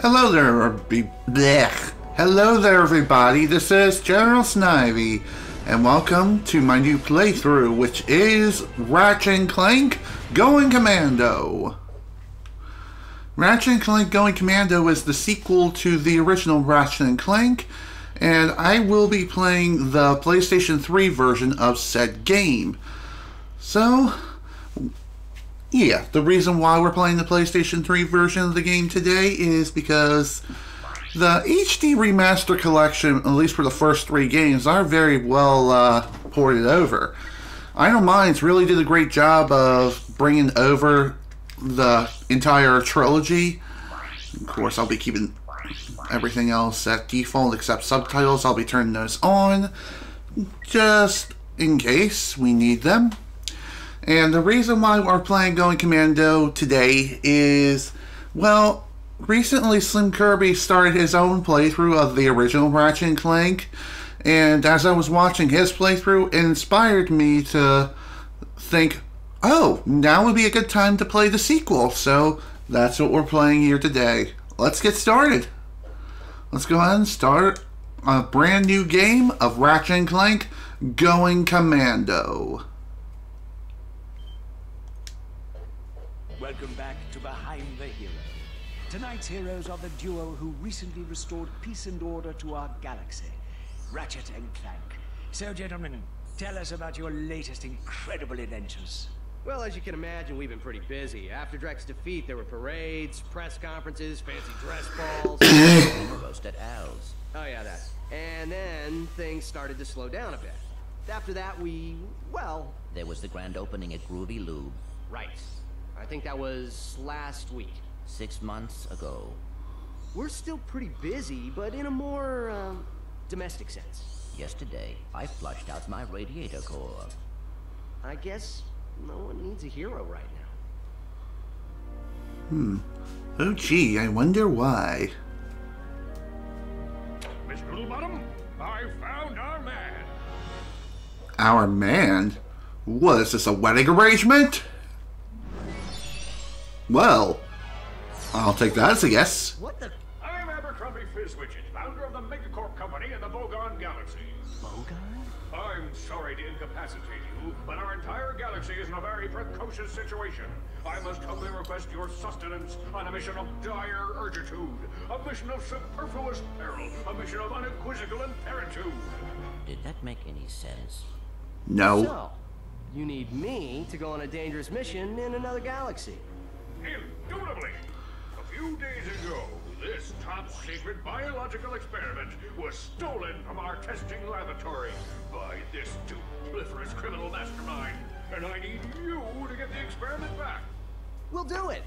Hello there, Hello there, everybody. This is General Snivy, and welcome to my new playthrough, which is Ratchet and Clank Going Commando. Ratchet and Clank Going Commando is the sequel to the original Ratchet and Clank, and I will be playing the PlayStation 3 version of said game. So, yeah, the reason why we're playing the PlayStation 3 version of the game today is because the HD Remaster Collection, at least for the first 3 games, are very well ported over. Iron Minds really did a great job of bringing over the entire trilogy. Of course, I'll be keeping everything else at default except subtitles. I'll be turning those on just in case we need them. And the reason why we're playing Going Commando today is, well, recently SlimKirby started his own playthrough of the original Ratchet and Clank, and as I was watching his playthrough, it inspired me to think, oh, now would be a good time to play the sequel, so that's what we're playing here today. Let's get started. Let's go ahead and start a brand new game of Ratchet and Clank Going Commando. Welcome back to Behind the Hero. Tonight's heroes are the duo who recently restored peace and order to our galaxy, Ratchet and Clank. So, gentlemen, tell us about your latest incredible adventures. Well, as you can imagine, we've been pretty busy. After Drek's defeat, there were parades, press conferences, fancy dress balls. Roast at Al's. Oh yeah, that. And then things started to slow down a bit. After that, well... There was the grand opening at Groovy Lube. Right. I think that was last week. 6 months ago. We're still pretty busy, but in a more, domestic sense. Yesterday, I flushed out my radiator core. I guess no one needs a hero right now. Oh gee, I wonder why. Miss Littlebottom, I found our man. Our man? What is this, a wedding arrangement? Well, I'll take that as a yes. What the? I'm Abercrombie Fizzwidget, founder of the Megacorp company in the Bogon Galaxy. Bogon? I'm sorry to incapacitate you, but our entire galaxy is in a very precocious situation. I must humbly request your sustenance on a mission of dire urgitude, a mission of superfluous peril, a mission of unequivocal imperitude. Did that make any sense? No. So, you need me to go on a dangerous mission in another galaxy. Indubitably. A few days ago, this top-secret biological experiment was stolen from our testing laboratory by this dupliferous criminal mastermind, and I need you to get the experiment back. We'll do it.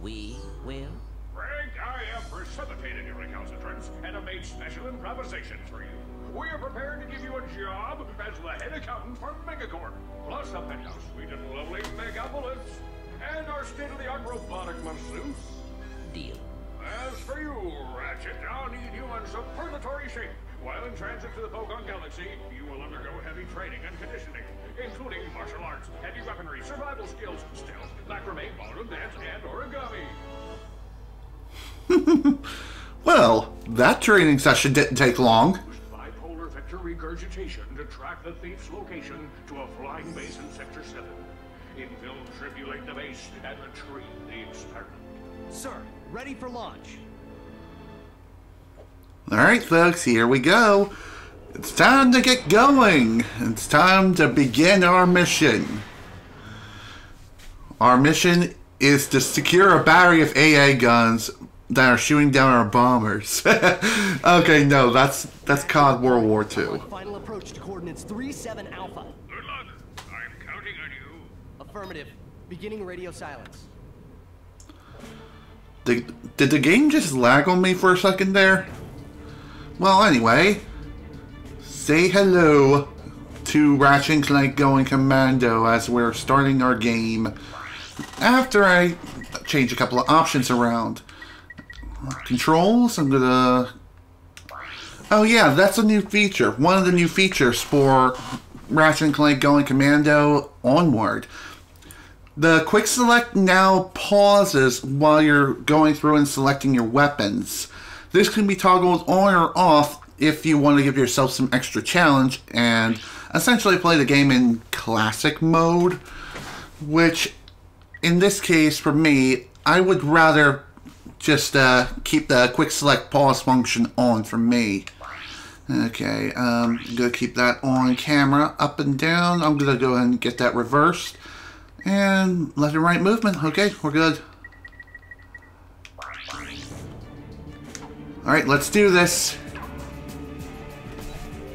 We will? Frank, I have precipitated your recalcitrance and have made special improvisations for you. We are prepared to give you a job as the head accountant for Megacorp, plus a penthouse suite in lovely Megapolis, and our state-of-the-art robotic masseuse. Deal. As for you, Ratchet, I'll need you in superlatory shape. While in transit to the Bogon Galaxy, you will undergo heavy training and conditioning, including martial arts, heavy weaponry, survival skills, stealth, macrame, ballroom dance, and origami. Well, that training session didn't take long. Bipolar vector regurgitation to track the thief's location to a flying base in Sector 7. Infiltrate the base and retrieve the experiment. Sir, ready for launch. Alright folks, here we go. It's time to get going. It's time to begin our mission. Our mission is to secure a battery of AA guns that are shooting down our bombers. Okay, no, that's COD World War II. Final approach to coordinates 37 Alpha. Good luck. I'm counting on you. Affirmative. Beginning radio silence. Did the game just lag on me for a second there? Well, anyway, say hello to Ratchet and Clank Going Commando as we're starting our game. After I change a couple of options around. Controls, I'm gonna... Oh yeah, that's a new feature. One of the new features for Ratchet and Clank Going Commando Onward. The quick select now pauses while you're going through and selecting your weapons. This can be toggled on or off if you want to give yourself some extra challenge and essentially play the game in classic mode, which in this case for me, I would rather just keep the quick select pause function on for me. Okay, I'm going to keep that on camera up and down. I'm going to go ahead and get that reversed. And left and right movement. Okay, we're good. Alright, let's do this.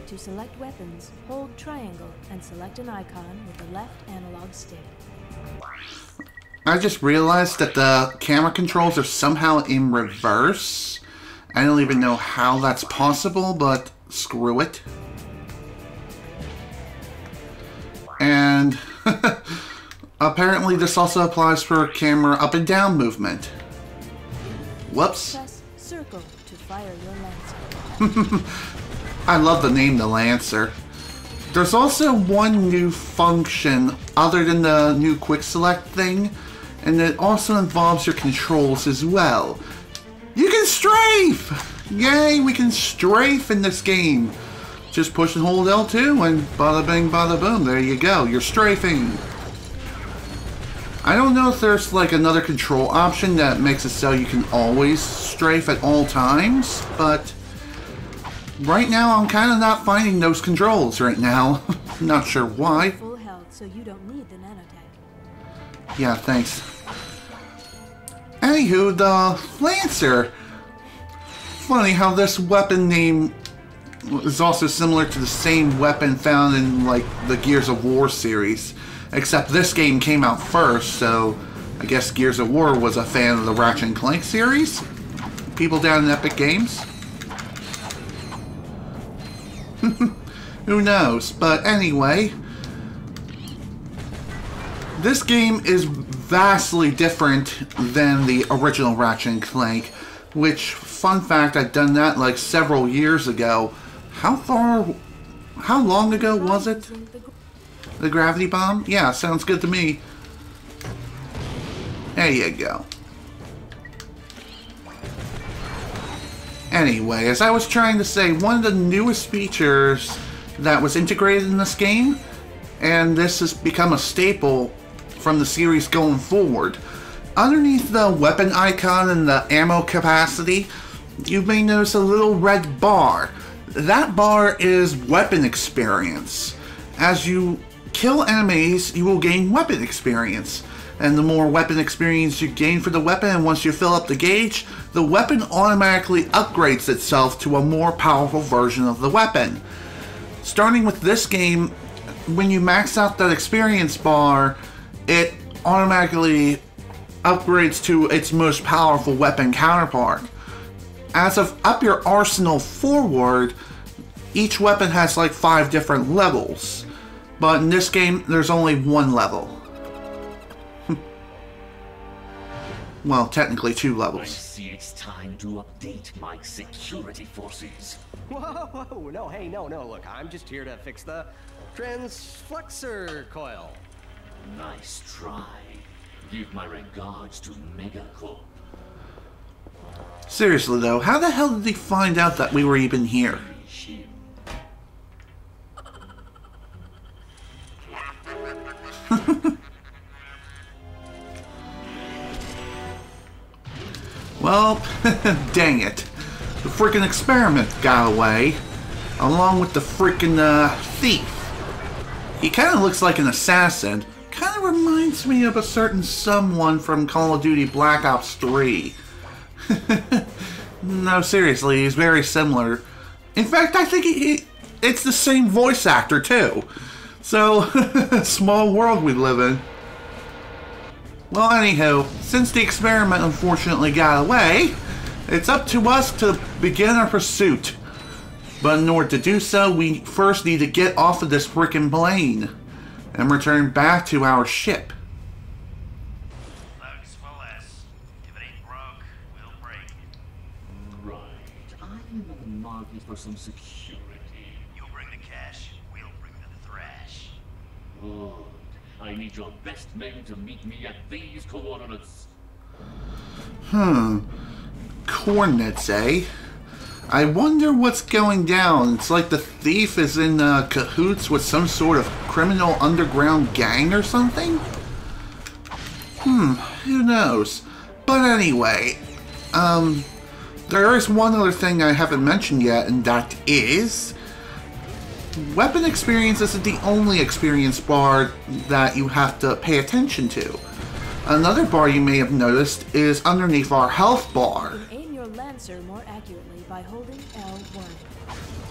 To select weapons, hold triangle and select an icon with the left analog stick. I just realized that the camera controls are somehow in reverse. I don't even know how that's possible, but screw it. And apparently this also applies for camera up and down movement. Whoops. Press circle to fire your Lancer. I love the name, the Lancer. There's also one new function other than the new quick select thing, and it also involves your controls as well. You can strafe! Yay, we can strafe in this game. Just push and hold L2 and bada bing bada boom, there you go, you're strafing. I don't know if there's like another control option that makes it so you can always strafe at all times, but right now I'm kind of not finding those controls right now. Not sure why. Full health, so you don't need the nanotech. Yeah, thanks. Anywho, the Lancer. Funny how this weapon name is also similar to the same weapon found in like the Gears of War series. Except this game came out first, so I guess Gears of War was a fan of the Ratchet and Clank series. People down in Epic Games. Who knows? But anyway, this game is vastly different than the original Ratchet and Clank, which, fun fact, I'd done that like several years ago. How long ago was it? The gravity bomb? Yeah, sounds good to me. There you go. Anyway, as I was trying to say, one of the newest features that was integrated in this game, and this has become a staple from the series going forward. Underneath the weapon icon and the ammo capacity, you may notice a little red bar. That bar is weapon experience. As you kill enemies, you will gain weapon experience. And the more weapon experience you gain for the weapon, and once you fill up the gauge, the weapon automatically upgrades itself to a more powerful version of the weapon. Starting with this game, when you max out that experience bar, it automatically upgrades to its most powerful weapon counterpart. As of up your arsenal forward, each weapon has like 5 different levels. But in this game, there's only 1 level. Well, technically 2 levels. I see it's time to update my security forces. Whoa, no, hey, no, look, I'm just here to fix the transflexor coil. Nice try. Give my regards to Megacorp. Seriously though, how the hell did they find out that we were even here? Well, dang it. The freaking experiment got away, along with the freaking thief. He kind of looks like an assassin. Kind of reminds me of a certain someone from Call of Duty Black Ops 3. No, seriously, he's very similar. In fact, I think it's the same voice actor, too. So, small world we live in. Well, anywho, since the experiment unfortunately got away, it's up to us to begin our pursuit. But in order to do so, we first need to get off of this frickin' plane and return back to our ship. Lugs for less. If it ain't broke, we'll break it. Right. I'm in the market for some security. You'll bring the cash, we'll bring the thrash. Good. I need your best men to meet me at these coordinates. Coordinates, eh? I wonder what's going down. It's like the thief is in cahoots with some sort of criminal underground gang or something? Who knows? But anyway, there is one other thing I haven't mentioned yet, and that is weapon experience isn't the only experience bar that you have to pay attention to. Another bar you may have noticed is underneath our health bar. Aim your Lancer more accurately by holding L1.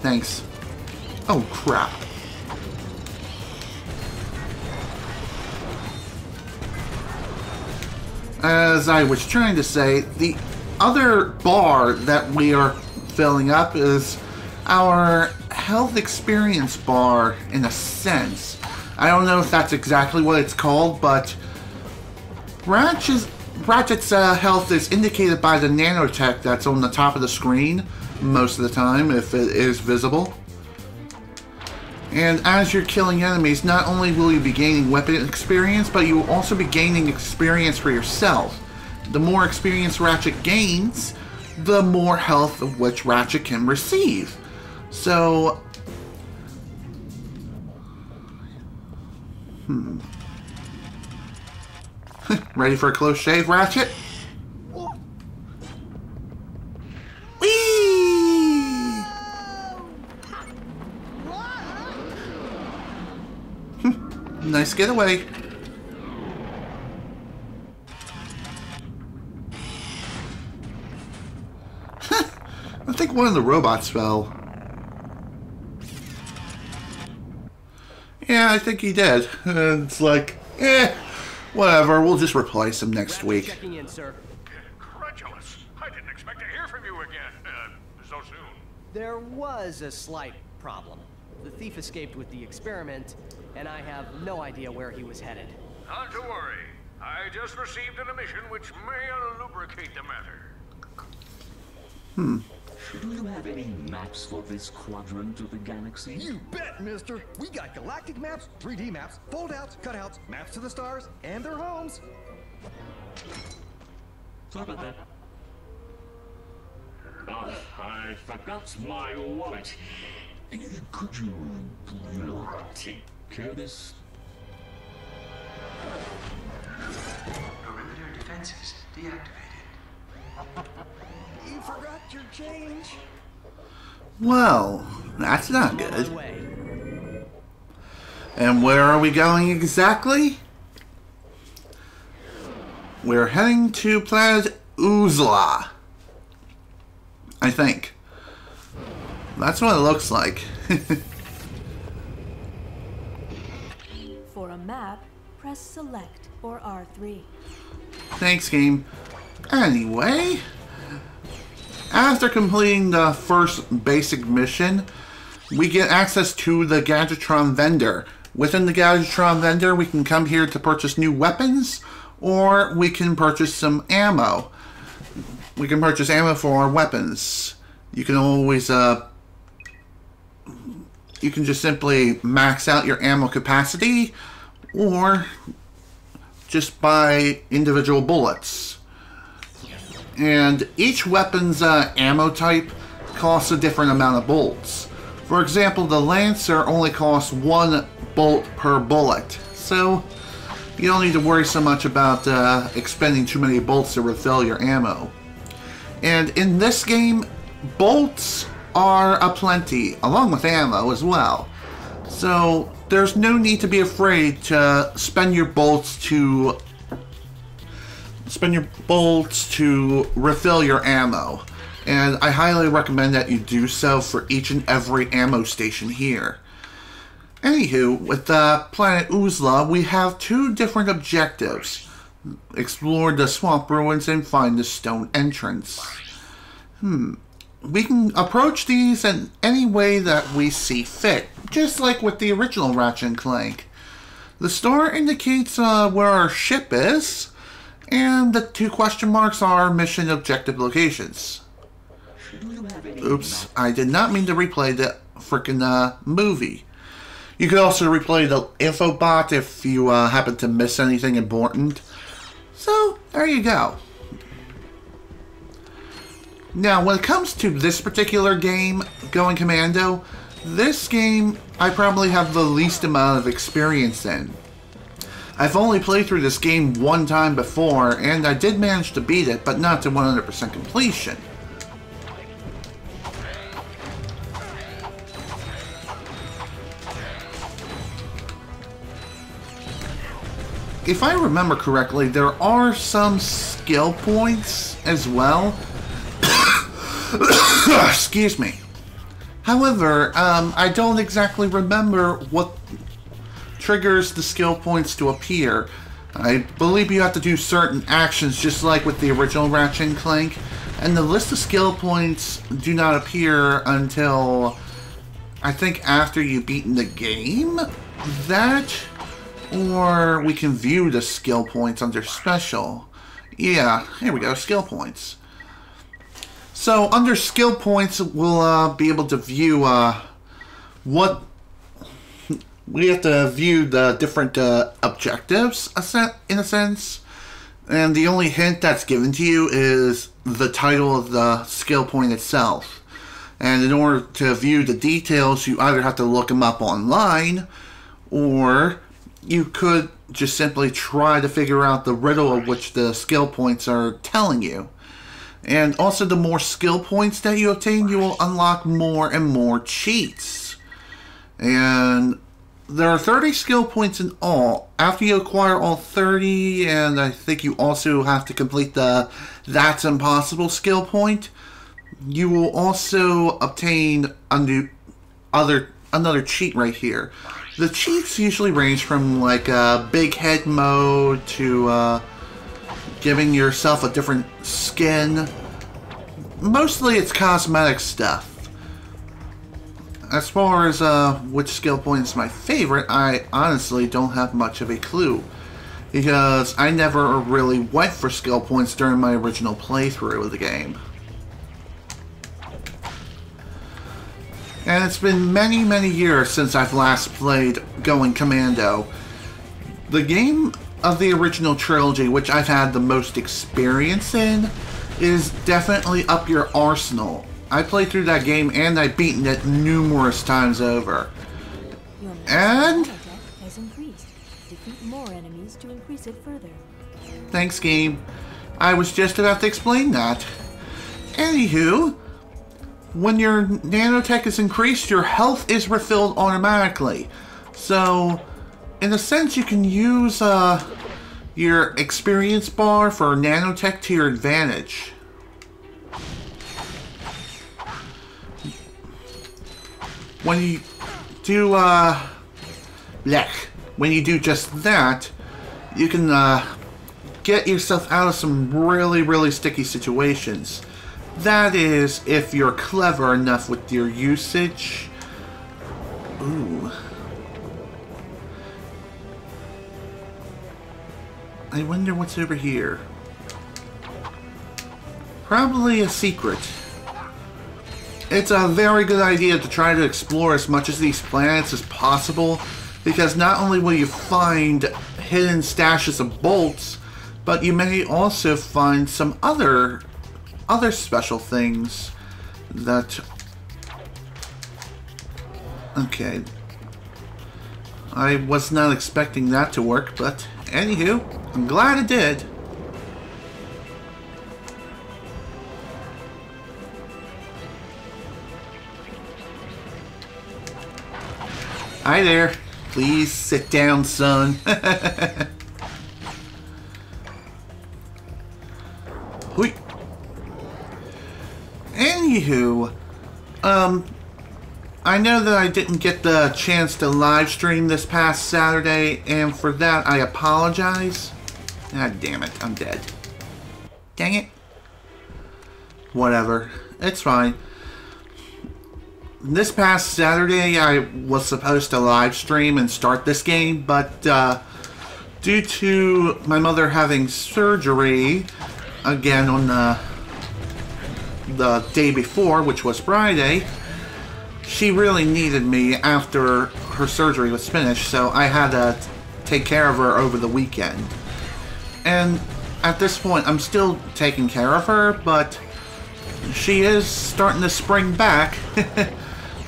Thanks. Oh crap. As I was trying to say, the other bar that we are filling up is our health experience bar, in a sense. I don't know if that's exactly what it's called, but Ratchet's health is indicated by the nanotech that's on the top of the screen most of the time, if it is visible. And as you're killing enemies, not only will you be gaining weapon experience, but you will also be gaining experience for yourself. The more experience Ratchet gains, the more health of which Ratchet can receive. So, ready for a close shave, Ratchet? Whee! Nice getaway. I think one of the robots fell. Yeah, I think he did. It's like, whatever, we'll just replace him next week. Checking in, sir. Incredulous. I didn't expect to hear from you again. So soon. There was a slight problem. The thief escaped with the experiment, and I have no idea where he was headed. Not to worry. I just received an emission which may lubricate the matter. Do you have any maps for this quadrant of the galaxy? You bet, mister. We got galactic maps, 3D maps, fold-outs, cutouts, maps to the stars, and their homes. Sorry about that. Oh, I forgot my wallet. Could you take care of this? Perimeter defenses deactivated. You forgot your change. Well, that's not On my good. way. And where are we going exactly? We're heading to planet Uzla. I think. That's what it looks like. For a map, press Select or R3. Thanks, game. Anyway, after completing the first basic mission, we get access to the Gadgetron vendor. Within the Gadgetron vendor, we can come here to purchase new weapons, or we can purchase some ammo. We can purchase ammo for our weapons. You can always, you can just simply max out your ammo capacity, or just buy individual bullets. And each weapon's ammo type costs a different amount of bolts. For example, the Lancer only costs 1 bolt per bullet, so you don't need to worry so much about expending too many bolts to refill your ammo. And in this game, bolts are aplenty, along with ammo as well. So there's no need to be afraid to spend your bolts to refill your ammo. And I highly recommend that you do so for each and every ammo station here. Anywho, with Planet Uzla, we have 2 different objectives. Explore the swamp ruins and find the stone entrance. We can approach these in any way that we see fit, just like with the original Ratchet and Clank. The star indicates where our ship is, and the 2 question marks are mission objective locations. Oops, I did not mean to replay the frickin' movie. You could also replay the info bot if you happen to miss anything important. So, there you go. Now, when it comes to this particular game, Going Commando, this game I probably have the least amount of experience in. I've only played through this game one time before, and I did manage to beat it, but not to 100% completion. If I remember correctly, there are some skill points as well. Excuse me. However, I don't exactly remember what triggers the skill points to appear. I believe you have to do certain actions just like with the original Ratchet and Clank, and the list of skill points do not appear until I think after you've beaten the game. That, or we can view the skill points under special. Yeah, here we go, skill points. So under skill points, we'll be able to view what we have to view the different objectives in a sense, and the only hint that's given to you is the title of the skill point itself. And in order to view the details, you either have to look them up online, or you could just simply try to figure out the riddle of which the skill points are telling you. And also, the more skill points that you obtain, you will unlock more and more cheats. And there are 30 skill points in all. After you acquire all 30, and I think you also have to complete the That's Impossible skill point, you will also obtain another cheat right here. The cheats usually range from like big head mode to giving yourself a different skin. Mostly it's cosmetic stuff. As far as which skill point is my favorite, I honestly don't have much of a clue, because I never really went for skill points during my original playthrough of the game. And it's been many, many years since I've last played Going Commando. The game of the original trilogy, which I've had the most experience in, is definitely up your arsenal. I played through that game and I've beaten it numerous times over. And has increased. Defeat more enemies to increase it further. Thanks, game. I was just about to explain that. Anywho, when your nanotech is increased, your health is refilled automatically. So, in a sense, you can use your experience bar for nanotech to your advantage. When you do when you do just that, you can get yourself out of some really, really sticky situations. That is, if you're clever enough with your usage. Ooh. I wonder what's over here. Probably a secret. It's a very good idea to try to explore as much of these planets as possible, because not only will you find hidden stashes of bolts, but you may also find some other special things that... Okay. I was not expecting that to work, but anywho, I'm glad it did. Hi there. Please sit down, son. Hui. Anywho, I know that I didn't get the chance to live stream this past Saturday, and for that I apologize. God damn it, I'm dead. Dang it. Whatever. It's fine. This past Saturday I was supposed to live stream and start this game, but due to my mother having surgery again on the day before, which was Friday, she really needed me after her surgery was finished, so I had to take care of her over the weekend. And at this point, I'm still taking care of her, but she is starting to spring back.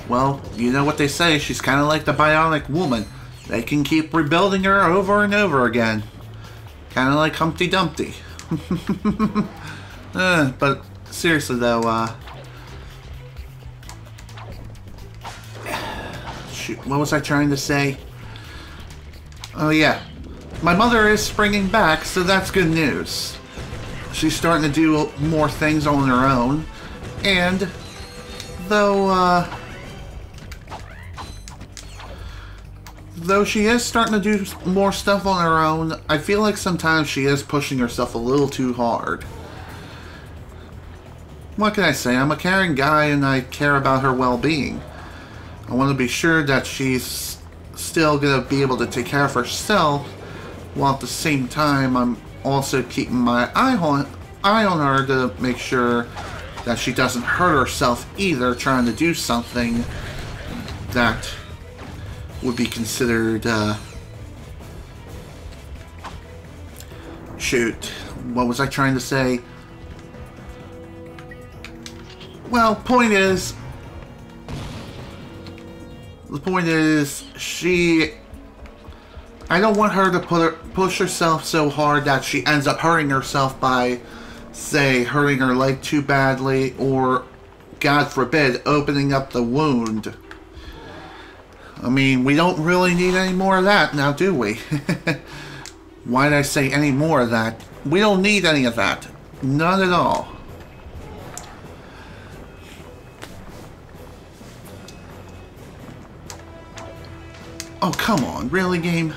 Well, you know what they say, she's kind of like the bionic woman. They can keep rebuilding her over and over again. Kind of like Humpty Dumpty. But seriously though, shoot, what was I trying to say? Oh yeah, my mother is springing back, so that's good news. She's starting to do more things on her own, and though she is starting to do more stuff on her own, I feel like sometimes she is pushing herself a little too hard. What can I say? I'm a caring guy and I care about her well-being. I want to be sure that she's still going to be able to take care of herself, while at the same time I'm also keeping my eye on her to make sure that she doesn't hurt herself either, trying to do something that would be considered, shoot, what was I trying to say? Well, the point is, I don't want her to push herself so hard that she ends up hurting herself by, say, hurting her leg too badly, or, God forbid, opening up the wound. I mean, we don't really need any more of that now, do we? Why did I say any more of that? We don't need any of that. None at all. Oh, come on. Really, game?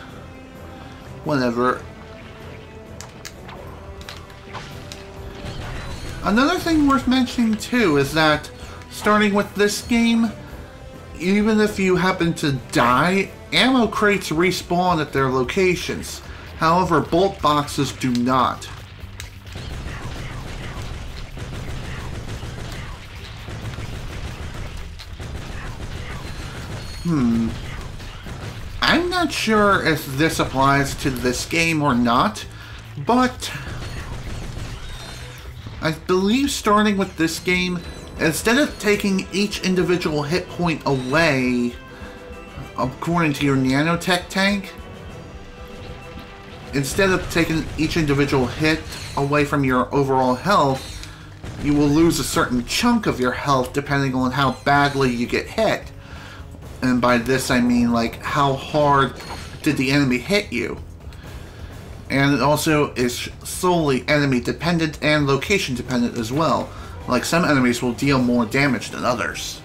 Whatever. Another thing worth mentioning, too, is that starting with this game, even if you happen to die, ammo crates respawn at their locations. However, bolt boxes do not. I'm not sure if this applies to this game or not, but I believe starting with this game, instead of taking each individual hit point away, according to your nanotech tank, instead of taking each individual hit away from your overall health, you will lose a certain chunk of your health depending on how badly you get hit. And by this I mean, like, how hard did the enemy hit you. And it also is solely enemy dependent and location dependent as well. Like, some enemies will deal more damage than others.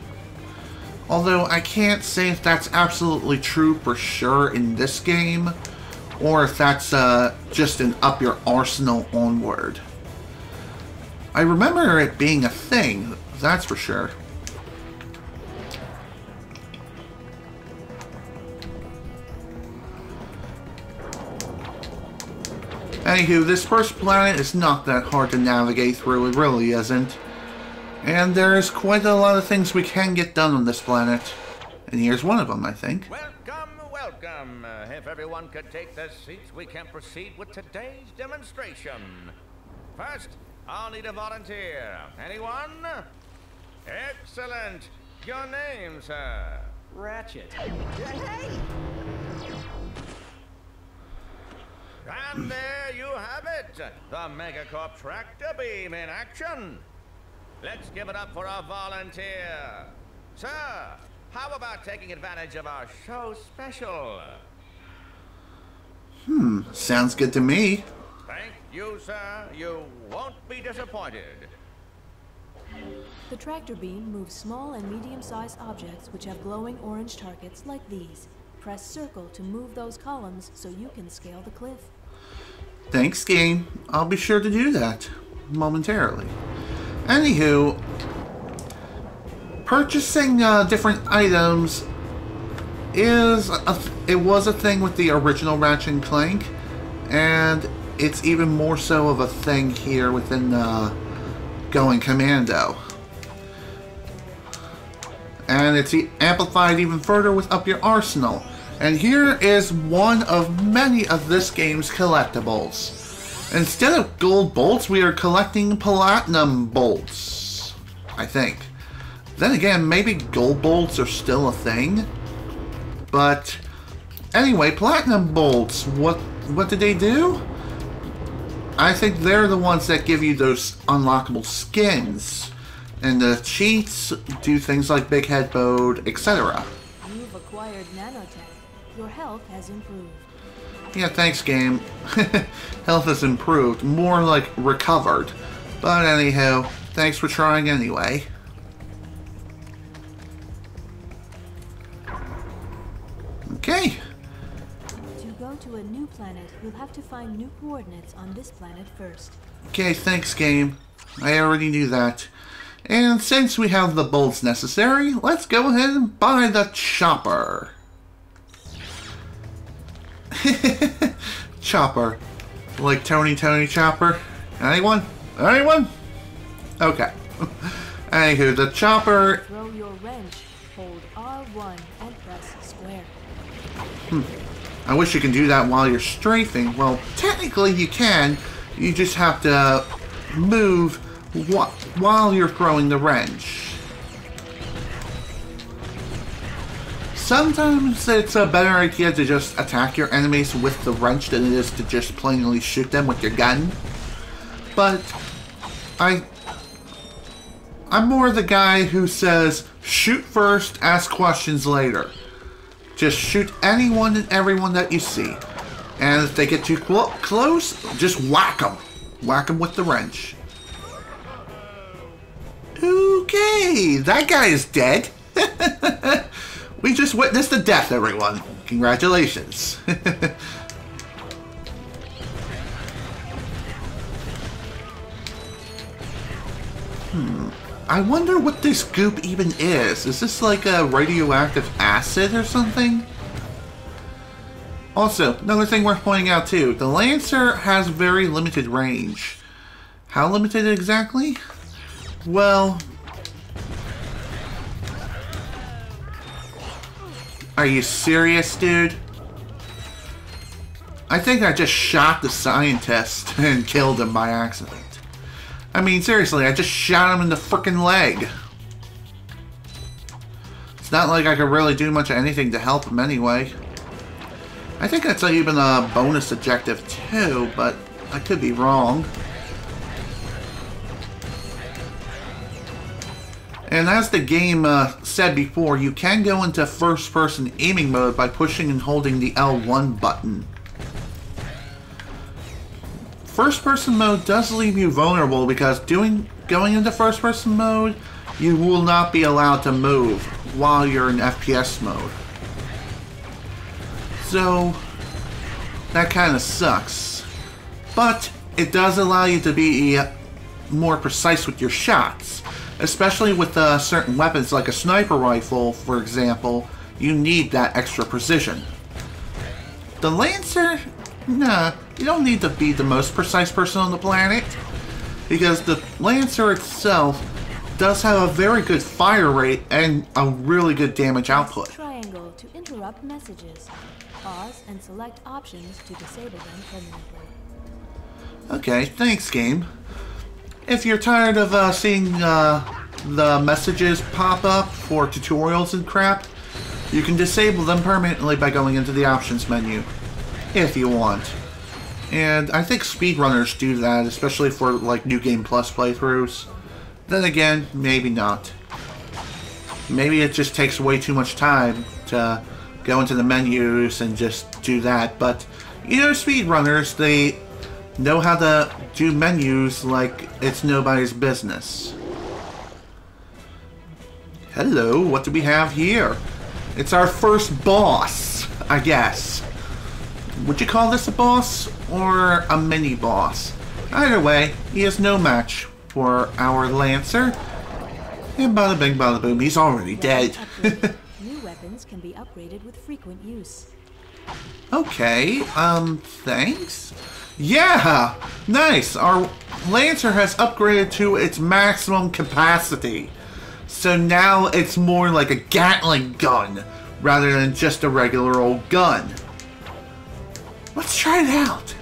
Although I can't say if that's absolutely true for sure in this game, or if that's just an up your arsenal onward. I remember it being a thing, that's for sure. Anywho, this first planet is not that hard to navigate through, it really isn't. And there's quite a lot of things we can get done on this planet. And here's one of them, I think. Welcome, welcome. If everyone could take their seats, we can proceed with today's demonstration. First, I'll need a volunteer. Anyone? Excellent. Your name, sir? Ratchet. Hey! And there you have it, the Megacorp tractor beam in action. Let's give it up for our volunteer. Sir, how about taking advantage of our show special? Sounds good to me. Thank you, sir. You won't be disappointed. The tractor beam moves small and medium-sized objects which have glowing orange targets like these. Press circle to move those columns so you can scale the cliff. Thanks, game. I'll be sure to do that momentarily. Anywho, purchasing different items it was a thing with the original Ratchet and Clank, and it's even more so of a thing here within Going Commando. and it's amplified even further with Up Your Arsenal. And here is one of many of this game's collectibles. Instead of gold bolts, we are collecting platinum bolts, I think. Then again, maybe gold bolts are still a thing. But anyway, platinum bolts, what did they do? I think they're the ones that give you those unlockable skins. And the cheats do things like Big Head Mode, etc. You've acquired nanotech. Your health has improved. Yeah, thanks, game. Health has improved. More like recovered. But anyhow, thanks for trying anyway. Okay. To go to a new planet, you'll have to find new coordinates on this planet first. Okay, thanks, game. I already knew that. And since we have the bolts necessary, let's go ahead and buy the chopper. Chopper. Like Tony Chopper? Anyone? Anyone? Okay. Anywho, the chopper... Throw your wrench, hold R1 and press square. I wish you could do that while you're strafing. Well, technically you can. You just have to move while you're throwing the wrench. Sometimes it's a better idea to just attack your enemies with the wrench than it is to just plainly shoot them with your gun. But I'm more the guy who says, shoot first, ask questions later. Just shoot anyone and everyone that you see. And if they get too close, just whack them. Whack them with the wrench. Okay, that guy is dead. We just witnessed a death, everyone. Congratulations. I wonder what this goop even is. Is this like a radioactive acid or something? Also, another thing worth pointing out too, the Lancer has very limited range. How limited exactly? Well... Are you serious, dude? I think I just shot the scientist and killed him by accident. I mean, seriously, I just shot him in the frickin' leg. It's not like I could really do much of anything to help him anyway. I think that's even a bonus objective too, but I could be wrong. And as the game said before, you can go into first-person aiming mode by pushing and holding the L1 button. First-person mode does leave you vulnerable because going into first-person mode, you will not be allowed to move while you're in FPS mode. So, that kind of sucks. But it does allow you to be more precise with your shots. Especially with certain weapons like a sniper rifle, for example, you need that extra precision. The Lancer? Nah, you don't need to be the most precise person on the planet. Because the Lancer itself does have a very good fire rate and a really good damage output. Triangle to interrupt messages. Pause and select options to disable them permanently. Okay, thanks, game. If you're tired of seeing the messages pop up for tutorials and crap, you can disable them permanently by going into the options menu, if you want. And I think speedrunners do that, especially for like New Game Plus playthroughs. Then again, maybe not. Maybe it just takes way too much time to go into the menus and just do that, but you know, speedrunners, they know how to do menus like it's nobody's business. Hello, what do we have here? It's our first boss, I guess. Would you call this a boss or a mini boss? Either way, he is no match for our Lancer. And bada bing bada boom, he's already dead. New weapons can be upgraded with frequent use. Okay, thanks. Yeah! Nice! Our Lancer has upgraded to its maximum capacity. So now it's more like a Gatling gun rather than just a regular old gun. Let's try it out.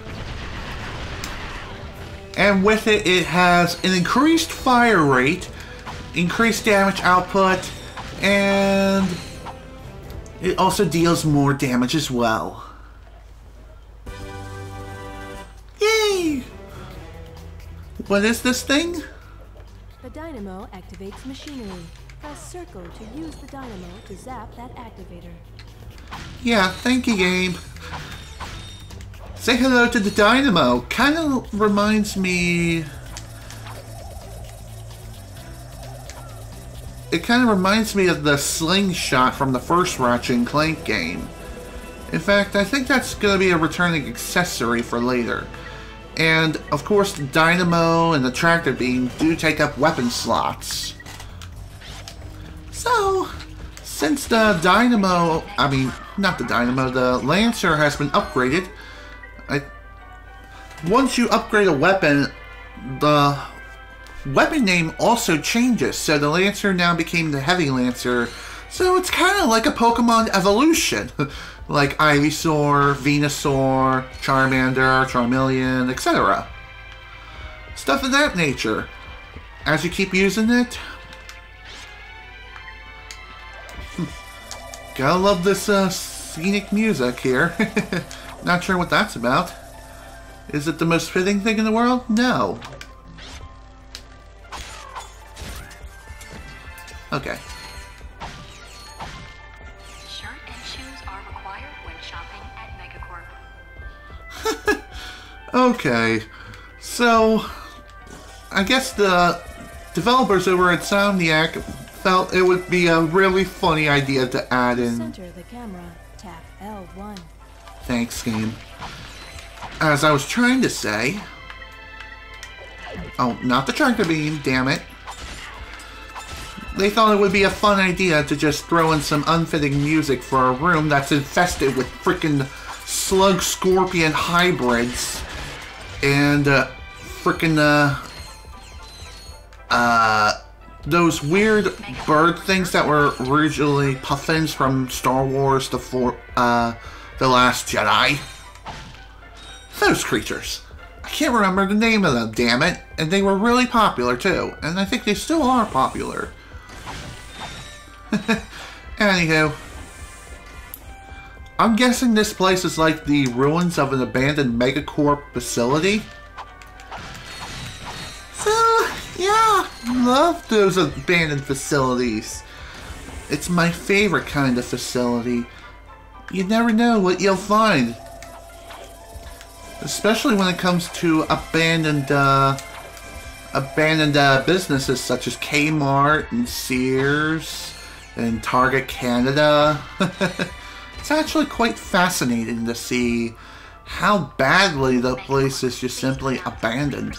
And with it, it has an increased fire rate, increased damage output, and it also deals more damage as well. Yay! What is this thing? The dynamo activates machinery. Press circle to use the dynamo to zap that activator. Yeah, thank you, game. Say hello to the dynamo. Kind of reminds me... It kind of reminds me of the slingshot from the first Ratchet and Clank game. In fact, I think that's going to be a returning accessory for later. And, of course, the dynamo and the tractor beam do take up weapon slots. So, since the dynamo... I mean, not the dynamo, the Lancer has been upgraded. Once you upgrade a weapon, the weapon name also changes. So the Lancer now became the Heavy Lancer. So it's kind of like a Pokemon evolution. Like Ivysaur, Venusaur, Charmander, Charmeleon, etc. Stuff of that nature. As you keep using it... Gotta love this scenic music here. Not sure what that's about. Is it the most fitting thing in the world? No. Okay. Shirt and shoes are required when shopping at Megacorp. Okay. So, I guess the developers over at Insomniac felt it would be a really funny idea to add in... Center the camera. Tap L1. Thanks, game. As I was trying to say... Oh, not the tractor beam, damn it. They thought it would be a fun idea to just throw in some unfitting music for a room that's infested with freaking slug-scorpion hybrids. And, those weird bird things that were originally puffins from Star Wars, The Last Jedi. Those creatures. I can't remember the name of them, damn it. And they were really popular, too. And I think they still are popular. Anywho. I'm guessing this place is like the ruins of an abandoned Megacorp facility. So, yeah, love those abandoned facilities. It's my favorite kind of facility. You never know what you'll find. Especially when it comes to abandoned businesses such as Kmart and Sears and Target Canada. It's actually quite fascinating to see how badly the place is just simply abandoned.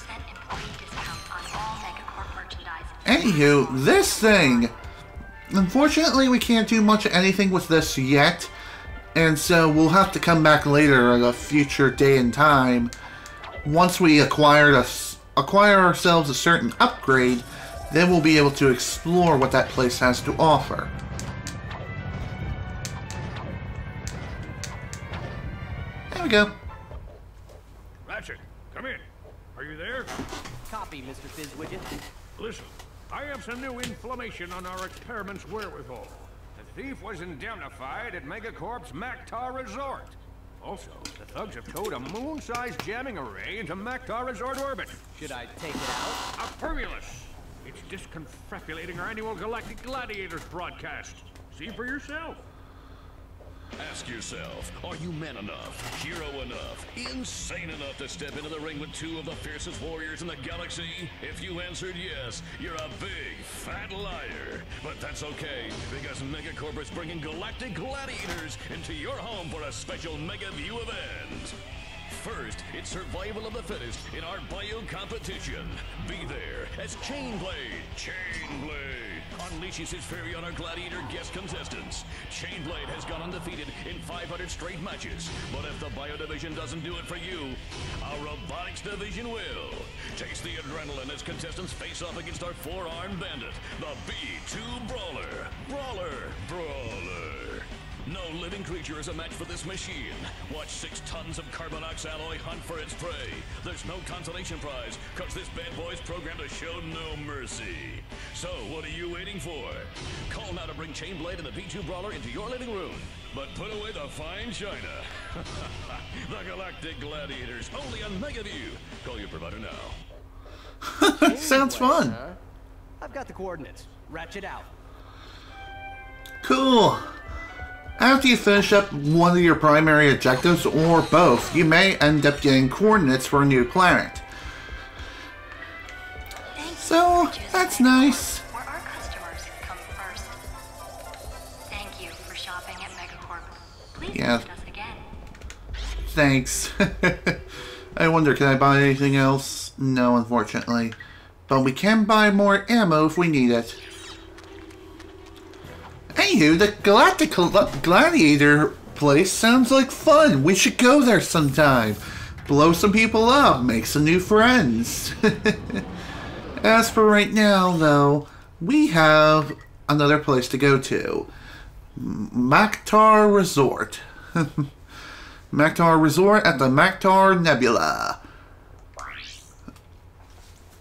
Anywho, this thing, unfortunately we can't do much of anything with this yet. And so we'll have to come back later at a future day and time. Once we acquire ourselves a certain upgrade, then we'll be able to explore what that place has to offer. There we go. Ratchet, come in. Are you there? Copy, Mr. Fizzwidget. Listen, I have some new information on our experiment's wherewithal. The thief was indemnified at Megacorp's Mactar Resort. Also, the thugs have towed a moon-sized jamming array into Mactar Resort orbit. Should I take it out? Affirmulous! It's disconfabulating our annual Galactic Gladiators broadcast. See for yourself. Ask yourself, are you man enough, hero enough, insane enough to step into the ring with two of the fiercest warriors in the galaxy? If you answered yes, you're a big, fat liar. But that's okay, because Megacorp is bringing Galactic Gladiators into your home for a special Mega View event. First, it's survival of the fittest in our bio competition. Be there as Chainblade unleashes his fury on our Gladiator guest contestants. Chainblade has gone undefeated in 500 straight matches, but if the Bio Division doesn't do it for you, our Robotics Division will. Chase the adrenaline as contestants face off against our four-armed bandit, the B2 Brawler. Brawler. No living creature is a match for this machine. Watch 6 tons of Carbonox alloy hunt for its prey. There's no consolation prize, cause this bad boy's programmed to show no mercy. So, what are you waiting for? Call now to bring Chainblade and the B2 Brawler into your living room. But put away the fine china. The Galactic Gladiators, only on Megaview. Call your provider now. Sounds fun. Huh? I've got the coordinates. Ratchet out. Cool. After you finish up one of your primary objectives, or both, you may end up getting coordinates for a new planet. So, that's nice. Where our customers come first. Thank you for shopping at Megacorp. Please visit us again. Thanks. I wonder, can I buy anything else? No, unfortunately. But we can buy more ammo if we need it. Anywho, the Galactic Gladiator place sounds like fun. We should go there sometime. Blow some people up, make some new friends. As for right now, though, we have another place to go to. Maktar Resort. Maktar Resort at the Maktar Nebula.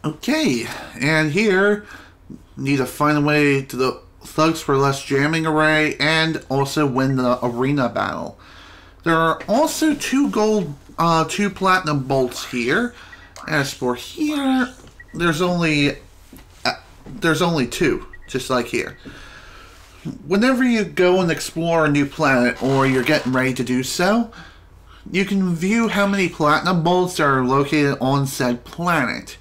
Okay, and here, need to find a way to the Thugs for Less jamming array and also win the arena battle. There are also 2 platinum bolts here. As for here, there's only 2, just like here. Whenever you go and explore a new planet or you're getting ready to do so, you can view how many platinum bolts are located on said planet.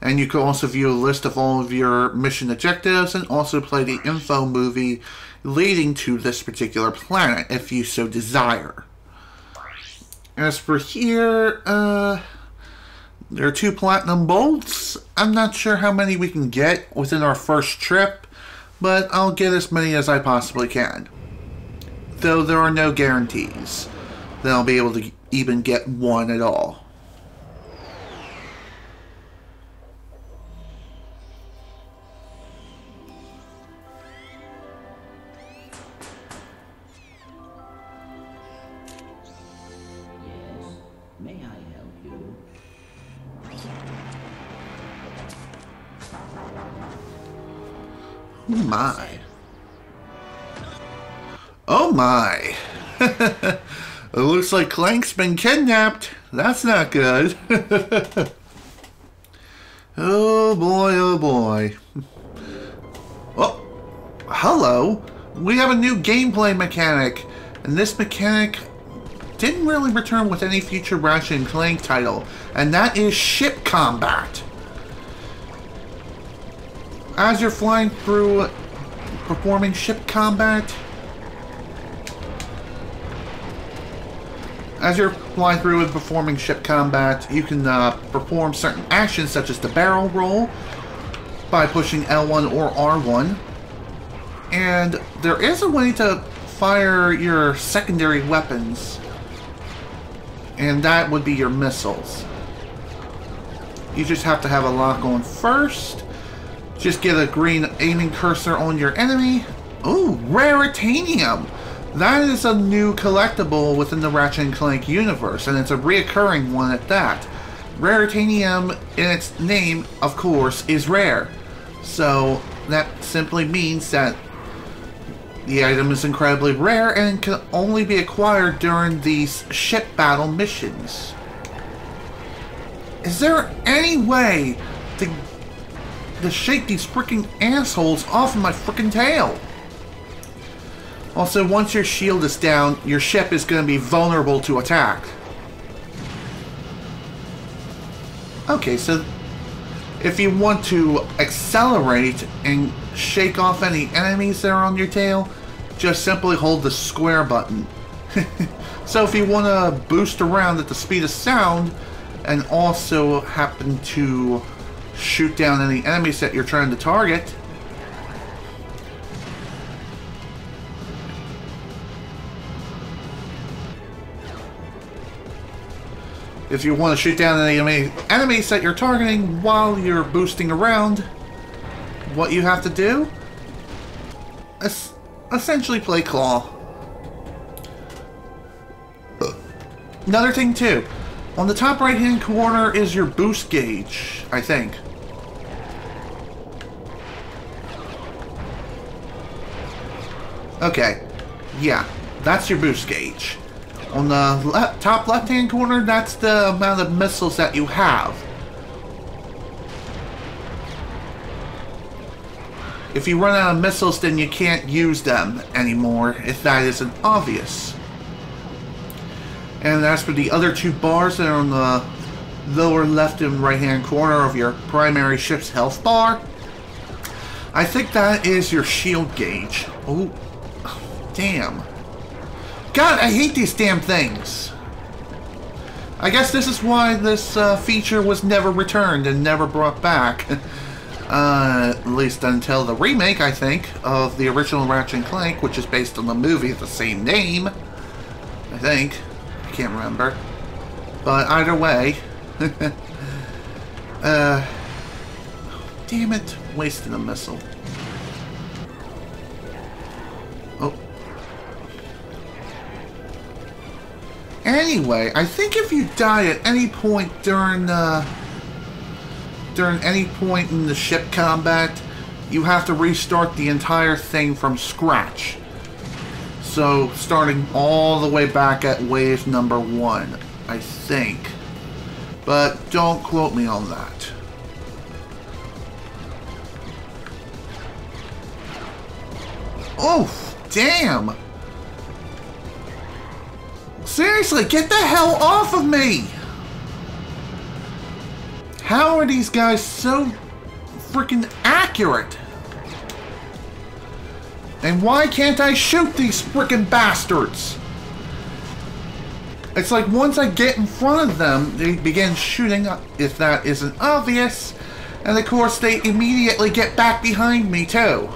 And you can also view a list of all of your mission objectives and also play the info movie leading to this particular planet if you so desire. As for here, there are 2 platinum bolts. I'm not sure how many we can get within our first trip, but I'll get as many as I possibly can. Though there are no guarantees that I'll be able to even get one at all. May I help you? Oh my. Oh my. It looks like Clank's been kidnapped. That's not good. Oh boy, oh boy. Oh, hello. We have a new gameplay mechanic. And this mechanic didn't really return with any future Ratchet and Clank title, and that is ship combat. As you're flying through, performing ship combat, you can perform certain actions such as the barrel roll by pushing L1 or R1, and there is a way to fire your secondary weapons. And that would be your missiles. You just have to have a lock on first. Just get a green aiming cursor on your enemy. Ooh, Raritanium! That is a new collectible within the Ratchet and Clank universe, and it's a reoccurring one at that. Raritanium, in its name, of course, is rare. So that simply means that the item is incredibly rare and can only be acquired during these ship battle missions. Is there any way to shake these freaking assholes off of my freaking tail? Also, once your shield is down, your ship is going to be vulnerable to attack. Okay, so if you want to accelerate and shake off any enemies that are on your tail, just simply hold the square button. So if you want to boost around at the speed of sound and also happen to shoot down any enemies that you're trying to target, if you want to shoot down any enemies that you're targeting while you're boosting around, what you have to do is essentially play claw. Another thing too, on the top right hand corner is your boost gauge, I think. Okay, yeah, that's your boost gauge. On the top left hand corner, that's the amount of missiles that you have. If you run out of missiles, then you can't use them anymore, if that isn't obvious. And as for the other two bars that are on the lower left and right hand corner of your primary ship's health bar, I think that is your shield gauge. Oh, damn. God, I hate these damn things. I guess this is why this feature was never returned and never brought back. At least until the remake, I think, of the original Ratchet and Clank, which is based on the movie of the same name. I think. I can't remember. But either way. Damn it. Wasted a missile. Oh. Anyway, I think if you die at any point during any point in the ship combat, you have to restart the entire thing from scratch. So, starting all the way back at wave number 1, I think. But don't quote me on that. Oh, damn! Seriously, get the hell off of me! How are these guys so freaking accurate? And why can't I shoot these freaking bastards? It's like once I get in front of them, they begin shooting, if that isn't obvious. And of course, they immediately get back behind me too.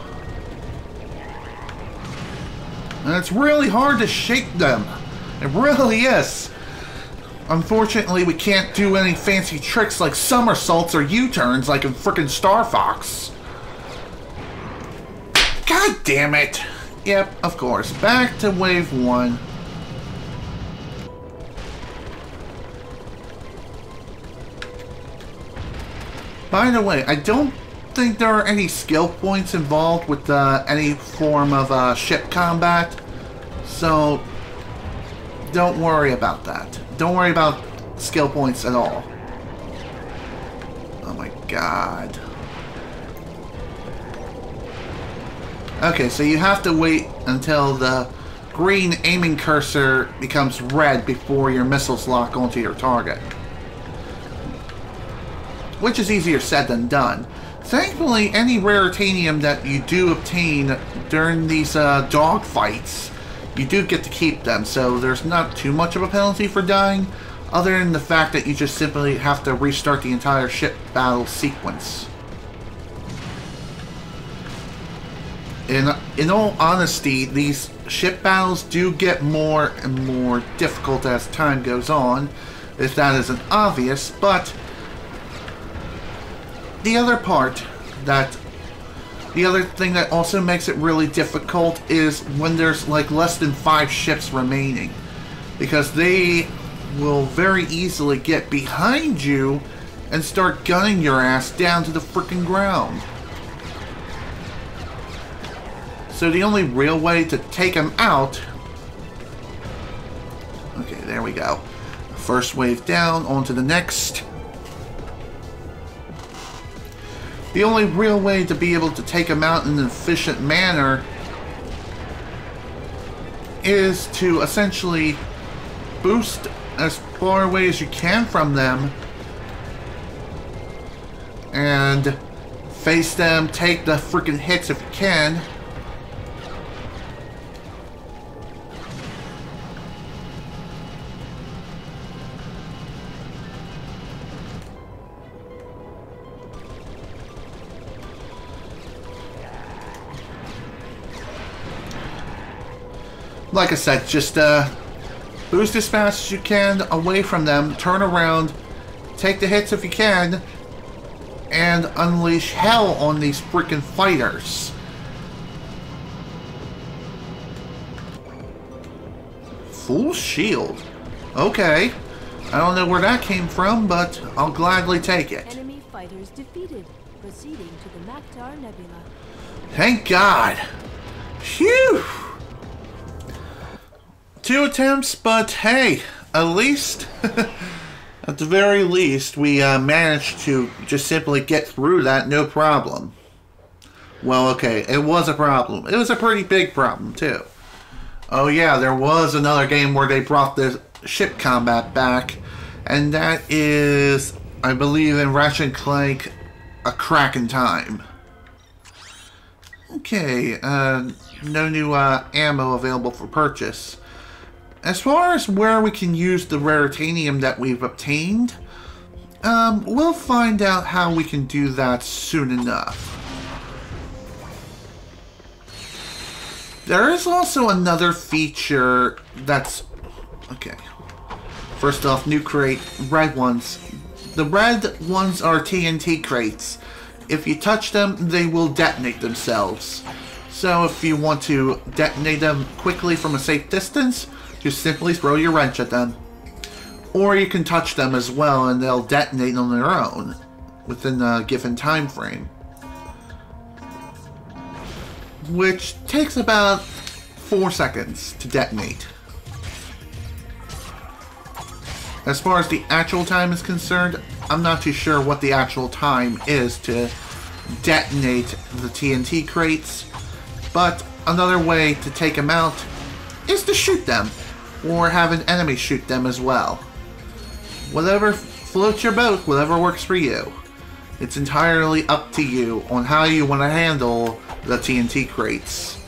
And it's really hard to shake them. It really is. Unfortunately, we can't do any fancy tricks like somersaults or U-turns like in frickin' Star Fox. God damn it! Yep, of course. Back to wave 1. By the way, I don't think there are any skill points involved with any form of ship combat. So, don't worry about that. Don't worry about skill points at all. Oh my god. Okay, so you have to wait until the green aiming cursor becomes red before your missiles lock onto your target. Which is easier said than done. Thankfully, any raritanium that you do obtain during these dogfights, you do get to keep them, so there's not too much of a penalty for dying, other than the fact that you just simply have to restart the entire ship battle sequence. In all honesty, these ship battles do get more and more difficult as time goes on, if that isn't obvious, but the other thing that also makes it really difficult is when there's like less than 5 ships remaining, because they will very easily get behind you and start gunning your ass down to the freaking ground. So the only real way to take them out... Okay, there we go. First wave down, on to the next. The only real way to be able to take them out in an efficient manner is to essentially boost as far away as you can from them and face them, take the freaking hits if you can. Like I said, just Boost as fast as you can away from them, turn around, take the hits if you can, and unleash hell on these freaking fighters. Full shield. Okay. I don't know where that came from, but I'll gladly take it. Enemy fighters defeated. Proceeding to the Maktar Nebula. Thank God. Phew. 2 attempts, but hey, at least, at the very least, we managed to just simply get through that, no problem. Well, okay, it was a problem. It was a pretty big problem, too. Oh yeah, there was another game where they brought the ship combat back, and that is, I believe, in Ratchet and Clank, A Crack in Time. Okay, no new ammo available for purchase. As far as where we can use the raritanium that we've obtained, we'll find out how we can do that soon enough. There is also another feature that's... Okay. First off, new crate, red ones. The red ones are TNT crates. If you touch them, they will detonate themselves. So if you want to detonate them quickly from a safe distance, just simply throw your wrench at them. Or you can touch them as well and they'll detonate on their own within a given time frame. Which takes about 4 seconds to detonate. As far as the actual time is concerned, I'm not too sure what the actual time is to detonate the TNT crates, but another way to take them out is to shoot them, or have an enemy shoot them as well. Whatever floats your boat, whatever works for you. It's entirely up to you on how you want to handle the TNT crates.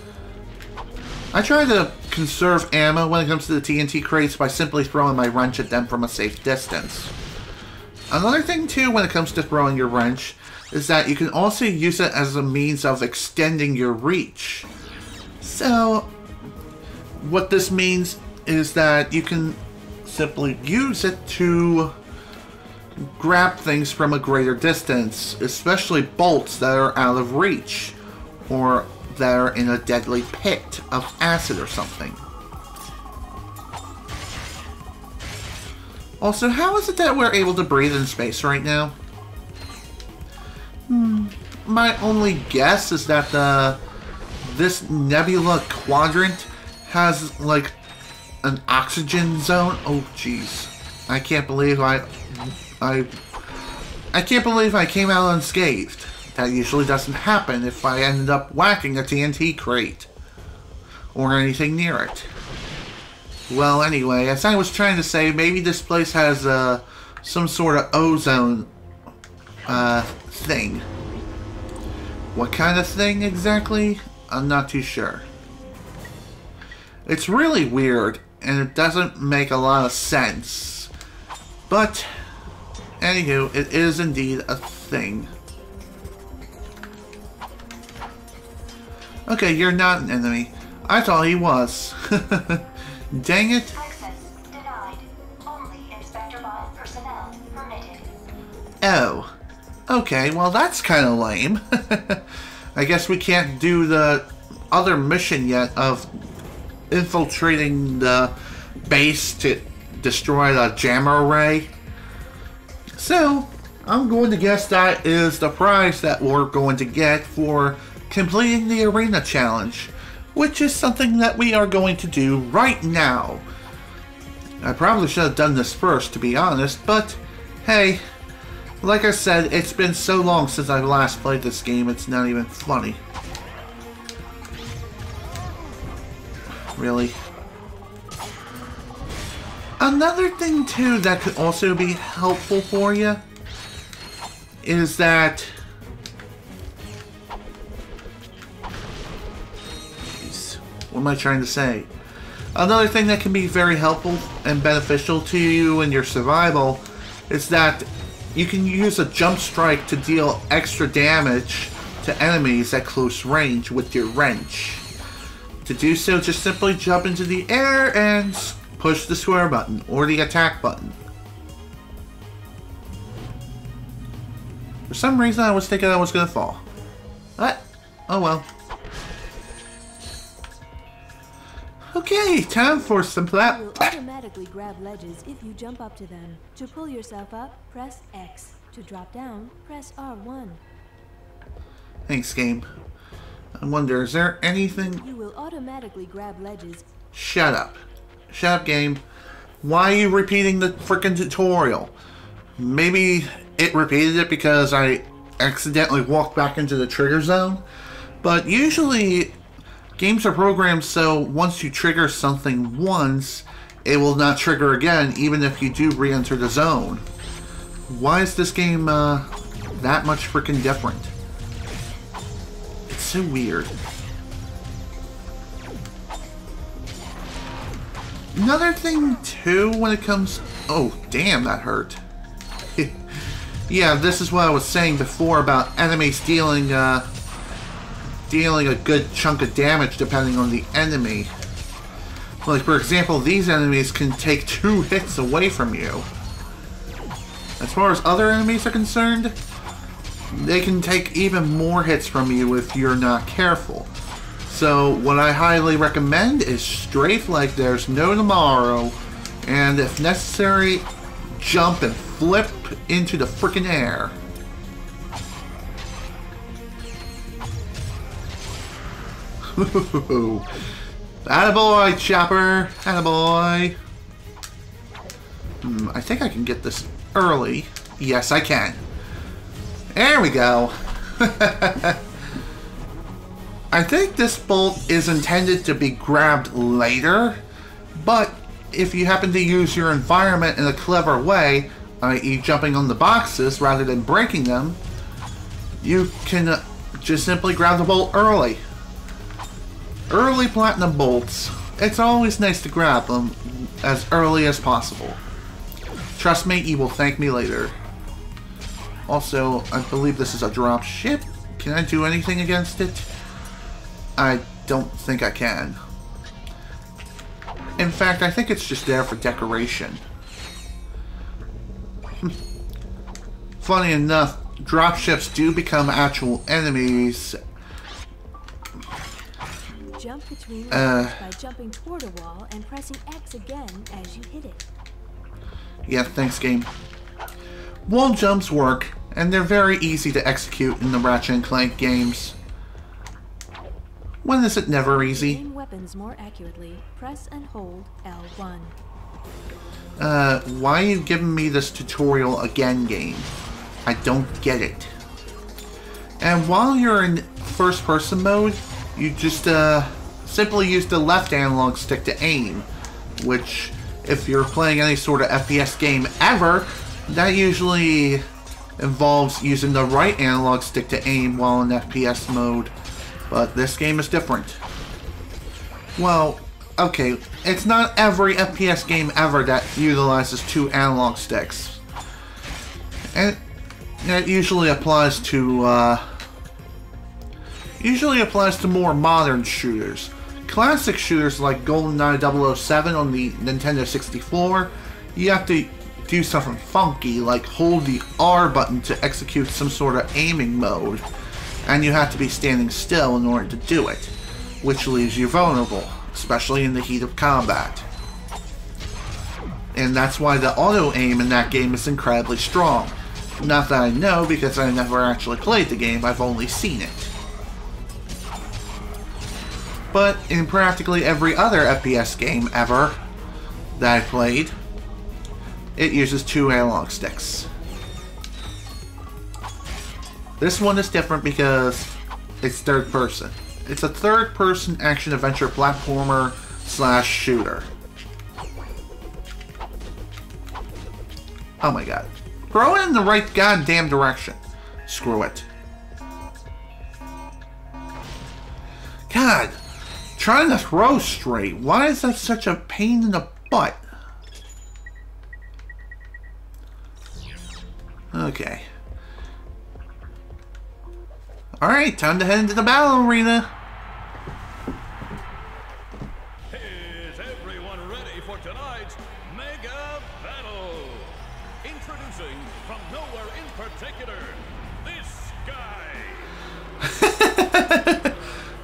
I try to conserve ammo when it comes to the TNT crates by simply throwing my wrench at them from a safe distance. Another thing too when it comes to throwing your wrench is that you can also use it as a means of extending your reach. So what this means is that you can simply use it to grab things from a greater distance, especially bolts that are out of reach or that are in a deadly pit of acid or something. Also, how is it that we're able to breathe in space right now? My only guess is that this nebula quadrant has like an oxygen zone. Oh jeez, I can't believe I can't believe I came out unscathed. That usually doesn't happen if I ended up whacking a TNT crate or anything near it. Well, anyway, as I was trying to say, maybe this place has some sort of ozone thing. What kind of thing exactly? I'm not too sure. It's really weird, and it doesn't make a lot of sense. But, anywho, it is indeed a thing. Okay, you're not an enemy. I thought he was. Dang it. Access denied. Only Inspector Bot personnel permitted. Oh. Okay, well that's kind of lame. I guess we can't do the other mission yet of infiltrating the base to destroy the jammer array. So, I'm going to guess that is the prize that we're going to get for completing the arena challenge, which is something that we are going to do right now. I probably should have done this first, to be honest, but hey, like I said, it's been so long since I last played this game, it's not even funny. Really. Another thing too that could also be helpful for you is that what am I trying to say? Another thing that can be very helpful and beneficial to you in your survival is that you can use a jump strike to deal extra damage to enemies at close range with your wrench. To do so, just simply jump into the air and push the square button or the attack button. For some reason I was thinking I was gonna fall. What? Oh well. Okay, time for some You will automatically grab ledges if you jump up to them. To pull yourself up, press X. To drop down, press R1. Thanks, game. I wonder, is there anything... You will automatically grab ledges. Shut up. Shut up, game. Why are you repeating the frickin' tutorial? Maybe it repeated it because I accidentally walked back into the trigger zone? But usually, games are programmed so once you trigger something once, it will not trigger again, even if you do re-enter the zone. Why is this game that much freaking different? It's so weird. Another thing too when it comes... Oh, damn, that hurt. Yeah, this is what I was saying before about enemies dealing a good chunk of damage depending on the enemy. Like, for example, these enemies can take 2 hits away from you. As far as other enemies are concerned, they can take even more hits from you if you're not careful. So, what I highly recommend is strafe like there's no tomorrow, and if necessary, jump and flip into the frickin' air. Attaboy, Chopper! Attaboy! I think I can get this early. Yes, I can. There we go. I think this bolt is intended to be grabbed later, but if you happen to use your environment in a clever way, i.e. jumping on the boxes rather than breaking them, you can just simply grab the bolt early. Early platinum bolts. It's always nice to grab them as early as possible. Trust me, you will thank me later. Also, I believe this is a drop ship. Can I do anything against it? I don't think I can. In fact, I think it's just there for decoration. Funny enough, dropships do become actual enemies. Jump between walls by jumping toward a wall and pressing X again as you hit it. Yeah, thanks, game. Wall jumps work, and they're very easy to execute in the Ratchet and Clank games. When is it never easy? Aim weapons more accurately. Press and hold L1. Why are you giving me this tutorial again, game? I don't get it. And while you're in first-person mode, you just simply use the left analog stick to aim, which, if you're playing any sort of FPS game ever, that usually involves using the right analog stick to aim while in FPS mode. But this game is different. Well, okay, it's not every FPS game ever that utilizes 2 analog sticks. And it usually applies to more modern shooters. Classic shooters like GoldenEye 007 on the Nintendo 64, you have to do something funky like hold the R button to execute some sort of aiming mode, and you have to be standing still in order to do it, which leaves you vulnerable, especially in the heat of combat. And that's why the auto aim in that game is incredibly strong. Not that I know, because I never actually played the game, I've only seen it. But in practically every other FPS game ever that I played, it uses 2 analog sticks. This one is different because it's third person. It's a third person action adventure platformer / shooter. Oh my god. Throw it in the right goddamn direction. Screw it. God. Trying to throw straight. Why is that such a pain in the butt? Okay. Alright, time to head into the battle arena. Is everyone ready for tonight's particular, this guy.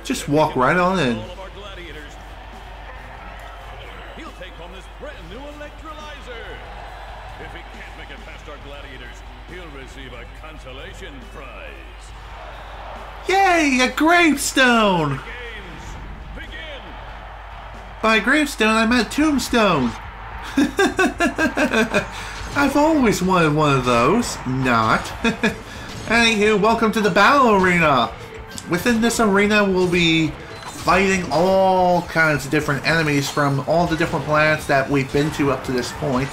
Just walk right on in. All of our gladiators. He'll take home this brand new electrolyzer. If he can't make it past our gladiators, he'll receive a consolation prize. Yay, a gravestone! Games begin. By gravestone, I meant tombstone. I've always wanted one of those. Not. Anywho, welcome to the battle arena. Within this arena, we'll be fighting all kinds of different enemies from all the different planets that we've been to up to this point.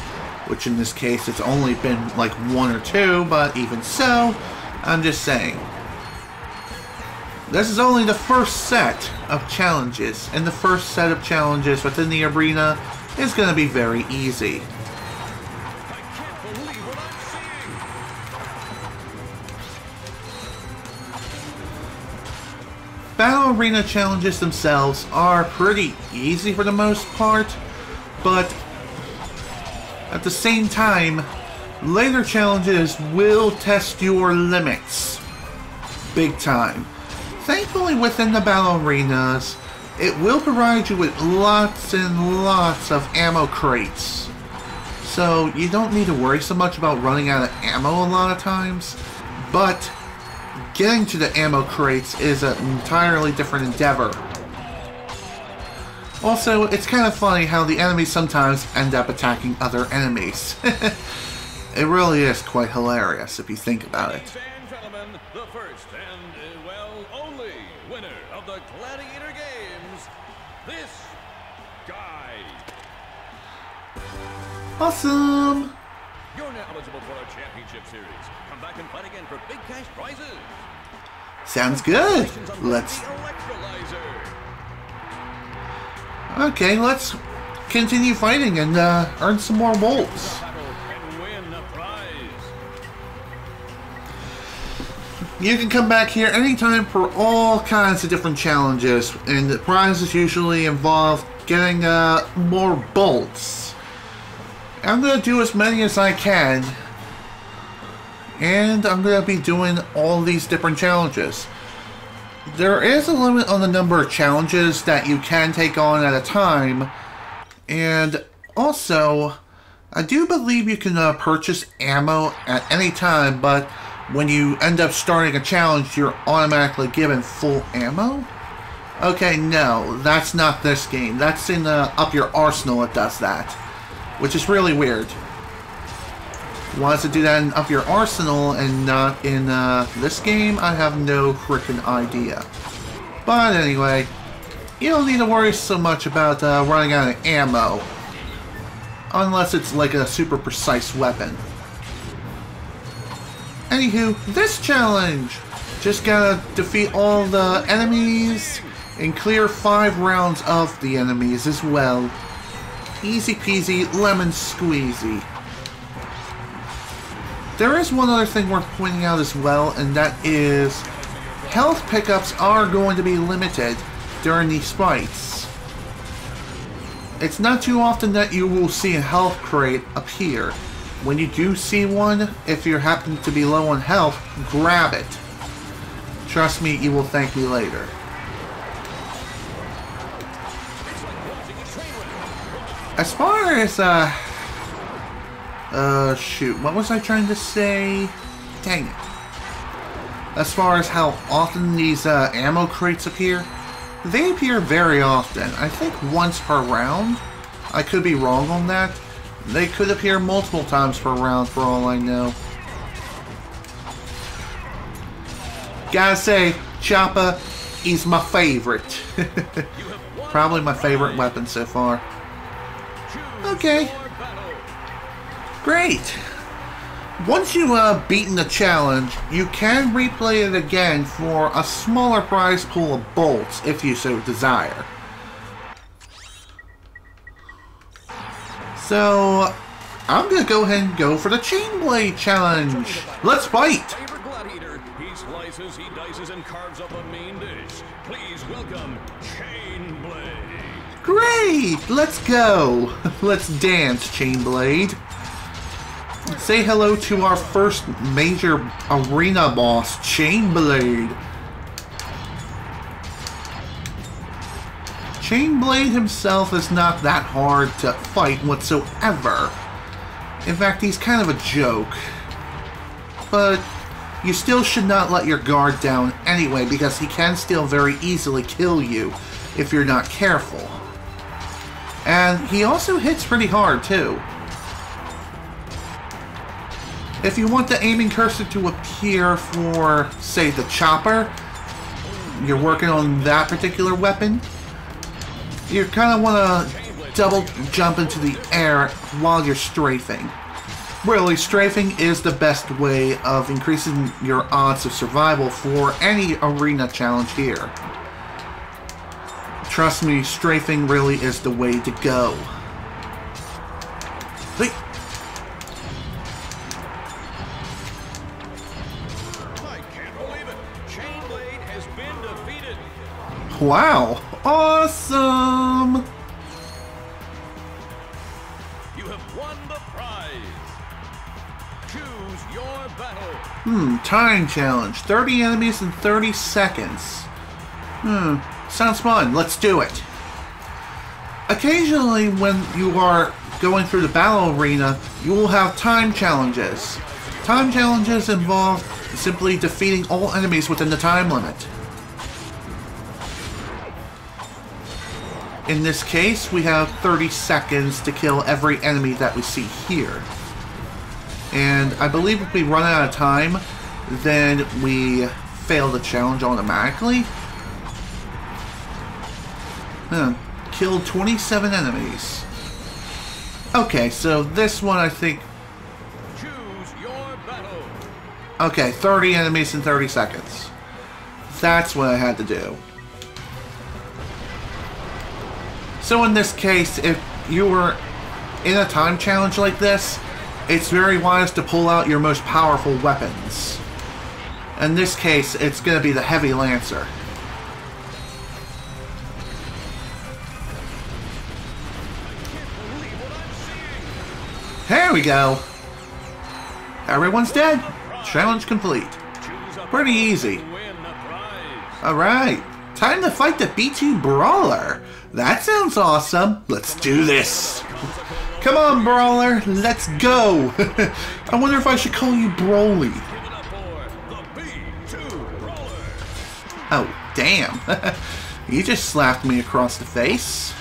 Which in this case, it's only been like 1 or 2, but even so, I'm just saying. This is only the first set of challenges, and the first set of challenges within the arena is going to be very easy. I can't believe what I'm seeing. Battle arena challenges themselves are pretty easy for the most part, but at the same time, later challenges will test your limits. Big time. Thankfully, within the battle arenas, it will provide you with lots and lots of ammo crates. So you don't need to worry so much about running out of ammo a lot of times, but getting to the ammo crates is an entirely different endeavor. Also, it's kind of funny how the enemies sometimes end up attacking other enemies. It really is quite hilarious if you think about it. Ladies and gentlemen, the first and, well, only winner of the Gladiator Games, this guy. Awesome! You're now eligible for our championship series. Come back and fight again for big cash prizes. Sounds good. Congratulations on Let's... the electrolyzer. Okay, let's continue fighting and earn some more bolts. And win the prize. You can come back here anytime for all kinds of different challenges, and the prizes usually involve getting more bolts. I'm going to do as many as I can, and I'm going to be doing all these different challenges. There is a limit on the number of challenges that you can take on at a time, and also, I do believe you can purchase ammo at any time, but when you end up starting a challenge, you're automatically given full ammo? Okay, no, that's not this game. That's in Up Your Arsenal it does that, which is really weird. Why does it do that in Up Your Arsenal and not in this game? I have no freaking idea. But anyway, you don't need to worry so much about running out of ammo. Unless it's like a super precise weapon. Anywho, this challenge! Just gotta defeat all the enemies and clear 5 rounds of the enemies as well. Easy peasy, lemon squeezy. There is one other thing worth pointing out as well, and that is health pickups are going to be limited during these fights. It's not too often that you will see a health crate appear. When you do see one, if you happen to be low on health, grab it. Trust me, you will thank me later. As far as, shoot, what was I trying to say? Dang it. As far as how often these, ammo crates appear, they appear very often. I think once per round. I could be wrong on that. They could appear multiple times per round for all I know. Gotta say, Chopper is my favorite. Probably my favorite weapon so far. Okay. Great. Once you've beaten the challenge, you can replay it again for a smaller prize pool of bolts, if you so desire. So, I'm gonna go ahead and go for the Chain Blade Challenge. Let's fight! Favorite gladiator. He slices, he dices, and carves up a mean dish. Please welcome Chain Blade. Great! Let's go! Let's dance, Chain Blade. say hello to our first major arena boss, Chainblade. Chainblade himself is not that hard to fight whatsoever. In fact, he's kind of a joke. But you still should not let your guard down anyway, because he can still very easily kill you if you're not careful. And he also hits pretty hard too. If you want the aiming cursor to appear for, say, the chopper, you're working on that particular weapon, you kind of want to double jump into the air while you're strafing. Really, strafing is the best way of increasing your odds of survival for any arena challenge here. Trust me, strafing really is the way to go. Hey. I can't believe it. Chainblade has been defeated. Wow. Awesome. You have won the prize. Choose your battle. Time challenge. 30 enemies in 30 seconds. Sounds fun. Let's do it. Occasionally, when you are going through the battle arena, you will have time challenges. Time challenges involve simply defeating all enemies within the time limit. In this case, we have 30 seconds to kill every enemy that we see here. And I believe if we run out of time, then we fail the challenge automatically. Killed 27 enemies. Okay, so this one I think... Choose your battle. Okay, 30 enemies in 30 seconds. That's what I had to do. So in this case, if you were in a time challenge like this, it's very wise to pull out your most powerful weapons. In this case, it's going to be the Heavy Lancer. There we go. Everyone's dead. Challenge complete. Pretty easy. Alright, time to fight the B2 Brawler. That sounds awesome. Let's do this. Come on, Brawler, let's go. I wonder if I should call you Broly. Oh, damn. You just slapped me across the face.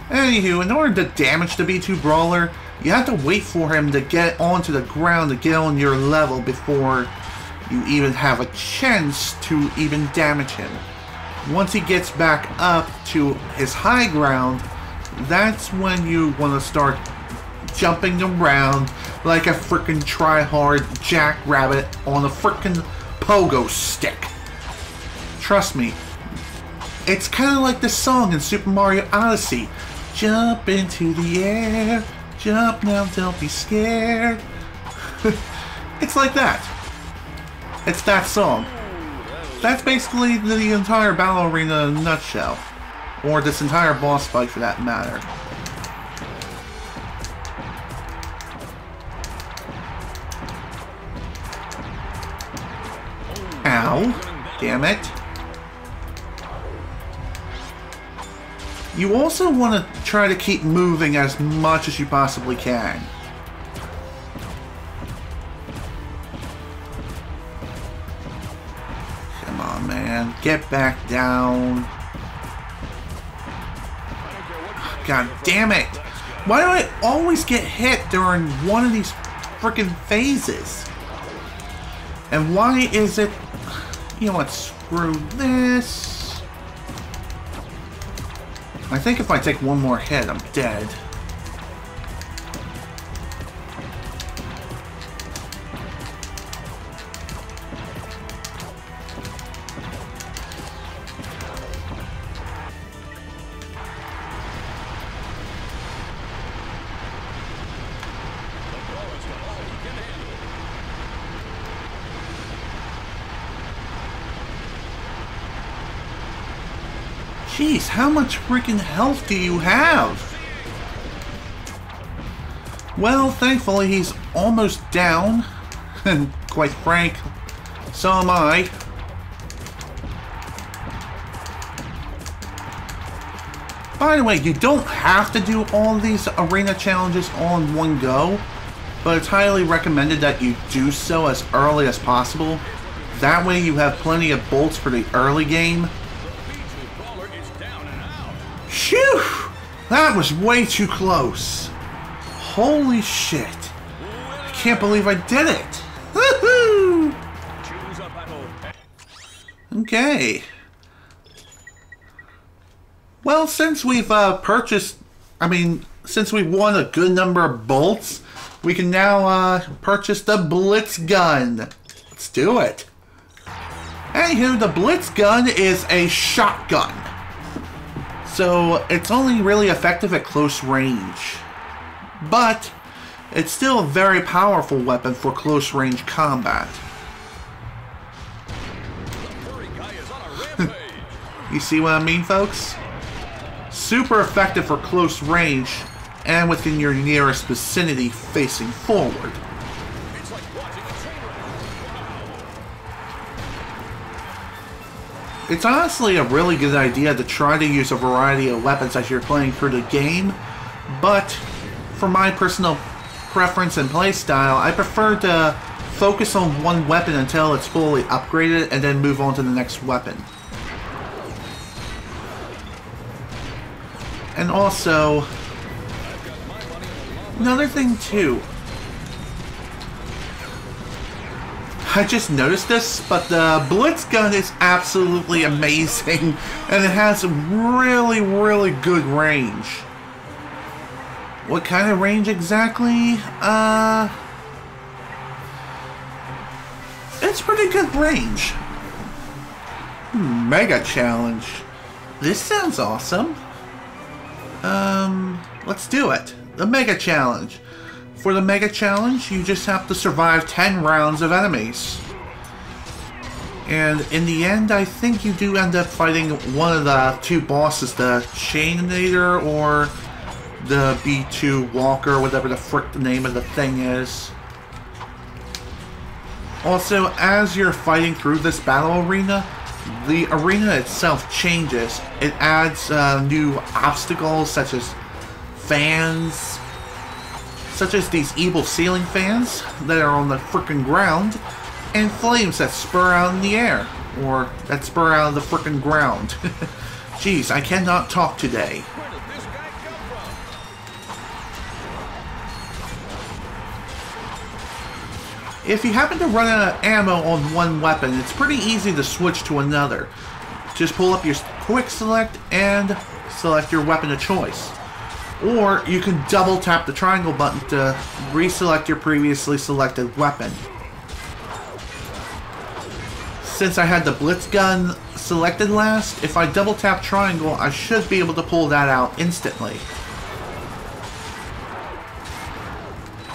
Anywho, in order to damage the B2 Brawler, you have to wait for him to get onto the ground to get on your level before you even have a chance to even damage him. Once he gets back up to his high ground, that's when you want to start jumping around like a frickin' try-hard jackrabbit on a frickin' pogo stick. Trust me, it's kind of like the song in Super Mario Odyssey. Jump into the air, jump now, don't be scared. It's like that. It's that song. That's basically the entire battle arena in a nutshell. Or this entire boss fight for that matter. Ow. Damn it. You also want to try to keep moving as much as you possibly can. Come on, man. Get back down. God damn it. Why do I always get hit during one of these freaking phases? And why is it... You know what? Screw this. I think if I take one more hit, I'm dead. Jeez, how much freaking health do you have? Well, thankfully he's almost down. And quite frank, so am I. By the way, you don't have to do all these arena challenges all in one go, but it's highly recommended that you do so as early as possible. That way you have plenty of bolts for the early game. Phew! That was way too close. Holy shit. I can't believe I did it. Woohoo! Okay. Well, since we've since we've won a good number of bolts, we can now purchase the Blitz Gun. Let's do it. Anywho, the Blitz Gun is a shotgun. So it's only really effective at close range. But it's still a very powerful weapon for close range combat. You see what I mean, folks? Super effective for close range and within your nearest vicinity facing forward. It's honestly a really good idea to try to use a variety of weapons as you're playing through the game, but for my personal preference and playstyle, I prefer to focus on one weapon until it's fully upgraded and then move on to the next weapon. And also, another thing too, I just noticed this, but the Blitz Gun is absolutely amazing, and it has really, really good range. What kind of range exactly? It's pretty good range. Mega Challenge. This sounds awesome. Let's do it. The Mega Challenge. For the Mega Challenge, you just have to survive 10 rounds of enemies. And in the end, I think you do end up fighting one of the two bosses, the Chainator or the B2 Walker, whatever the frick the name of the thing is. Also, as you're fighting through this battle arena, the arena itself changes. It adds new obstacles such as fans, such as these evil ceiling fans that are on the frickin' ground, and flames that spur out in the air, or that spur out of the frickin' ground. Jeez, I cannot talk today. If you happen to run out of ammo on one weapon, it's pretty easy to switch to another. Just pull up your quick select and select your weapon of choice. Or you can double tap the triangle button to reselect your previously selected weapon. Since I had the Blitz Gun selected last, if I double tap triangle, I should be able to pull that out instantly.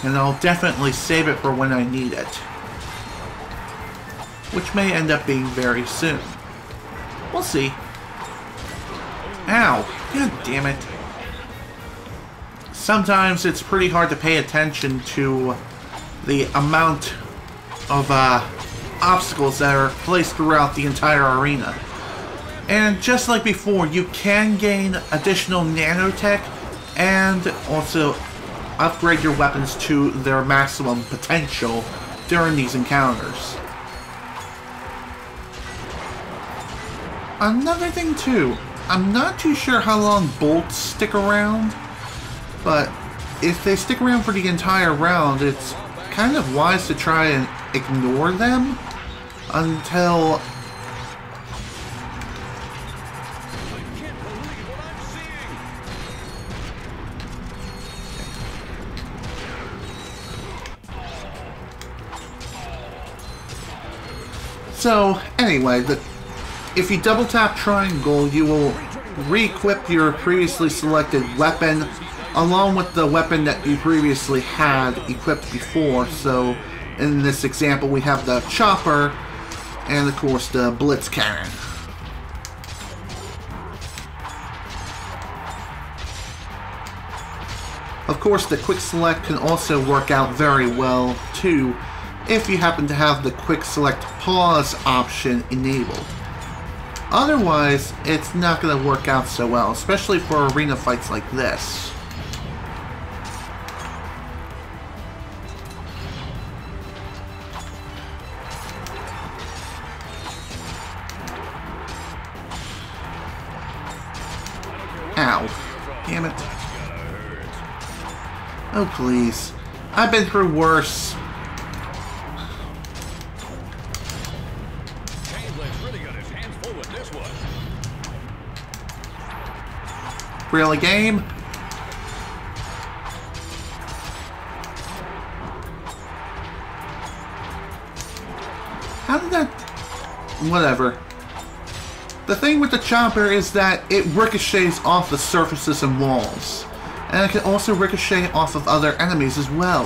And I'll definitely save it for when I need it. Which may end up being very soon. We'll see. Ow! God damn it. Sometimes it's pretty hard to pay attention to the amount of obstacles that are placed throughout the entire arena. And just like before, you can gain additional nanotech and also upgrade your weapons to their maximum potential during these encounters. Another thing too, I'm not too sure how long bolts stick around, but if they stick around for the entire round, it's kind of wise to try and ignore them until So, anyway, if you double tap triangle, you will re-equip your previously selected weapon along with the weapon that you previously had equipped before. So, in this example, we have the chopper and, of course, the blitz cannon. Of course, the quick select can also work out very well too if you happen to have the quick select pause option enabled. Otherwise, it's not going to work out so well, especially for arena fights like this. Ow. Damn it. Oh, please. I've been through worse. Really, game? How did that... Whatever. The thing with the chopper is that it ricochets off the surfaces and walls. And it can also ricochet off of other enemies as well.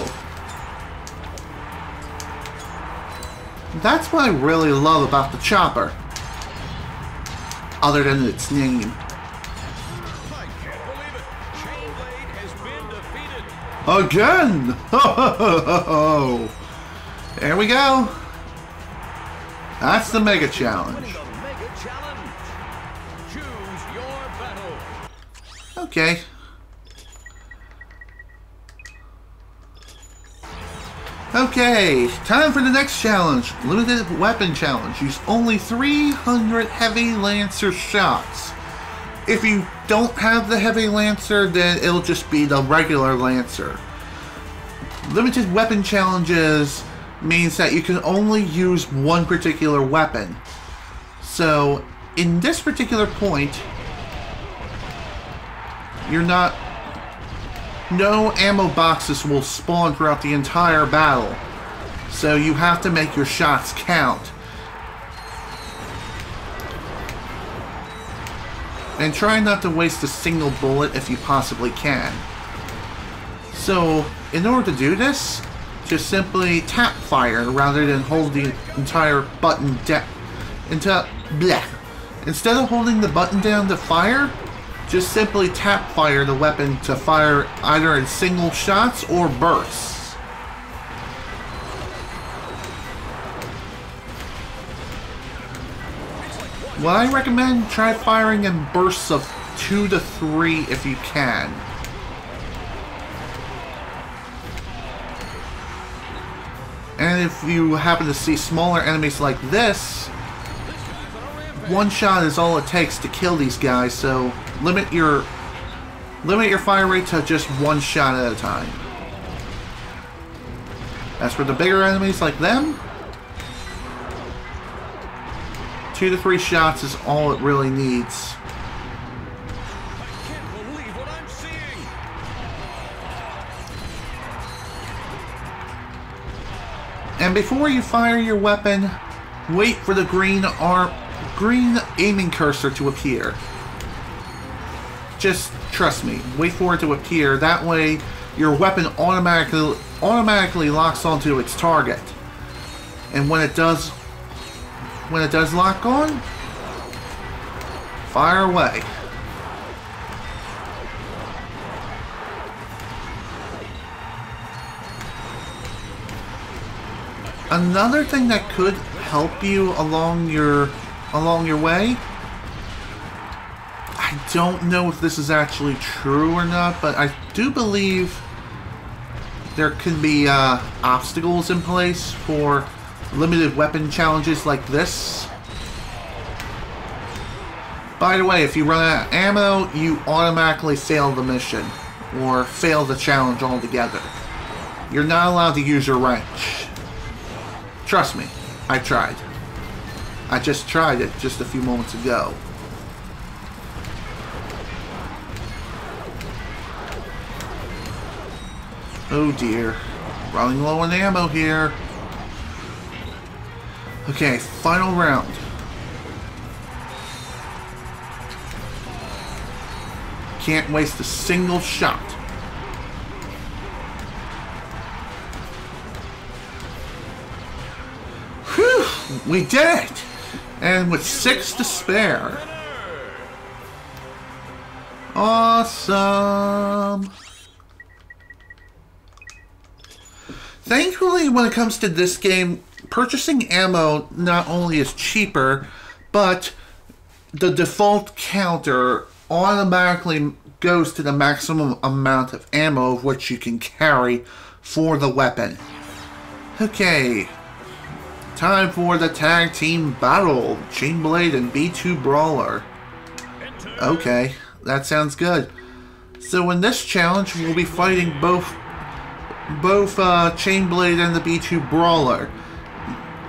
That's what I really love about the chopper. Other than its name. Again! Ho ho ho ho ho! There we go! That's the Mega Challenge. Okay. Okay, time for the next challenge. Limited Weapon Challenge. Use only 300 Heavy Lancer shots. If you don't have the Heavy Lancer, then it'll just be the regular Lancer. Limited Weapon Challenges means that you can only use one particular weapon. So, in this particular point, no ammo boxes will spawn throughout the entire battle. So you have to make your shots count. And try not to waste a single bullet if you possibly can. So, in order to do this, just simply tap fire rather than hold the entire button down. Instead of holding the button down to fire, just simply tap fire the weapon to fire either in single shots or bursts. What I recommend, try firing in bursts of 2 to 3 if you can. And if you happen to see smaller enemies like this, one shot is all it takes to kill these guys, so limit your fire rate to just one shot at a time. As for the bigger enemies like them, 2 to 3 shots is all it really needs. I can't believe what I'm seeing. And before you fire your weapon, wait for the green aiming cursor to appear. Just trust me, wait for it to appear. That way, your weapon automatically locks onto its target. And when it does lock on, fire away. Another thing that could help you along your way, I don't know if this is actually true or not, but I do believe there can be obstacles in place for limited weapon challenges like this. By the way, if you run out of ammo, you automatically fail the mission or fail the challenge altogether. You're not allowed to use your wrench. Trust me, I tried. I just tried it just a few moments ago. Oh dear. Running low on ammo here. Okay, final round. Can't waste a single shot. Whew! We did it! And with 6 to spare. Awesome! Thankfully, when it comes to this game, purchasing ammo not only is cheaper, but the default counter automatically goes to the maximum amount of ammo of which you can carry for the weapon. Okay, time for the tag team battle. Chainblade and B2 Brawler. Okay, that sounds good. So in this challenge, we'll be fighting both Chainblade and the B2 Brawler.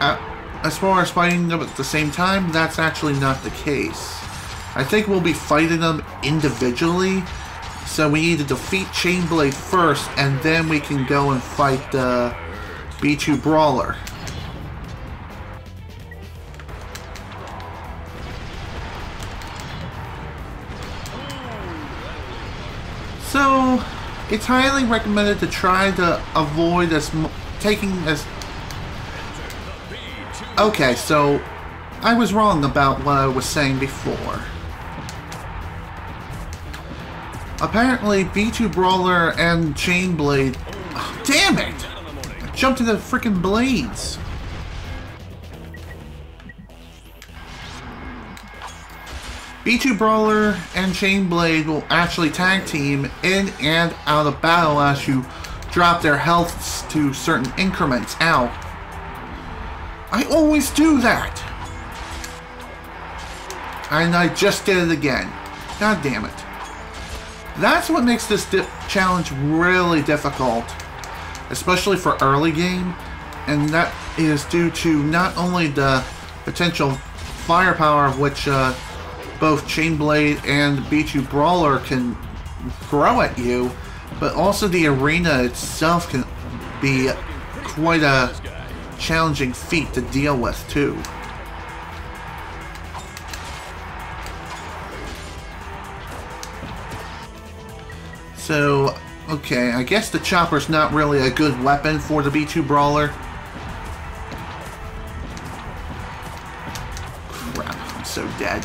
As far as fighting them at the same time, that's actually not the case. I think we'll be fighting them individually, so we need to defeat Chainblade first, and then we can go and fight the B2 Brawler. So, it's highly recommended to try to avoid taking as... Okay, so I was wrong about what I was saying before. Apparently, B2 Brawler and Chainblade... Oh, damn it! I jumped into the freaking blades. B2 Brawler and Chainblade will actually tag team in and out of battle as you drop their healths to certain increments out. I always do that! And I just did it again. God damn it. That's what makes this challenge really difficult, especially for early game, and that is due to not only the potential firepower of which both Chainblade and B2 Brawler can throw at you, but also the arena itself can be quite a challenging feat to deal with too. So, okay, I guess the chopper's not really a good weapon for the B2 Brawler. Crap, I'm so dead.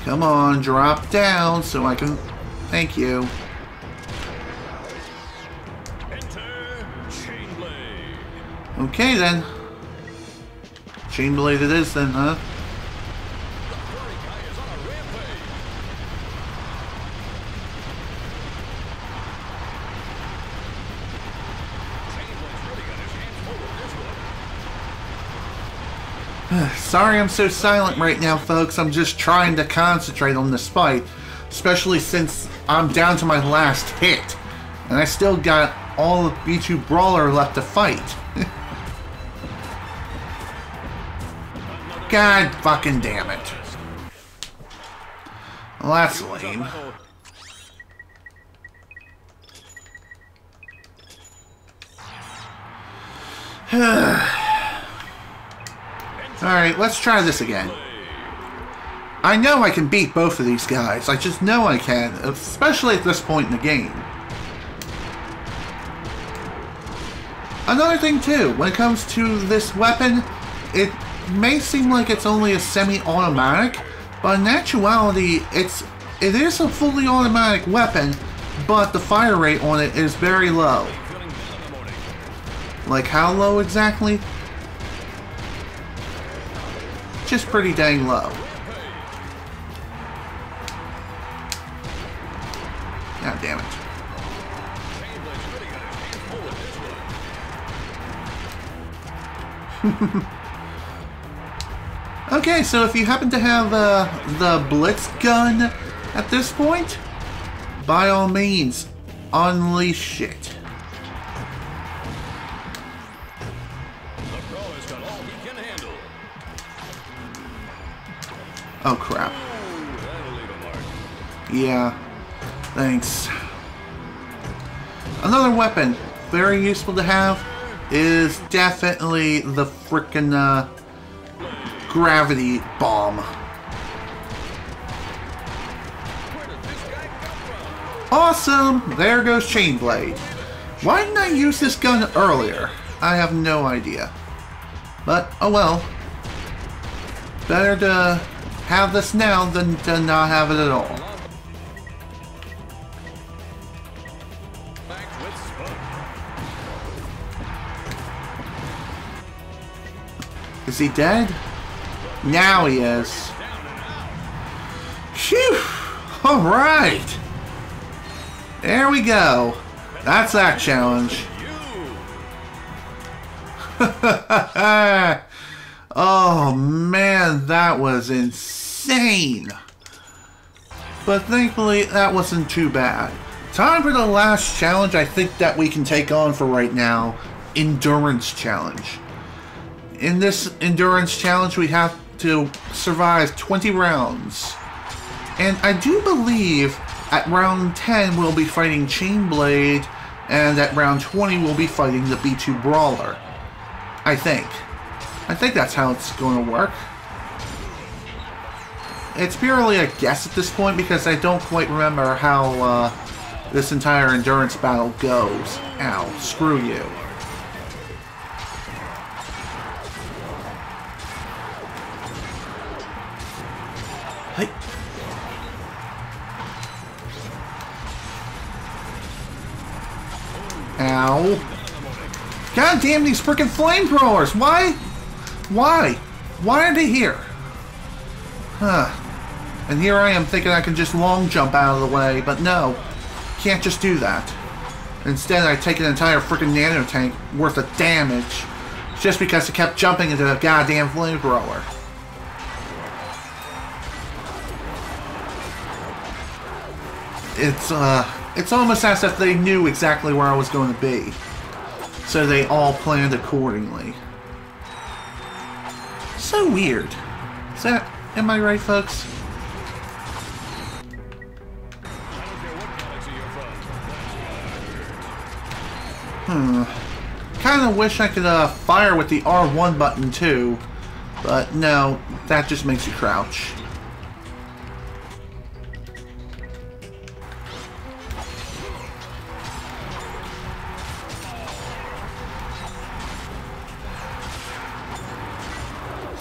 Come on, drop down so I can... Thank you. Enter Chainblade. Okay then. Chainblade it is then, huh? The furry guy is on a rampage. Chainblade's really got his hands full with this one. Sorry I'm so silent right now, folks. I'm just trying to concentrate on this fight. Especially since I'm down to my last hit. And I still got all of B2 Brawler left to fight. God fucking damn it. Well, that's lame. Alright, let's try this again. I know I can beat both of these guys. I just know I can, especially at this point in the game. Another thing too, when it comes to this weapon, it may seem like it's only a semi-automatic, but in actuality, it is a fully automatic weapon, but the fire rate on it is very low. Like how low exactly? Just pretty dang low. God damn it. Okay, so if you happen to have the Blitz gun at this point, by all means, unleash it. The pro has got all he can handle. Oh crap. Ooh, that'll leave a mark. Yeah, thanks. Another weapon, very useful to have, is definitely the frickin' gravity bomb. Awesome! There goes Chainblade. Why didn't I use this gun earlier? I have no idea. But, oh well. Better to have this now than to not have it at all. Is he dead? Now he is. Phew! Alright! There we go. That's that challenge. Oh man, that was insane. But thankfully, that wasn't too bad. Time for the last challenge I think that we can take on for right now. Endurance challenge. In this endurance challenge, we have to survive 20 rounds. And I do believe at round 10 we'll be fighting Chainblade, and at round 20 we'll be fighting the B2 Brawler. I think that's how it's going to work. It's purely a guess at this point because I don't quite remember how this entire endurance battle goes. Ow, screw you. Hey. Ow. God damn these frickin' flamethrowers! Why? Why are they here? Huh. And here I am thinking I can just long jump out of the way, but no. Can't just do that. Instead I take an entire frickin' nanotank worth of damage just because it kept jumping into the goddamn flamethrower. It's almost as if they knew exactly where I was going to be. So they all planned accordingly. So weird. Am I right, folks? Kinda wish I could fire with the R1 button too, but no, that just makes you crouch.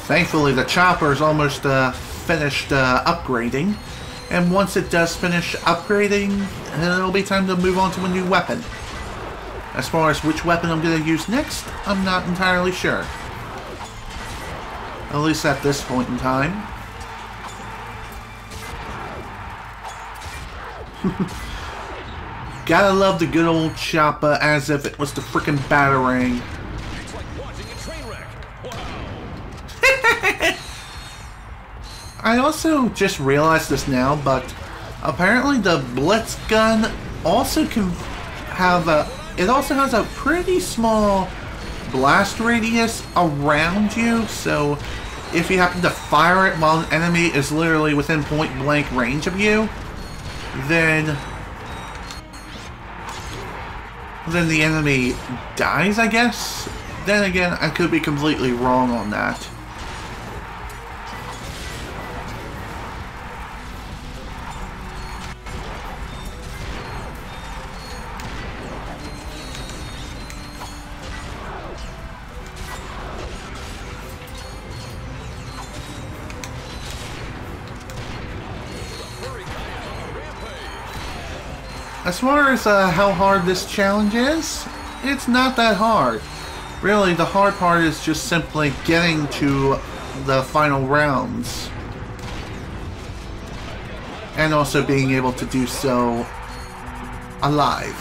Thankfully, the chopper is almost finished upgrading, and once it does finish upgrading, it'll be time to move on to a new weapon. As far as which weapon I'm going to use next, I'm not entirely sure. At least at this point in time. Gotta love the good old chopper as if it was the frickin' Batarang. I also just realized this now, but apparently the Blitz gun also can have it also has a pretty small blast radius around you, so if you happen to fire it while an enemy is literally within point blank range of you, then the enemy dies, I guess? Then again, I could be completely wrong on that. As far as how hard this challenge is, it's not that hard. Really, the hard part is just simply getting to the final rounds. And also being able to do so alive.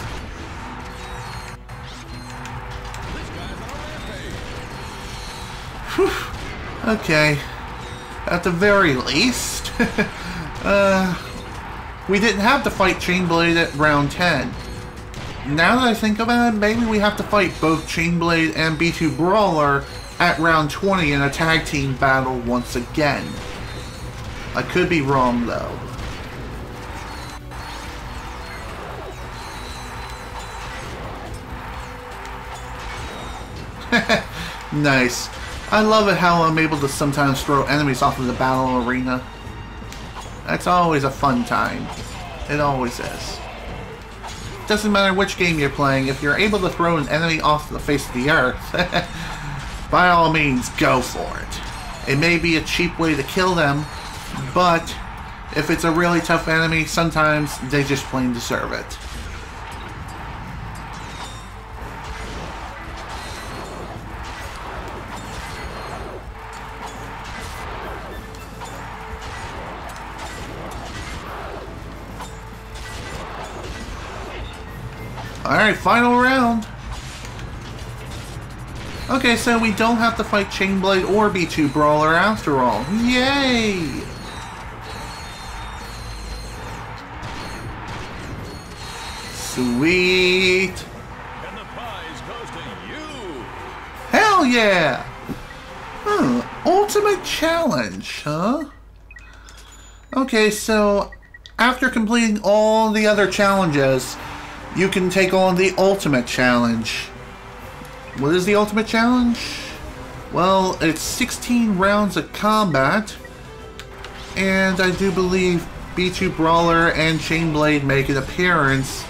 Whew. Okay. At the very least, we didn't have to fight Chainblade at round 10. Now that I think about it, maybe we have to fight both Chainblade and B2 Brawler at round 20 in a tag team battle once again. I could be wrong though. Nice. I love it how I'm able to sometimes throw enemies off of the battle arena. That's always a fun time. It always is. Doesn't matter which game you're playing, if you're able to throw an enemy off the face of the earth, by all means, go for it. It may be a cheap way to kill them, but if it's a really tough enemy, sometimes they just plain deserve it. Alright, final round. Okay, so we don't have to fight Chainblade or B2 Brawler after all. Yay! Sweet! And the prize goes to you! Hell yeah! Ultimate challenge, huh? Okay, so after completing all the other challenges, you can take on the ultimate challenge. What is the ultimate challenge? Well, it's 16 rounds of combat, and I do believe B2 Brawler and Chainblade make an appearance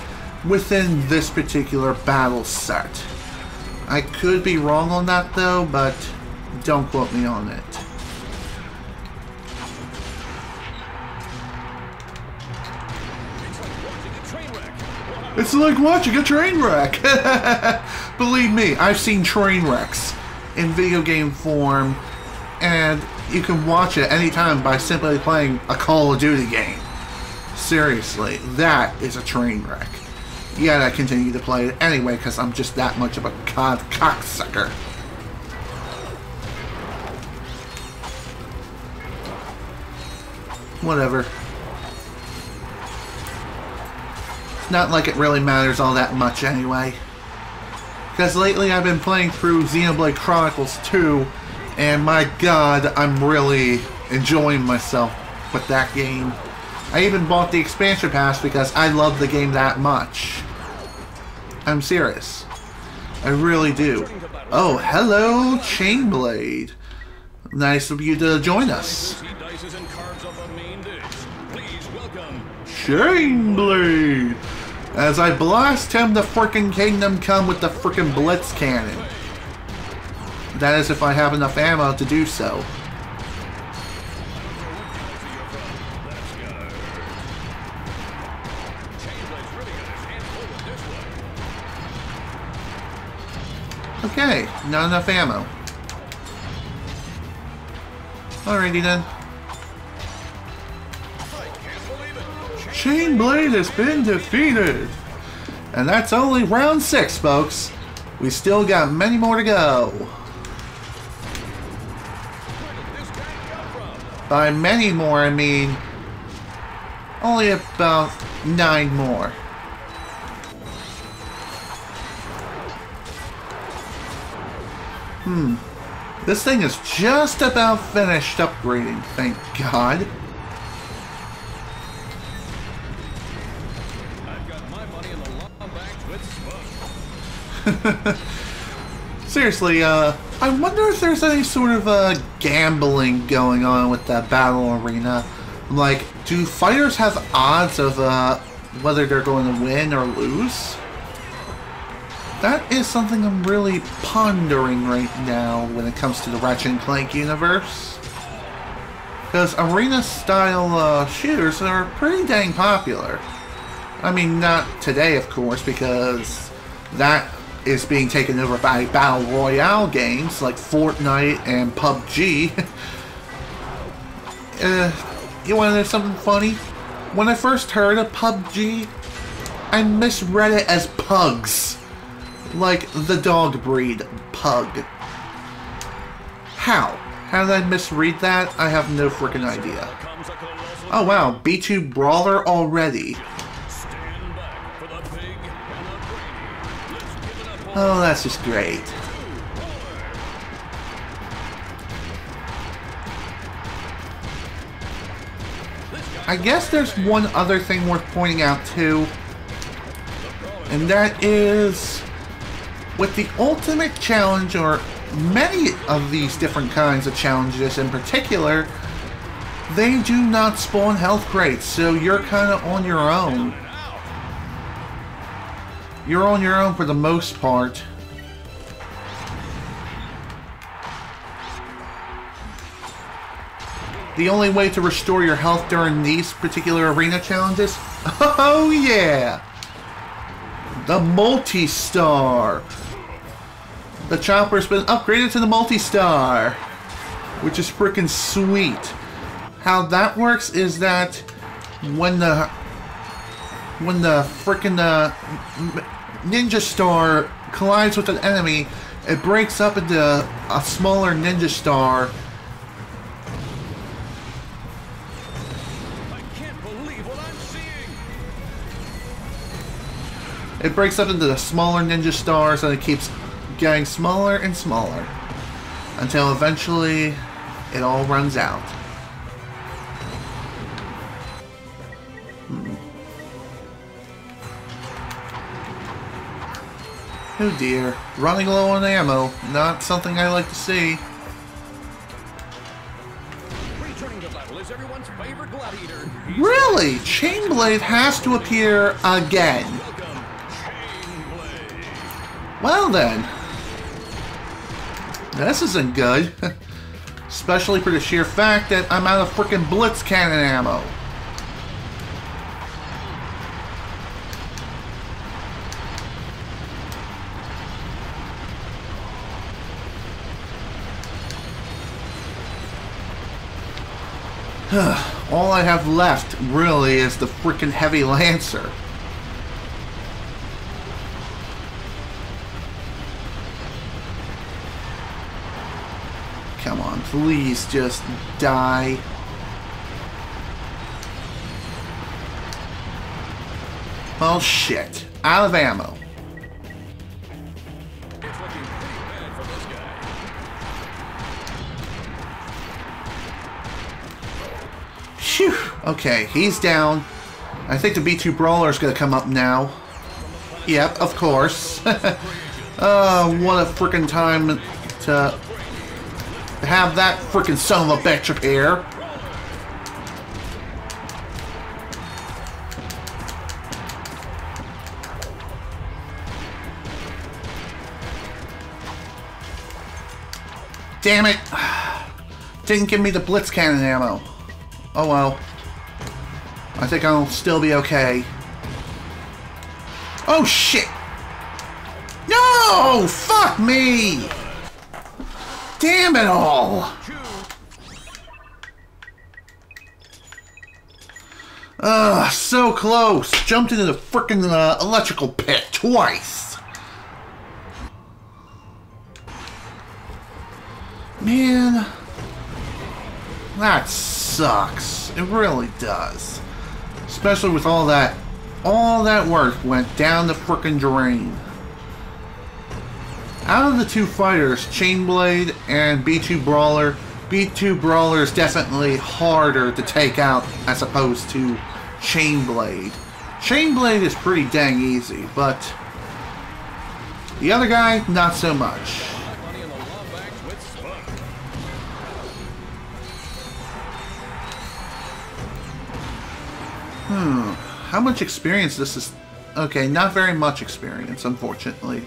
within this particular battle set. I could be wrong on that though, but don't quote me on it. It's like watching a train wreck. Believe me, I've seen train wrecks in video game form, and you can watch it anytime by simply playing a Call of Duty game. Seriously, that is a train wreck. Yet I continue to play it anyway because I'm just that much of a cocksucker. Whatever. Not like it really matters all that much anyway. Because lately I've been playing through Xenoblade Chronicles 2, and my god, I'm really enjoying myself with that game. I even bought the expansion pass because I love the game that much. I'm serious. I really do. Oh, hello, Chainblade. Nice of you to join us. Chainblade! As I blast him to frickin' Kingdom Come with the frickin' Blitz Cannon. That is if I have enough ammo to do so. Okay, not enough ammo. Alrighty then. Chainblade has been defeated. And that's only round 6, folks. We still got many more to go. By many more, I mean only about 9 more. This thing is just about finished upgrading, thank God. I've got my money in the long bank with smoke. Seriously, I wonder if there's any sort of gambling going on with that battle arena. Like, do fighters have odds of whether they're going to win or lose? That is something I'm really pondering right now when it comes to the Ratchet and Clank universe. Because arena-style shooters are pretty dang popular. I mean, not today, of course, because that is being taken over by Battle Royale games like Fortnite and PUBG. You want to know something funny? When I first heard of PUBG, I misread it as pugs. Like the dog breed, pug. How? How did I misread that? I have no freaking idea. Oh wow, B2 Brawler already. Oh, that's just great. I guess there's one other thing worth pointing out too, and that is with the Ultimate Challenge, or many of these different kinds of challenges in particular, they do not spawn health crates, so you're kind of on your own. You're on your own for the most part. the only way to restore your health during these particular arena challenges? Oh yeah! The multi-star! The chopper's been upgraded to the multi-star, which is freaking sweet. How that works is that when the freaking ninja star collides with an enemy, it breaks up into a smaller ninja star. I can't believe what I'm seeing. It breaks up into the smaller ninja stars, and it keeps getting smaller and smaller until eventually it all runs out. Oh dear, running low on ammo, not something I like to see. Returning to battle is everyone's favorite gladiator. Really? Chainblade has to appear again. Welcome, Chainblade. Well then. This isn't good. Especially for the sheer fact that I'm out of frickin' blitz cannon ammo. All I have left, really, is the frickin' Heavy Lancer. Come on, please just die. Oh shit, out of ammo. It's looking pretty bad for this guy. Phew. Okay, he's down. I think the B2 Brawler is going to come up now. Yep, of course. Oh, what a freaking time to have that freaking son of a bitch appear. Damn it. Didn't give me the blitz cannon ammo. Oh well. I think I'll still be okay. Oh shit! No! Fuck me! Damn it all! Ugh, so close! Jumped into the frickin' electrical pit twice! Man... that sucks. It really does. Especially with all that work went down the frickin' drain. Out of the two fighters, Chainblade and B2 Brawler, B2 Brawler is definitely harder to take out as opposed to Chainblade. Chainblade is pretty dang easy, but the other guy, not so much. How much experience this is? Okay, not very much experience, unfortunately.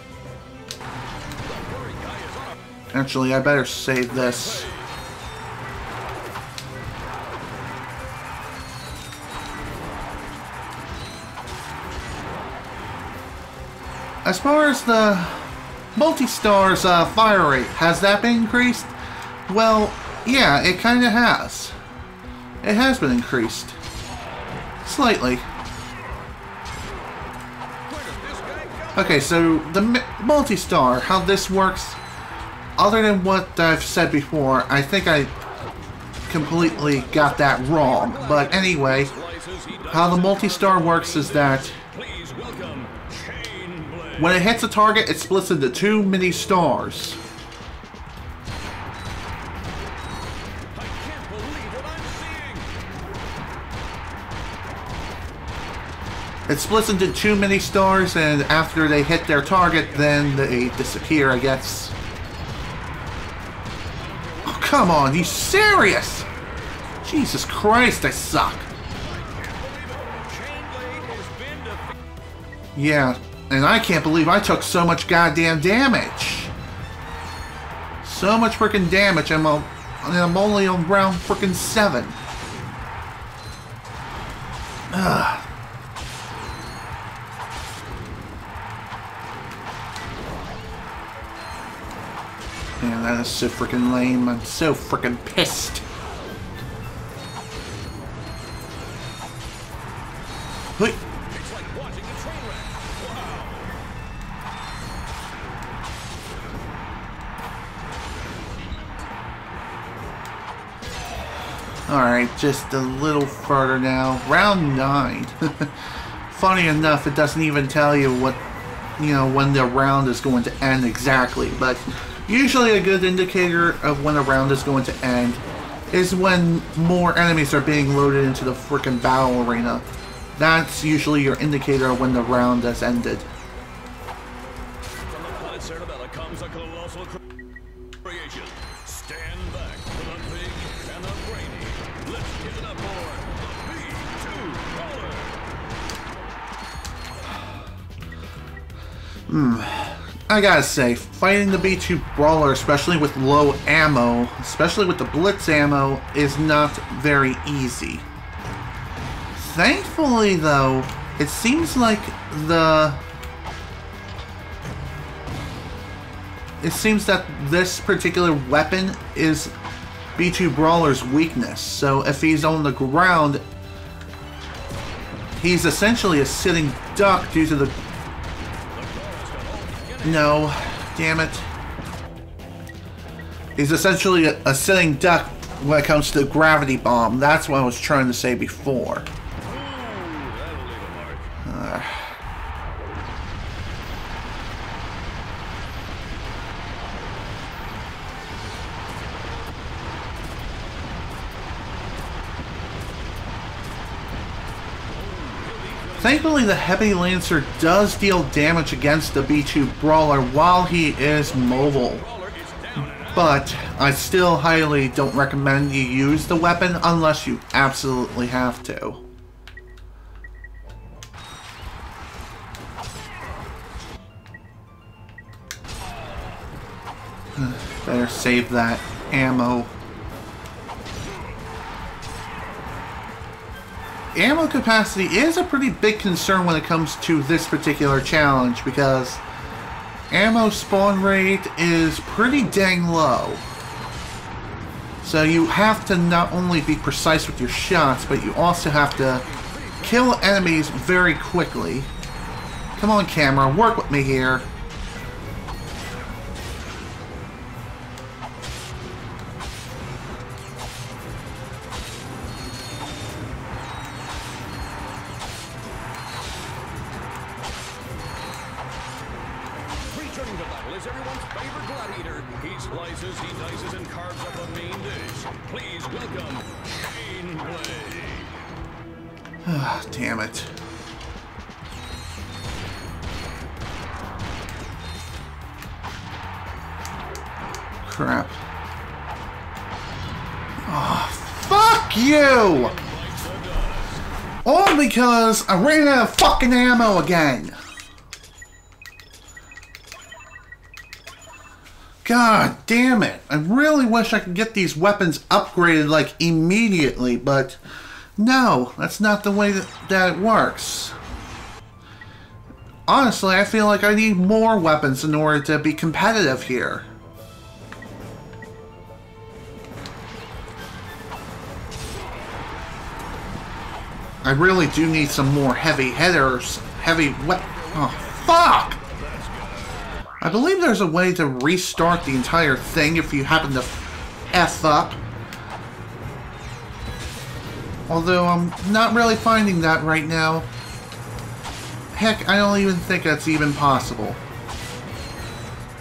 Actually, I better save this. As far as the multi-star's fire rate, has that been increased? Well, yeah, it kind of has. It has been increased. Slightly. Okay, so the multi-star, how this works, other than what I've said before, I think I completely got that wrong. But anyway, how the multi-star works is that when it hits a target, it splits into 2 mini stars. It splits into 2 mini stars, and after they hit their target, then they disappear, I guess. Oh, come on, you serious? Jesus Christ, I suck. Yeah, and I can't believe I took so much goddamn damage. So much freaking damage, and And I'm only on round frickin' 7. Ugh. Man, that is so freaking lame. I'm so freaking pissed. Wait. It's like watching a train wreck. Wow. Alright, just a little further now. Round 9. Funny enough, it doesn't even tell you what, when the round is going to end exactly, but usually a good indicator of when a round is going to end is when more enemies are being loaded into the frickin' battle arena. That's usually your indicator of when the round has ended. From the planet Cerebella comes a colossal creation. Stand back for the big and the brainy. Let's give it up for the B2 Brawler. I gotta say, fighting the B2 Brawler, especially with low ammo, especially with the Blitz ammo, is not very easy. Thankfully, though, it seems like this particular weapon is B2 Brawler's weakness. So if he's on the ground, he's essentially a sitting duck due to the... No, damn it. He's essentially a sitting duck when it comes to the gravity bomb. That's what I was trying to say before. Thankfully, the Heavy Lancer does deal damage against the B2 Brawler while he is mobile. But I still highly don't recommend you use the weapon unless you absolutely have to. Better save that ammo. Ammo capacity is a pretty big concern when it comes to this particular challenge because ammo spawn rate is pretty dang low. So you have to not only be precise with your shots, but you also have to kill enemies very quickly. Come on, camera, work with me here. Returning to battle is everyone's favorite gladiator. He slices, he dices, and carves up a main dish. Please welcome Gameplay. Ah, damn it. Crap. Oh, fuck you! All because I ran out of fucking ammo again. God damn it. I really wish I could get these weapons upgraded like immediately, but no, that's not the way that it works. Honestly, I feel like I need more weapons in order to be competitive here. I really do need some more heavy hitters. Oh, fuck! I believe there's a way to restart the entire thing if you happen to F up. Although I'm not really finding that right now. Heck, I don't even think that's even possible.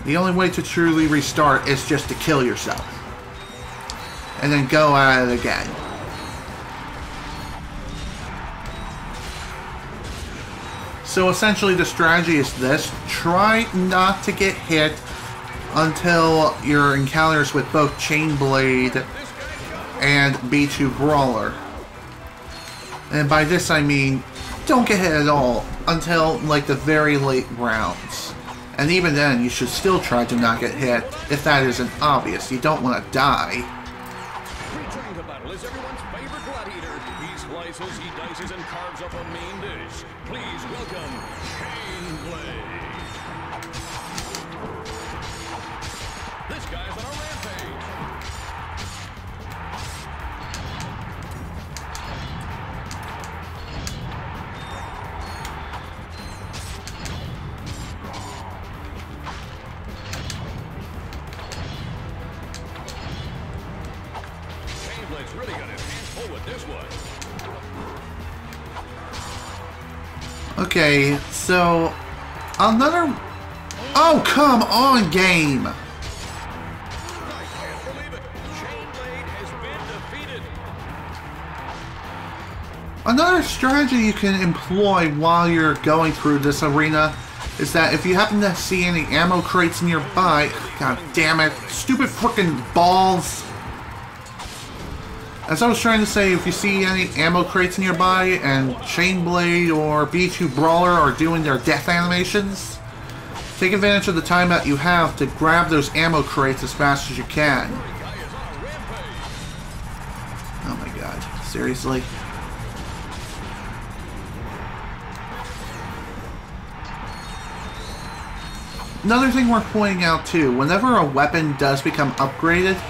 The only way to truly restart is just to kill yourself. And then go at it again. So essentially the strategy is this: try not to get hit until your encounters with both Chainblade and B2 Brawler. And by this I mean, don't get hit at all until like the very late rounds. And even then, you should still try to not get hit if that isn't obvious. You don't want to die. is everyone's favorite gladiator. He slices, he dices, and carves up a mean dish. Please welcome Chain Blade. This guy's on a rampage. Chain Blade's really got his hands full with this one. Okay, so another. Oh, come on, game! I can't believe it. Chain Blade has been defeated. Another strategy you can employ while you're going through this arena is that if you happen to see any ammo crates nearby, god damn it, stupid frickin' balls. As I was trying to say, if you see any ammo crates nearby and Chain Blade or B2 Brawler are doing their death animations, take advantage of the time that you have to grab those ammo crates as fast as you can. Oh my god, seriously? Another thing worth pointing out too, whenever a weapon does become upgraded,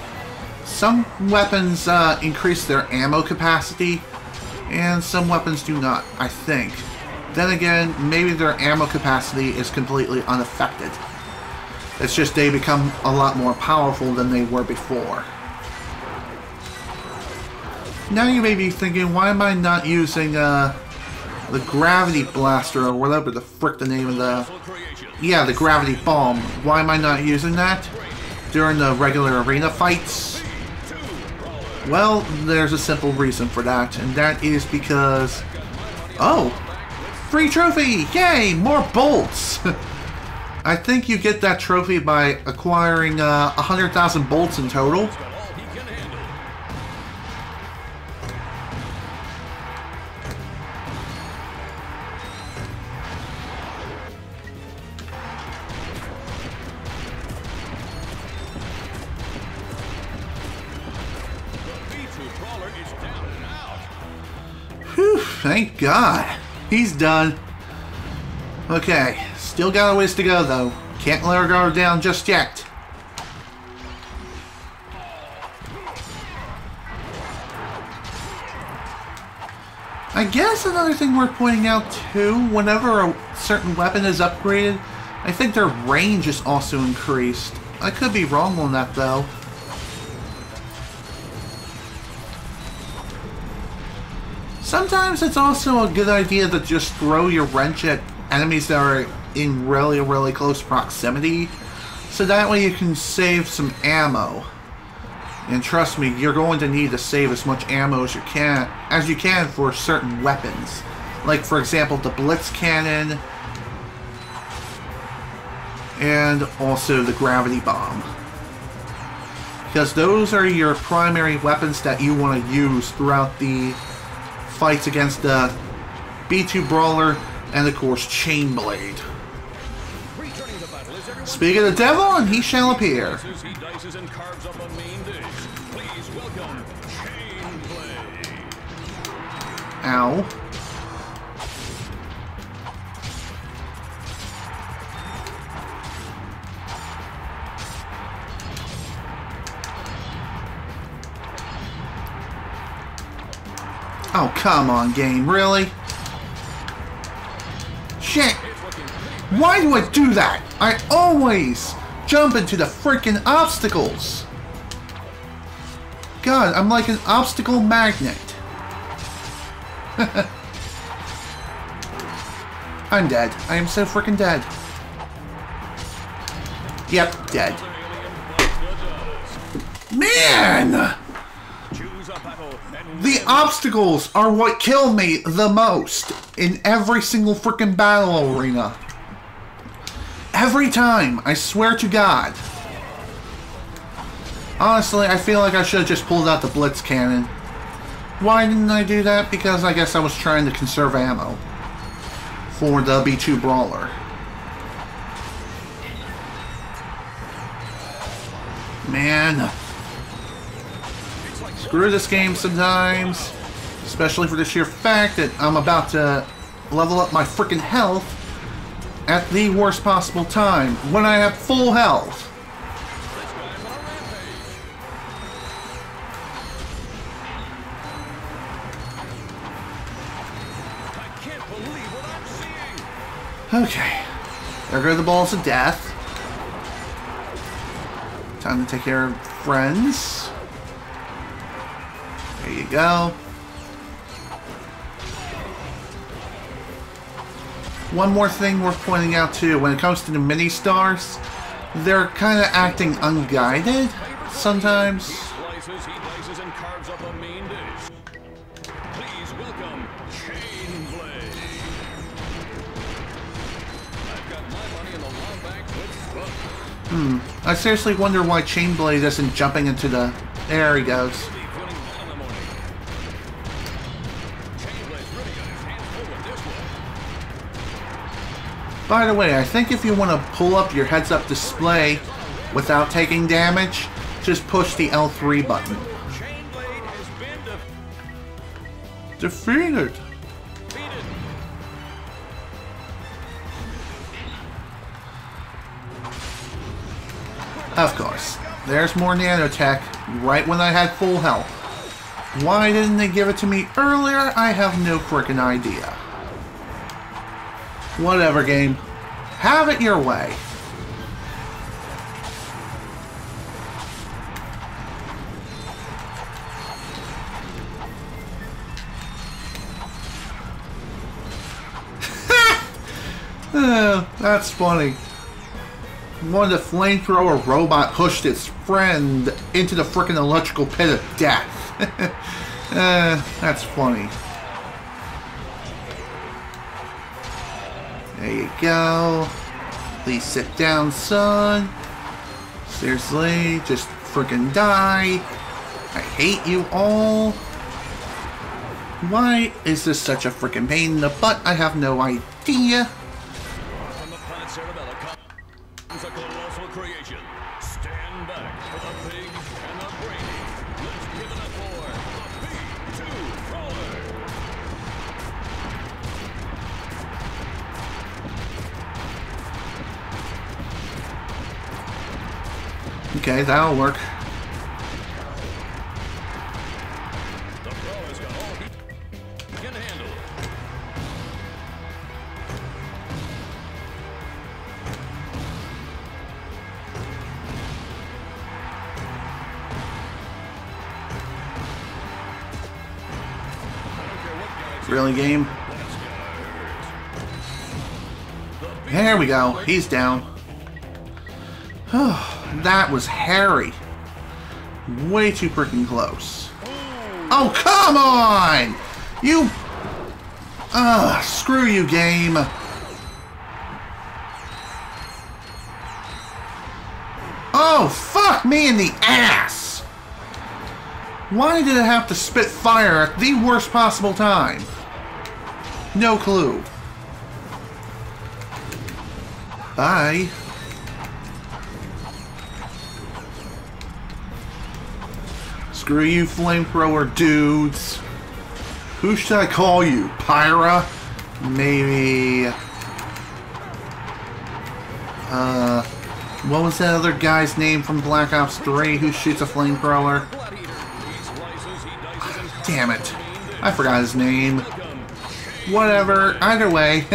some weapons increase their ammo capacity, and some weapons do not, I think. Then again, maybe their ammo capacity is completely unaffected. It's just they become a lot more powerful than they were before. Now you may be thinking, why am I not using the Gravity Blaster, or whatever the frick the name of the... Yeah, the Gravity Bomb. Why am I not using that during the regular arena fights? Well, there's a simple reason for that, and that is because... Oh! Free trophy! Yay! More bolts! I think you get that trophy by acquiring 100,000 bolts in total. Whew, thank God. He's done. Okay, still got a ways to go though. Can't let her go down just yet. I guess another thing worth pointing out too, whenever a certain weapon is upgraded, I think their range is also increased. I could be wrong on that though. Sometimes it's also a good idea to just throw your wrench at enemies that are in really close proximity, so that way you can save some ammo. And trust me, you're going to need to save as much ammo as you can for certain weapons. Like for example the Blitz Cannon and also the Gravity Bomb. Because those are your primary weapons that you want to use throughout the fights against the B2 Brawler and of course Chain Blade. Speak of the devil and he shall appear. Ow. Oh, come on, game, really? Shit! Why do I do that? I always jump into the freaking obstacles! God, I'm like an obstacle magnet. I'm dead. I am so freaking dead. Yep, dead. Man! The obstacles are what kill me the most in every single freaking battle arena. Every time, I swear to God. Honestly, I feel like I should have just pulled out the Blitz Cannon. Why didn't I do that? Because I guess I was trying to conserve ammo for the B2 Brawler. Man. Screw this game sometimes. Especially for the sheer fact that I'm about to level up my freaking health at the worst possible time when I have full health. Okay, there go the balls of death. Time to take care of friends. There you go. One more thing worth pointing out too, when it comes to the mini stars, they're kind of acting unguided sometimes. I seriously wonder why Chainblade isn't jumping into the... There he goes. By the way, I think if you want to pull up your heads-up display without taking damage, just push the L3 button. Defeated! Of course. There's more nanotech right when I had full health. Why didn't they give it to me earlier? I have no frickin' idea. Whatever, game. Have it your way. That's funny. One of the flamethrower robot pushed its friend into the frickin' electrical pit of death. That's funny. There you go. Please sit down, son. Seriously, just frickin' die. I hate you all. Why is this such a frickin' pain in the butt? I have no idea. Okay, that'll work. Really, game? There we go. He's down. That was hairy. Way too freaking close. Oh, come on! You... screw you, game. Oh, fuck me in the ass! Why did it have to spit fire at the worst possible time? No clue. Bye. Screw you, flamethrower dudes. Who should I call you? Pyra? Maybe... what was that other guy's name from Black Ops 3 who shoots a flamethrower? Damn it. I forgot his name. Whatever. Either way,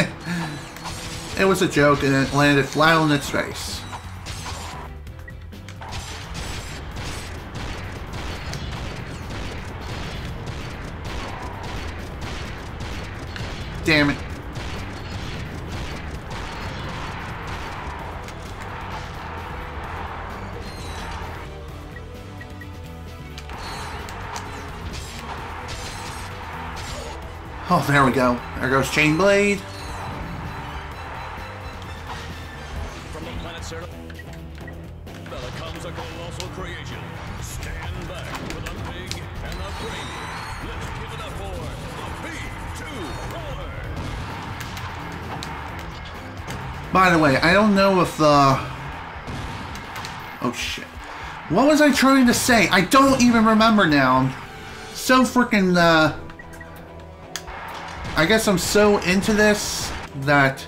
it was a joke and it landed flat on its face. Damn it. Oh, there we go. There goes Chainblade. From the planet Certa, comes a colossal creation. Stand back for the big and the brainy. Let's give it up for the B2 Roller. By the way, I don't know if the... Oh, shit. What was I trying to say? I don't even remember now. I'm so freaking, I guess I'm so into this that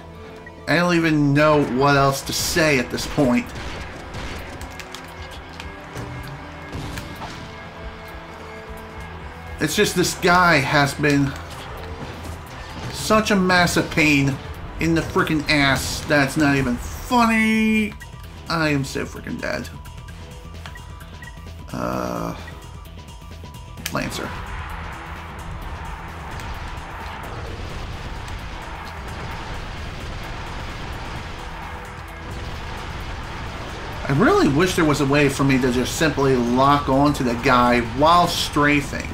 I don't even know what else to say at this point. It's just this guy has been such a massive pain in the freaking ass that's not even funny. I am so freaking dead. Lancer. I really wish there was a way for me to just simply lock onto the guy while strafing.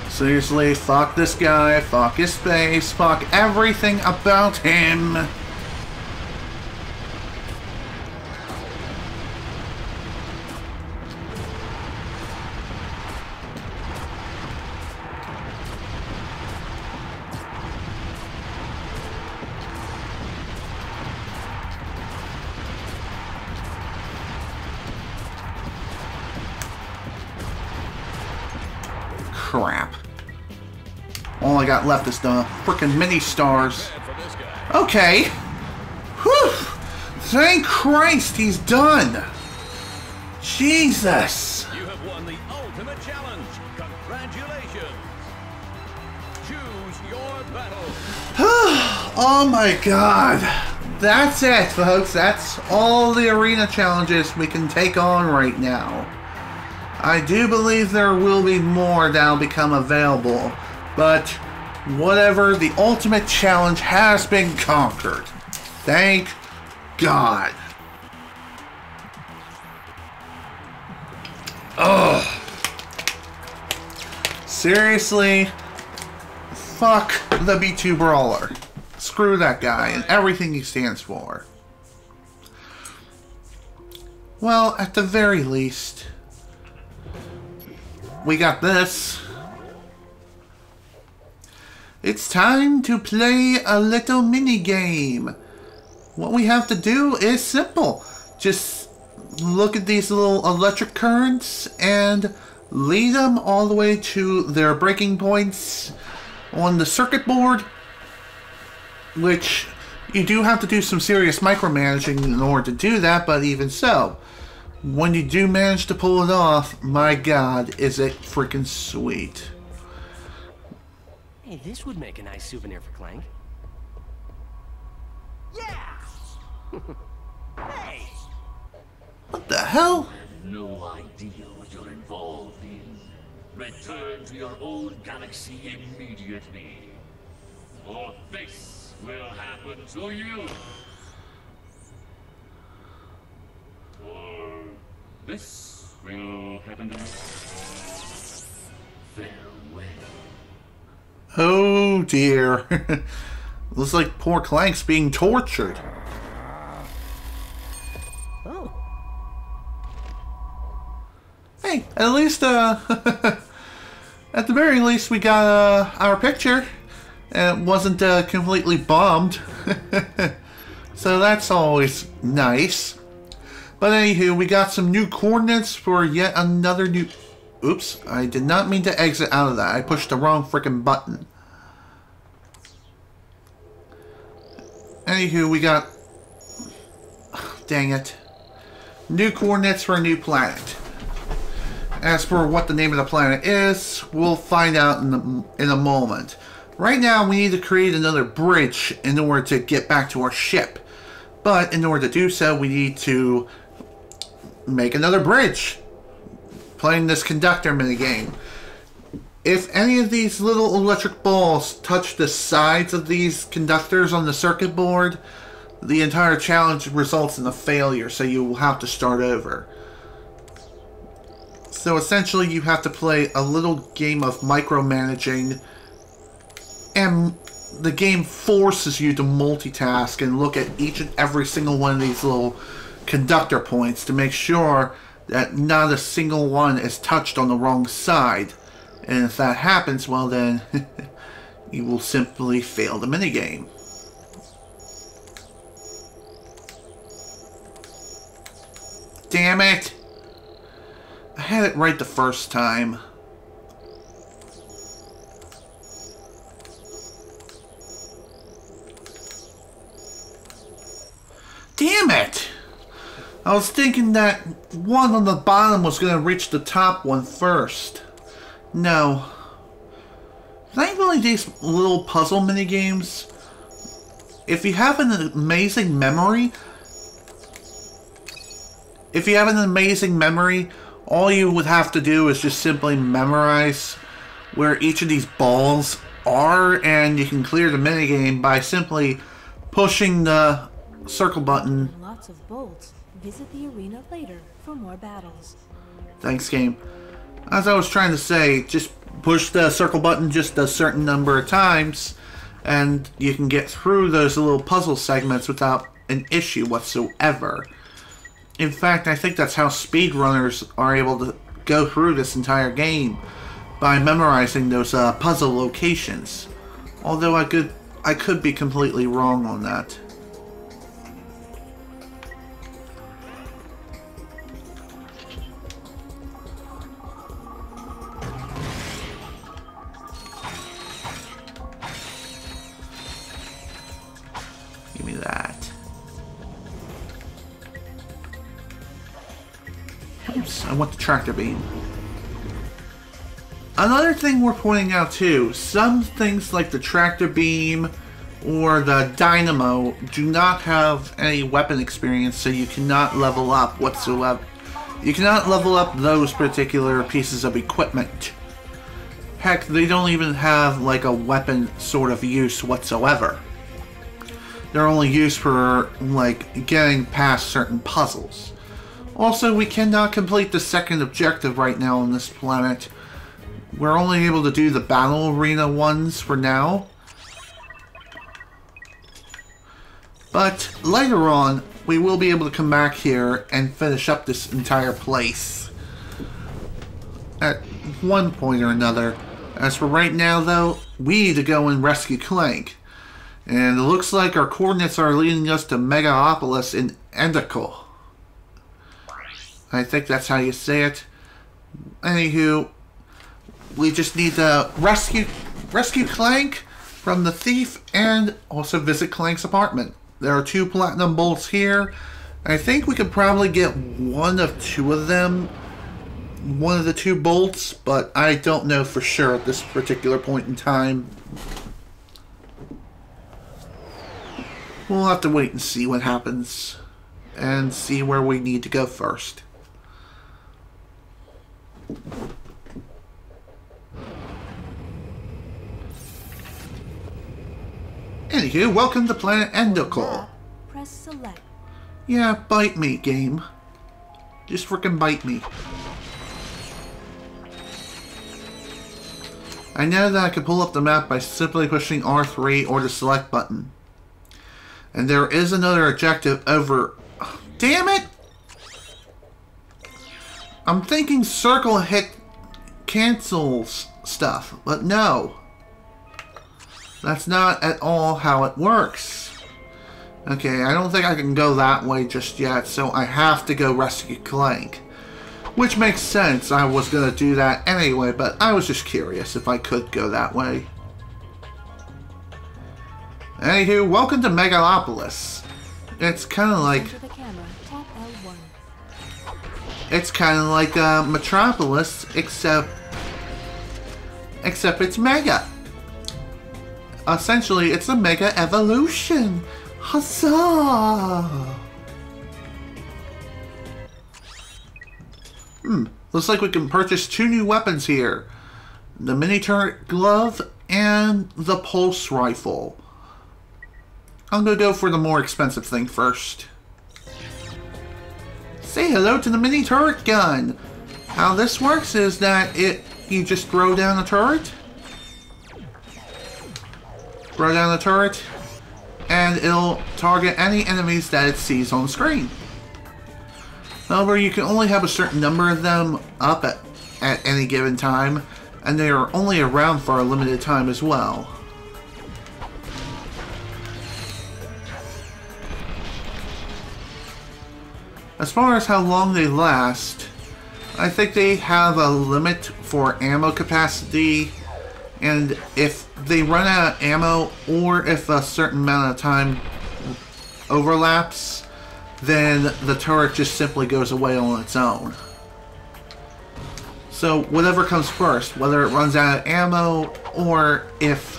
Seriously, fuck this guy, fuck his face, fuck everything about him. Crap. All I got left is the frickin' mini stars. Okay. Whew. Thank Christ he's done. Jesus. You have won the ultimate challenge. Congratulations. Choose your battle. Oh my god. That's it, folks. That's all the arena challenges we can take on right now. I do believe there will be more that'll become available, but whatever, the ultimate challenge has been conquered. Thank God. Ugh. Seriously, fuck the B2 Brawler. Screw that guy and everything he stands for. Well, at the very least, we got this. It's time to play a little mini game. What we have to do is simple. Just look at these little electric currents and lead them all the way to their breaking points on the circuit board, which you do have to do some serious micromanaging in order to do that, but even so, when you do manage to pull it off, my god, is it freaking sweet. Hey, this would make a nice souvenir for Clank. Yeah! Hey! What the hell? I have no idea what you're involved in. Return to your own galaxy immediately, or this will happen to you. Or this will happen to me. Farewell. Oh dear. Looks like poor Clank's being tortured. Oh. Hey, at least, at the very least we got, our picture. And it wasn't, completely bombed. So that's always nice. But anywho, we got some new coordinates for yet another new... Oops, I did not mean to exit out of that. I pushed the wrong frickin' button. Anywho, we got... Dang it. New coordinates for a new planet. As for what the name of the planet is, we'll find out in a moment. Right now, we need to create another bridge in order to get back to our ship. But in order to do so, we need to make another bridge. Playing this conductor minigame. If any of these little electric balls touch the sides of these conductors on the circuit board, the entire challenge results in a failure, so you will have to start over. So essentially you have to play a little game of micromanaging, and the game forces you to multitask and look at each and every single one of these little conductor points to make sure that not a single one is touched on the wrong side. And if that happens, well then, you will simply fail the minigame. Damn it! I had it right the first time. Damn it! I was thinking that one on the bottom was going to reach the top one first. No. Thankfully, these little puzzle minigames, if you have an amazing memory, all you would have to do is just simply memorize where each of these balls are, and you can clear the minigame by simply pushing the circle button. Lots of bolts. Visit the arena later for more battles. Thanks, game. As I was trying to say, just push the circle button just a certain number of times, and you can get through those little puzzle segments without an issue whatsoever. In fact, I think that's how speedrunners are able to go through this entire game, by memorizing those puzzle locations. Although I could be completely wrong on that. Give me that. Oops, I want the tractor beam. Another thing we're pointing out too, some things like the tractor beam or the dynamo do not have any weapon experience, so you cannot level up whatsoever. You cannot level up those particular pieces of equipment. Heck, they don't even have like a weapon sort of use whatsoever. They're only used for like getting past certain puzzles. Also, we cannot complete the second objective right now on this planet. We're only able to do the battle arena ones for now. But later on, we will be able to come back here and finish up this entire place at one point or another. As for right now, though, we need to go and rescue Clank. And it looks like our coordinates are leading us to Megacorp in Endical. I think that's how you say it. Anywho, we just need to rescue Clank from the thief and also visit Clank's apartment. There are 2 platinum bolts here. I think we could probably get one of the 2 bolts, but I don't know for sure at this particular point in time. We'll have to wait and see what happens and see where we need to go first. Anywho, welcome to Planet Endical. Press select. Yeah, bite me, game. Just frickin' bite me. I know that I can pull up the map by simply pushing R3 or the select button. And there is another objective over... Damn it! I'm thinking circle hit cancels stuff, but no. That's not at all how it works. Okay, I don't think I can go that way just yet, so I have to go rescue Clank. Which makes sense, I was going to do that anyway, but I was just curious if I could go that way. Anywho, welcome to Megacorp. It's kind of like... It's kind of like Metropolis, except it's Mega. Essentially, it's a Mega Evolution. Huzzah! Looks like we can purchase 2 new weapons here. The mini turret glove and the pulse rifle. I'm gonna go for the more expensive thing first. Say hello to the mini turret gun. How this works is that you just throw down the turret. Throw down the turret, and it'll target any enemies that it sees on the screen. However, you can only have a certain number of them up at any given time, and they are only around for a limited time as well. as far as how long they last, I think they have a limit for ammo capacity, and if they run out of ammo, or if a certain amount of time overlaps, then the turret just simply goes away on its own. So whatever comes first, whether it runs out of ammo, or if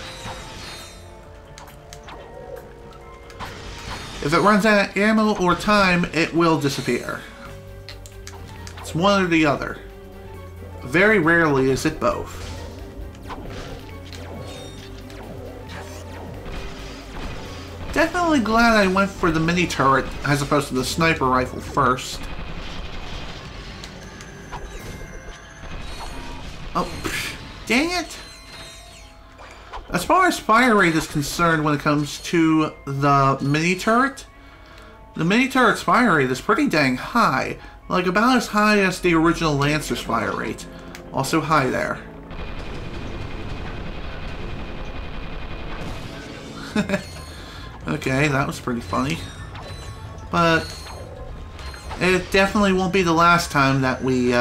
it runs out of ammo or time, it will disappear. It's one or the other. Very rarely is it both. Definitely glad I went for the mini turret as opposed to the sniper rifle first. Oh, dang it! As far as fire rate is concerned when it comes to the mini turret's fire rate is pretty dang high. Like about as high as the original Lancer's fire rate. Also high there. Okay, that was pretty funny. But it definitely won't be the last time that we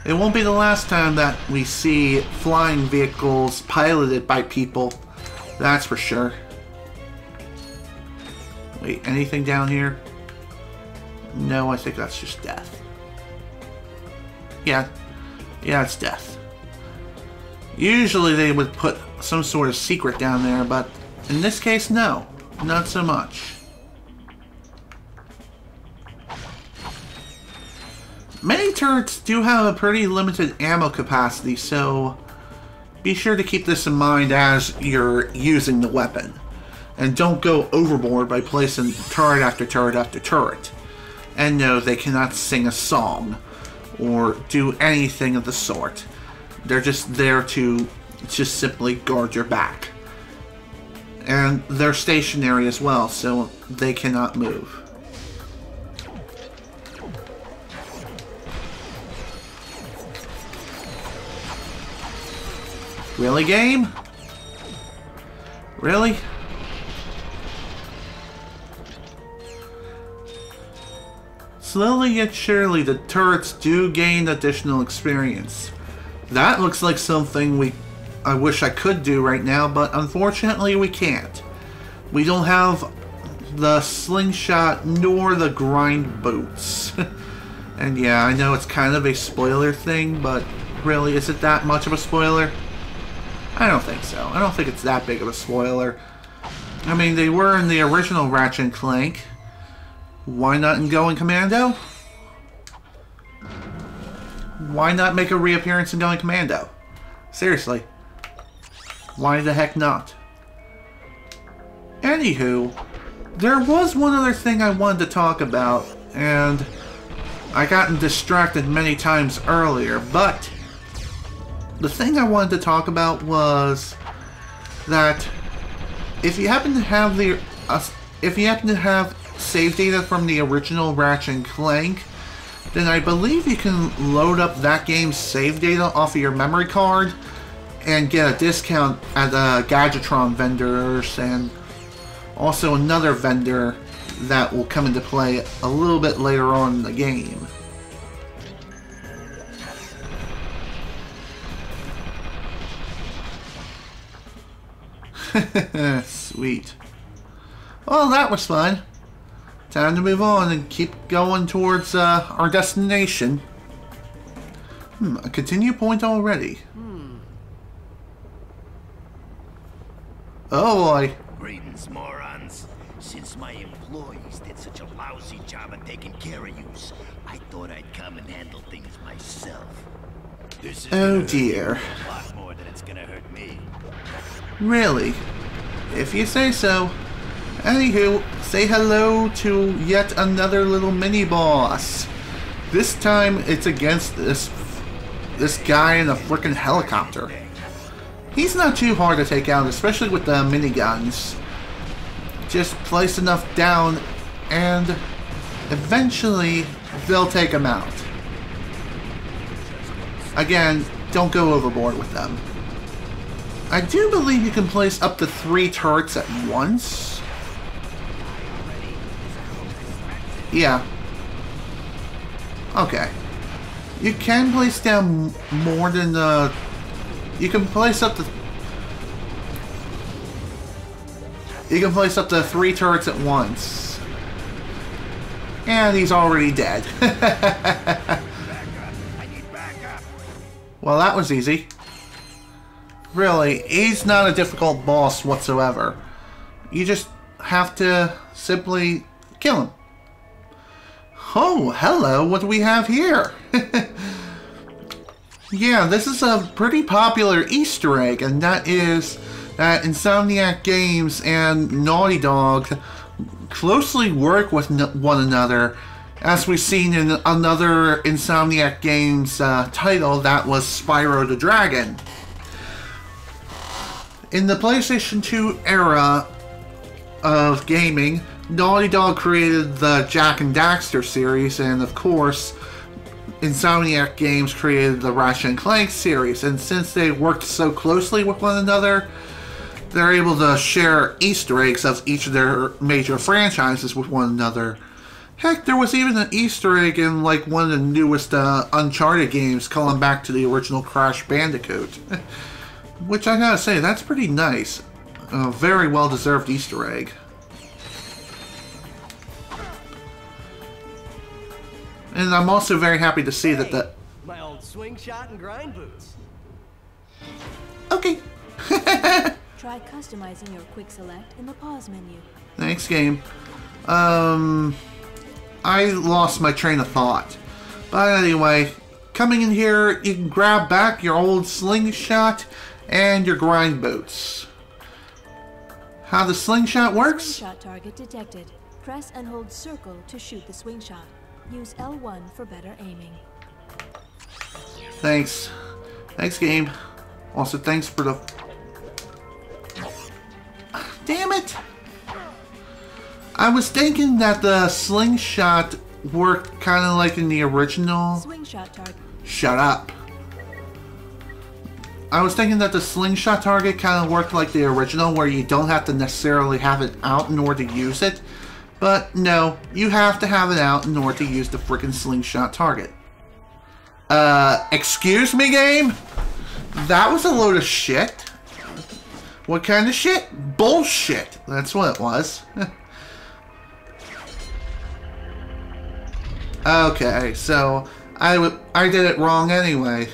it won't be the last time that we see flying vehicles piloted by people. That's for sure. Wait, anything down here? No, I think that's just death. Yeah, it's death. Usually they would put some sort of secret down there, but in this case, no. Not so much. Many turrets do have a pretty limited ammo capacity, so be sure to keep this in mind as you're using the weapon. And don't go overboard by placing turret after turret after turret. And no, they cannot sing a song or do anything of the sort. They're just there to just simply guard your back. And they're stationary as well, so they cannot move. Really, game? Really? Slowly yet surely, the turrets do gain additional experience. That looks like something I wish I could do right now, but unfortunately we can't. We don't have the slingshot nor the grind boots. And yeah, I know it's kind of a spoiler thing, but really, is it that much of a spoiler? I don't think so. I don't think it's that big of a spoiler. I mean, they were in the original Ratchet and Clank. Why not in Going Commando? Why not make a reappearance in Going Commando? Seriously. Why the heck not? Anywho, there was one other thing I wanted to talk about, and I gotten distracted many times earlier, but the thing I wanted to talk about was that if you happen to have save data from the original Ratchet and Clank, then I believe you can load up that game's save data off of your memory card and get a discount at Gadgetron vendors and also another vendor that will come into play a little bit later on in the game. Sweet. Well, that was fun. Time to move on and keep going towards our destination. A continue point already. Oh boy. Greetings, morons. Since my employees did such a lousy job of taking care of yous, I thought I'd come and handle things myself. This is oh dear. A lot more than it's gonna hurt me. Really? If you say so. Anywho, say hello to yet another little mini-boss. This time, it's against this guy in a frickin' helicopter. He's not too hard to take out, especially with the miniguns. Just place enough down, and eventually, they'll take him out. Again, don't go overboard with them. I do believe you can place up to 3 turrets at once. Yeah. Okay. You can place down more than you can place up to 3 turrets at once. And he's already dead. Well, that was easy. Really, he's not a difficult boss whatsoever. You just have to simply kill him. Oh, hello, what do we have here? Yeah, this is a pretty popular Easter egg, and that is that Insomniac Games and Naughty Dog closely work with one another, as we've seen in another Insomniac Games title, that was Spyro the Dragon. In the PlayStation 2 era of gaming, Naughty Dog created the Jak and Daxter series, and of course, Insomniac Games created the Ratchet and Clank series, and since they worked so closely with one another, they're able to share Easter eggs of each of their major franchises with one another. Heck, there was even an Easter egg in like one of the newest Uncharted games calling back to the original Crash Bandicoot. Which I gotta say, that's pretty nice. A very well-deserved Easter egg. And I'm also very happy to see that the... My old swing shot and grind boots. Okay. Try customizing your quick select in the pause menu. Thanks, game. I lost my train of thought. But anyway, coming in here, you can grab back your old slingshot and your grind boots. How the slingshot works? Slingshot target detected. Press and hold circle to shoot the swing shot. Use L1 for better aiming. Thanks. Thanks, game. Also, thanks for the... Damn it! I was thinking that the slingshot worked kind of like in the original... Slingshot target. Shut up. I was thinking that the slingshot target kind of worked like the original, where you don't have to necessarily have it out in order to use it. But no, you have to have it out in order to use the freaking slingshot target. Excuse me, game? That was a load of shit. What kind of shit? Bullshit. That's what it was. Okay, so I did it wrong anyway.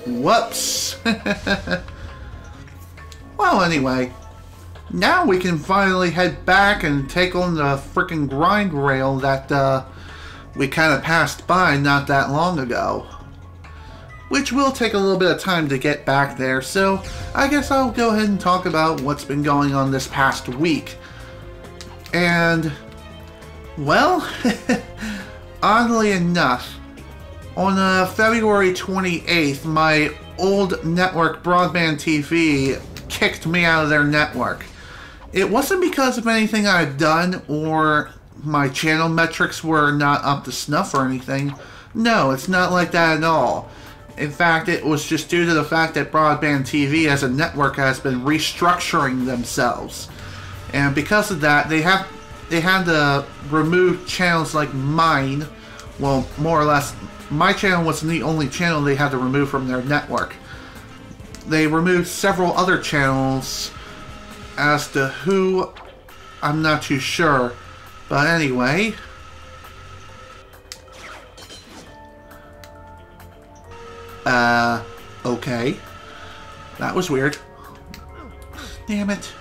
Whoops. Well, anyway. Now we can finally head back and take on the frickin' grind rail that we kind of passed by not that long ago. Which will take a little bit of time to get back there, so I guess I'll go ahead and talk about what's been going on this past week. And, well, oddly enough, on February 28th, my old network broadband TV kicked me out of their network. It wasn't because of anything I'd done or my channel metrics were not up to snuff or anything. No, it's not like that at all. In fact, it was just due to the fact that Broadband TV as a network has been restructuring themselves. And because of that, they had to remove channels like mine. Well, more or less, my channel wasn't the only channel they had to remove from their network. They removed several other channels. As to who, I'm not too sure. But anyway. Okay. That was weird. Damn it.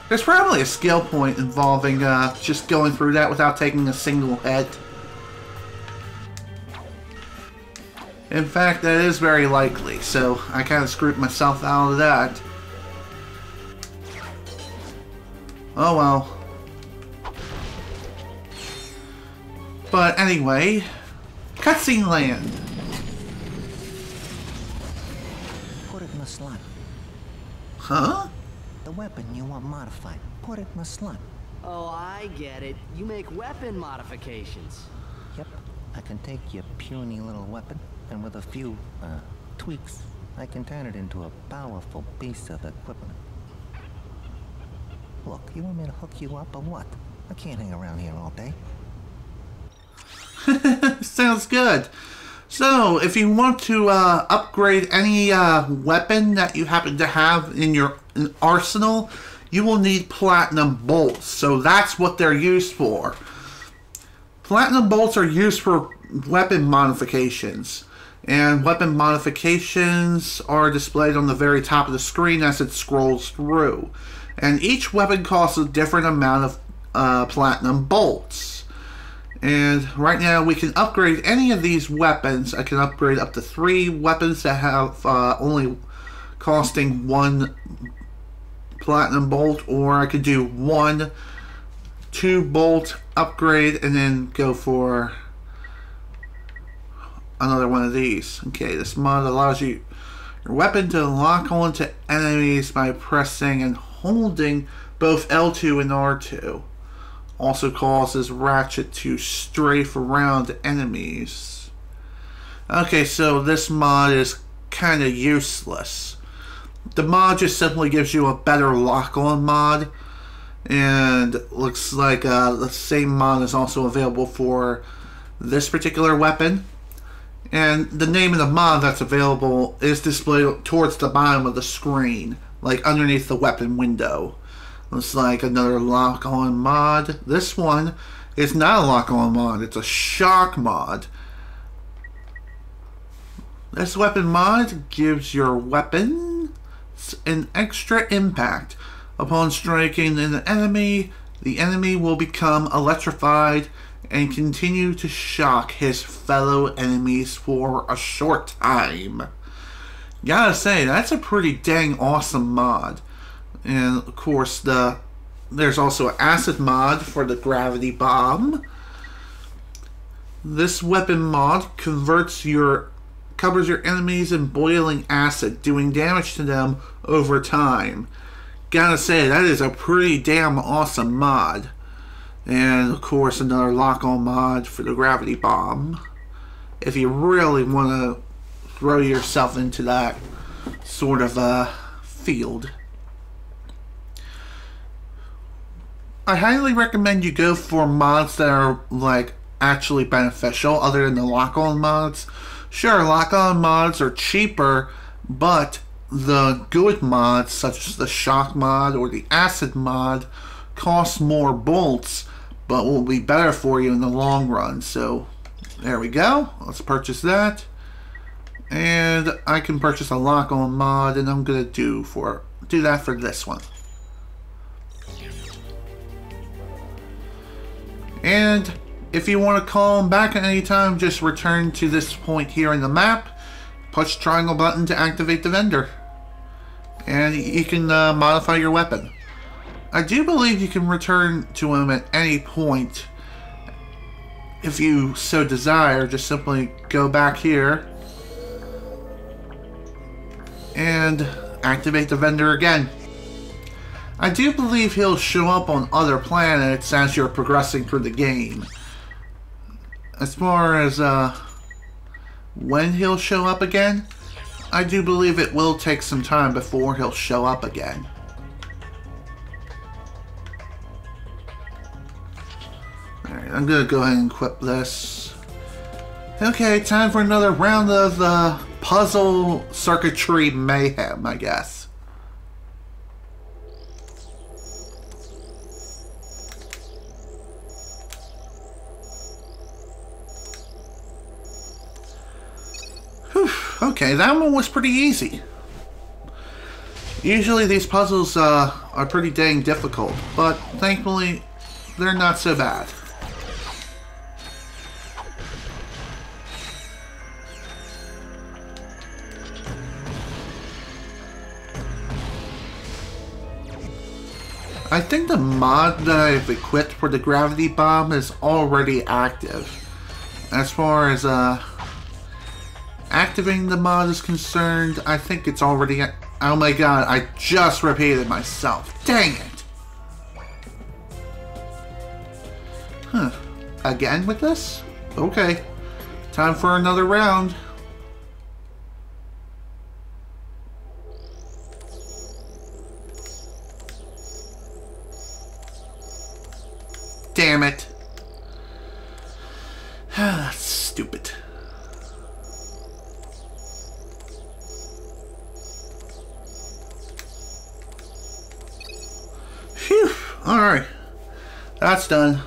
There's probably a skill point involving just going through that without taking a single hit. In fact, that is very likely, so I kind of screwed myself out of that. Oh well. But anyway, cutscene land. Put it in the slot. Huh? The weapon you want modified. Put it in the slot. Oh, I get it. You make weapon modifications. Yep. I can take your puny little weapon, and with a few, tweaks, I can turn it into a powerful piece of equipment. Look, you want me to hook you up or what? I can't hang around here all day. Sounds good. So, if you want to upgrade any weapon that you happen to have in your arsenal, you will need platinum bolts. So that's what they're used for. Platinum bolts are used for weapon modifications. And weapon modifications are displayed on the very top of the screen as it scrolls through. And each weapon costs a different amount of platinum bolts. And right now we can upgrade any of these weapons. I can upgrade up to 3 weapons that have only costing 1 platinum bolt, or I could do 1 2-bolt upgrade and then go for another one of these. Okay, this mod allows your weapon to lock onto enemies by pressing and holding both L2 and R2. Also causes Ratchet to strafe around enemies. Okay, so this mod is kind of useless. The mod just simply gives you a better lock-on mod, and looks like the same mod is also available for this particular weapon. And the name of the mod that's available is displayed towards the bottom of the screen, like underneath the weapon window. Looks like another lock-on mod. This one is not a lock-on mod, it's a shock mod. This weapon mod gives your weapon an extra impact. Upon striking an enemy, the enemy will become electrified and continue to shock his fellow enemies for a short time. Gotta say, that's a pretty dang awesome mod. And of course, there's also an acid mod for the gravity bomb. This weapon mod covers your enemies in boiling acid, doing damage to them over time. Gotta say, that is a pretty damn awesome mod. And of course, another lock-on mod for the gravity bomb, if you really want to throw yourself into that sort of field. I highly recommend you go for mods that are like actually beneficial other than the lock-on mods. Sure, lock-on mods are cheaper, but the good mods such as the shock mod or the acid mod cost more bolts, but will be better for you in the long run. So there we go. Let's purchase that. And I can purchase a lock-on mod, and I'm gonna do that for this one. And if you want to call them back at any time, just return to this point here in the map, push triangle button to activate the vendor, and you can modify your weapon. I do believe you can return to him at any point if you so desire. Just simply go back here and activate the vendor again. I do believe he'll show up on other planets as you're progressing through the game. As far as when he'll show up again, I do believe it will take some time before he'll show up again. Alright, I'm gonna go ahead and equip this. Okay, time for another round of puzzle circuitry mayhem, I guess. Okay, that one was pretty easy. Usually these puzzles are pretty dang difficult, but thankfully they're not so bad. I think the mod that I've equipped for the gravity bomb is already active. As far as activating the mod is concerned, I think it's already... Oh my god, I just repeated myself. Dang it! Huh. Again with this? Okay. Time for another round. Damn it. Alright. That's done.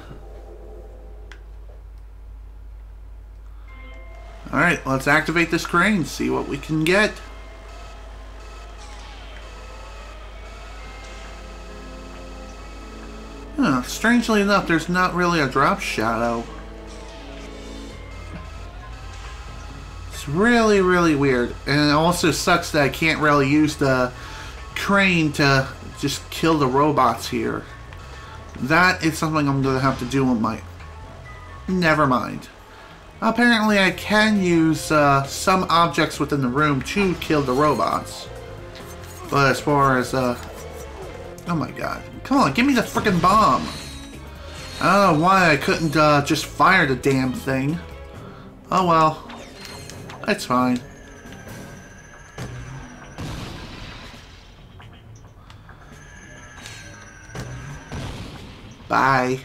Alright, let's activate this crane, see what we can get. Huh, strangely enough, there's not really a drop shadow. It's really, really weird. And it also sucks that I can't really use the crane to just kill the robots here. That is something I'm going to have to do on my... Never mind. Apparently I can use some objects within the room to kill the robots. But as far as... oh my god. Come on, give me the frickin' bomb! I don't know why I couldn't just fire the damn thing. Oh well. It's fine. Bye.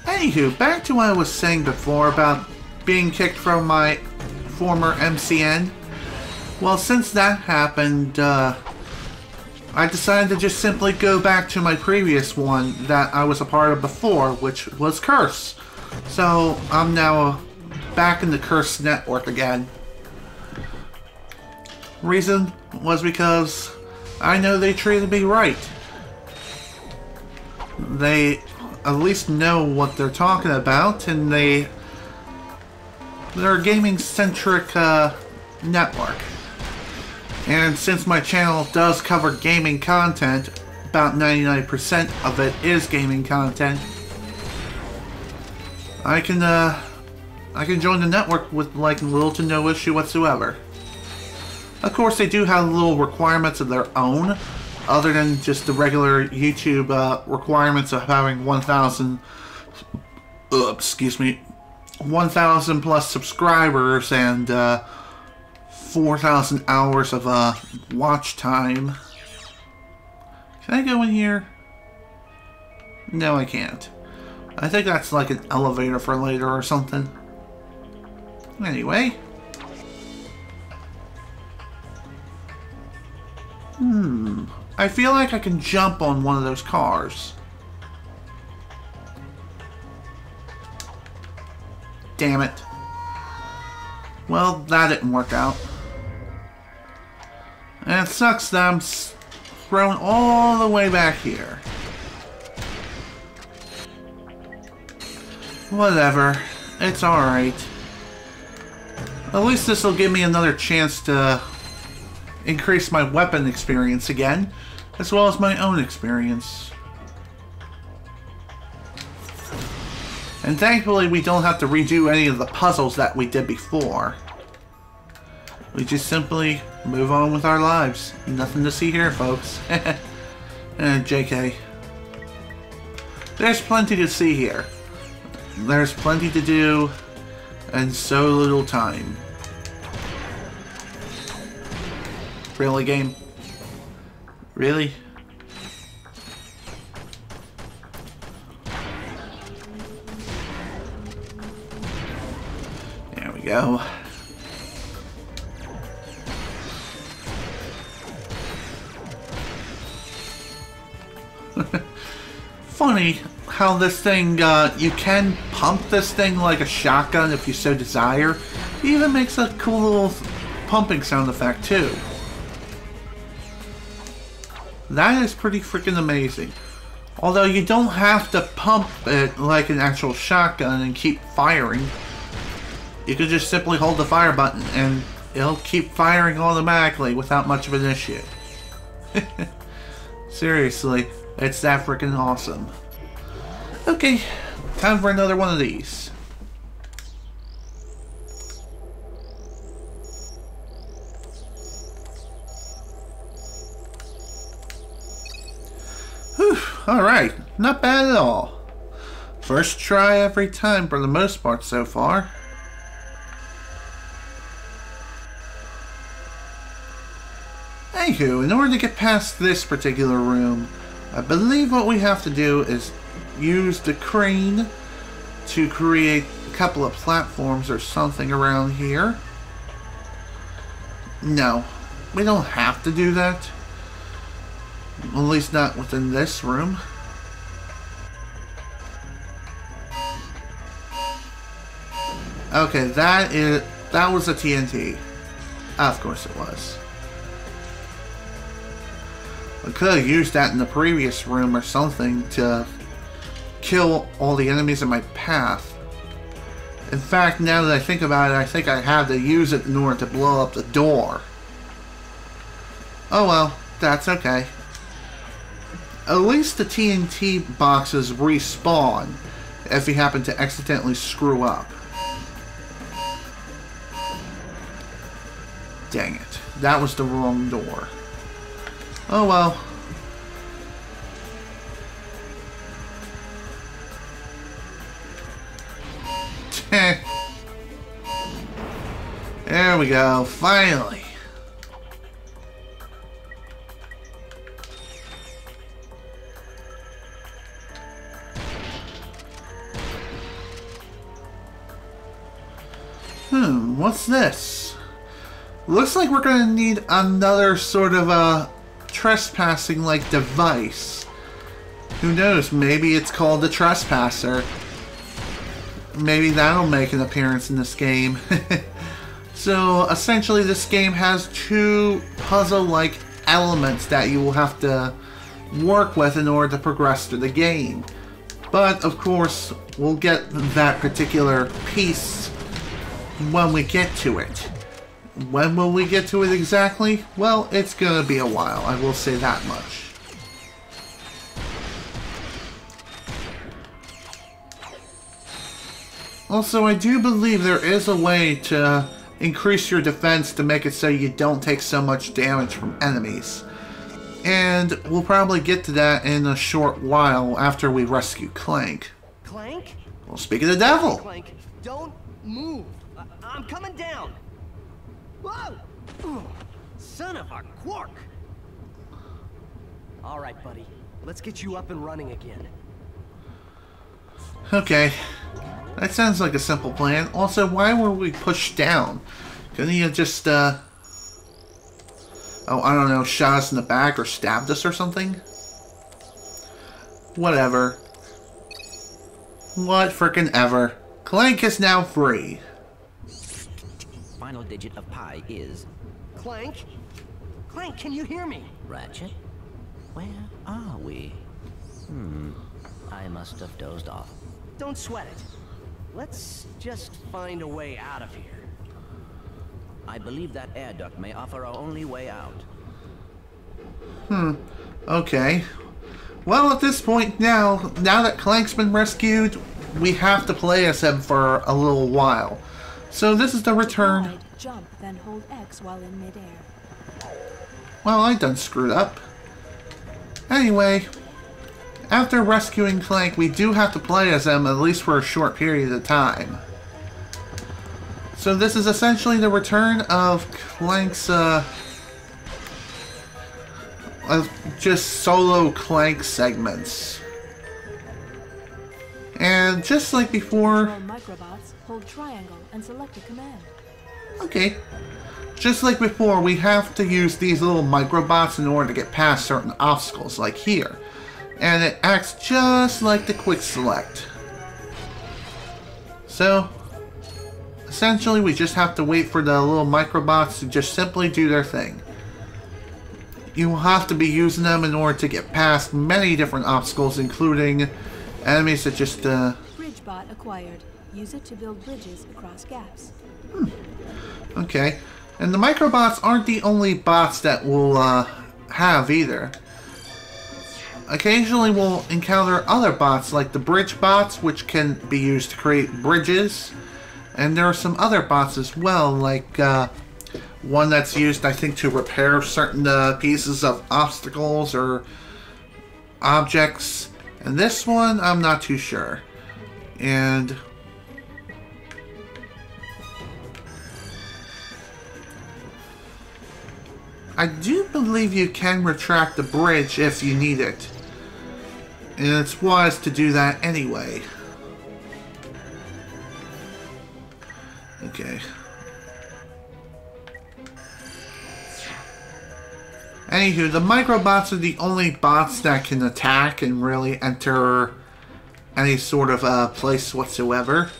Anywho, back to what I was saying before about being kicked from my former MCN. Well, since that happened, I decided to just simply go back to my previous one that I was a part of before, which was Curse. So, I'm now back in the Curse network again. Reason was because I know they treated me right. They at least know what they're talking about, and they're a gaming-centric network. And since my channel does cover gaming content, about 99% of it is gaming content, I can join the network with like little to no issue whatsoever. Of course, they do have little requirements of their own, other than just the regular YouTube requirements of having 1,000, excuse me, 1,000 plus subscribers and 4,000 hours of watch time. Can I go in here? No, I can't. I think that's like an elevator for later or something. Anyway. I feel like I can jump on one of those cars. Damn it. Well, that didn't work out. And it sucks that I'm thrown all the way back here. Whatever. It's alright. At least this will give me another chance to increase my weapon experience again, as well as my own experience. And thankfully we don't have to redo any of the puzzles that we did before. We just simply move on with our lives. Nothing to see here, folks. JK. There's plenty to see here. There's plenty to do, and so little time. Really, game? Really? There we go. Funny how this thing, you can pump this thing like a shotgun if you so desire. It even makes a cool little pumping sound effect too. That is pretty freaking amazing. Although you don't have to pump it like an actual shotgun and keep firing. You can just simply hold the fire button and it'll keep firing automatically without much of an issue. Seriously, it's that freaking awesome. Okay, time for another one of these. Whew, alright, not bad at all. First try every time for the most part so far. Anywho, in order to get past this particular room, I believe what we have to do is use the crane to create a couple of platforms or something around here. No, we don't have to do that. At least not within this room. Okay, that was a TNT. Of course it was. I could have used that in the previous room or something to kill all the enemies in my path. In fact, now that I think about it, I think I have to use it in order to blow up the door. Oh well, that's okay. At least the TNT boxes respawn if you happen to accidentally screw up. Dang it. That was the wrong door. Oh well. There we go, finally. What's this? Looks like we're gonna need another sort of a trespassing-like device. Who knows, maybe it's called the Trespasser. Maybe that'll make an appearance in this game. So, essentially this game has two puzzle-like elements that you will have to work with in order to progress through the game. But, of course, we'll get that particular piece when we get to it. When will we get to it exactly? Well, it's gonna be a while, I will say that much. Also, I do believe there is a way to increase your defense to make it so you don't take so much damage from enemies. And we'll probably get to that in a short while after we rescue Clank. Clank? Well, speak of the devil! Clank, don't move! I'm coming down! Whoa! Son of a quark! Alright, buddy. Let's get you up and running again. Okay. That sounds like a simple plan. Also, why were we pushed down? Couldn't he have just, oh, I don't know, shot us in the back or stabbed us or something? Whatever. What frickin' ever. Clank is now free. Final digit of pi is... Clank? Clank, can you hear me? Ratchet? Where are we? I must have dozed off. Don't sweat it. Let's just find a way out of here. I believe that air duct may offer our only way out. Okay. Well, at this point now that Clank's been rescued, we have to play as him for a little while. So this is the return. Slide, jump, then hold X while in midair. Well, I done screwed up. Anyway, after rescuing Clank, we do have to play as him at least for a short period of time. So this is essentially the return of Clank's, of just solo Clank segments. And just like before... Microbots, hold triangle and select a command. Okay. Just like before, we have to use these little microbots in order to get past certain obstacles, like here. And it acts just like the quick select. So, essentially we just have to wait for the little microbots to just simply do their thing. You will have to be using them in order to get past many different obstacles, including enemies that just, Bridgebot acquired. Use it to build bridges across gaps. Okay. And the microbots aren't the only bots that we'll, have either. Occasionally we'll encounter other bots like the bridge bots, which can be used to create bridges. And there are some other bots as well, like one that's used, I think, to repair certain pieces of obstacles or objects. And this one, I'm not too sure. And I do believe you can retract the bridge if you need it. And it's wise to do that anyway. Okay. Anywho, the microbots are the only bots that can attack and really enter any sort of place whatsoever.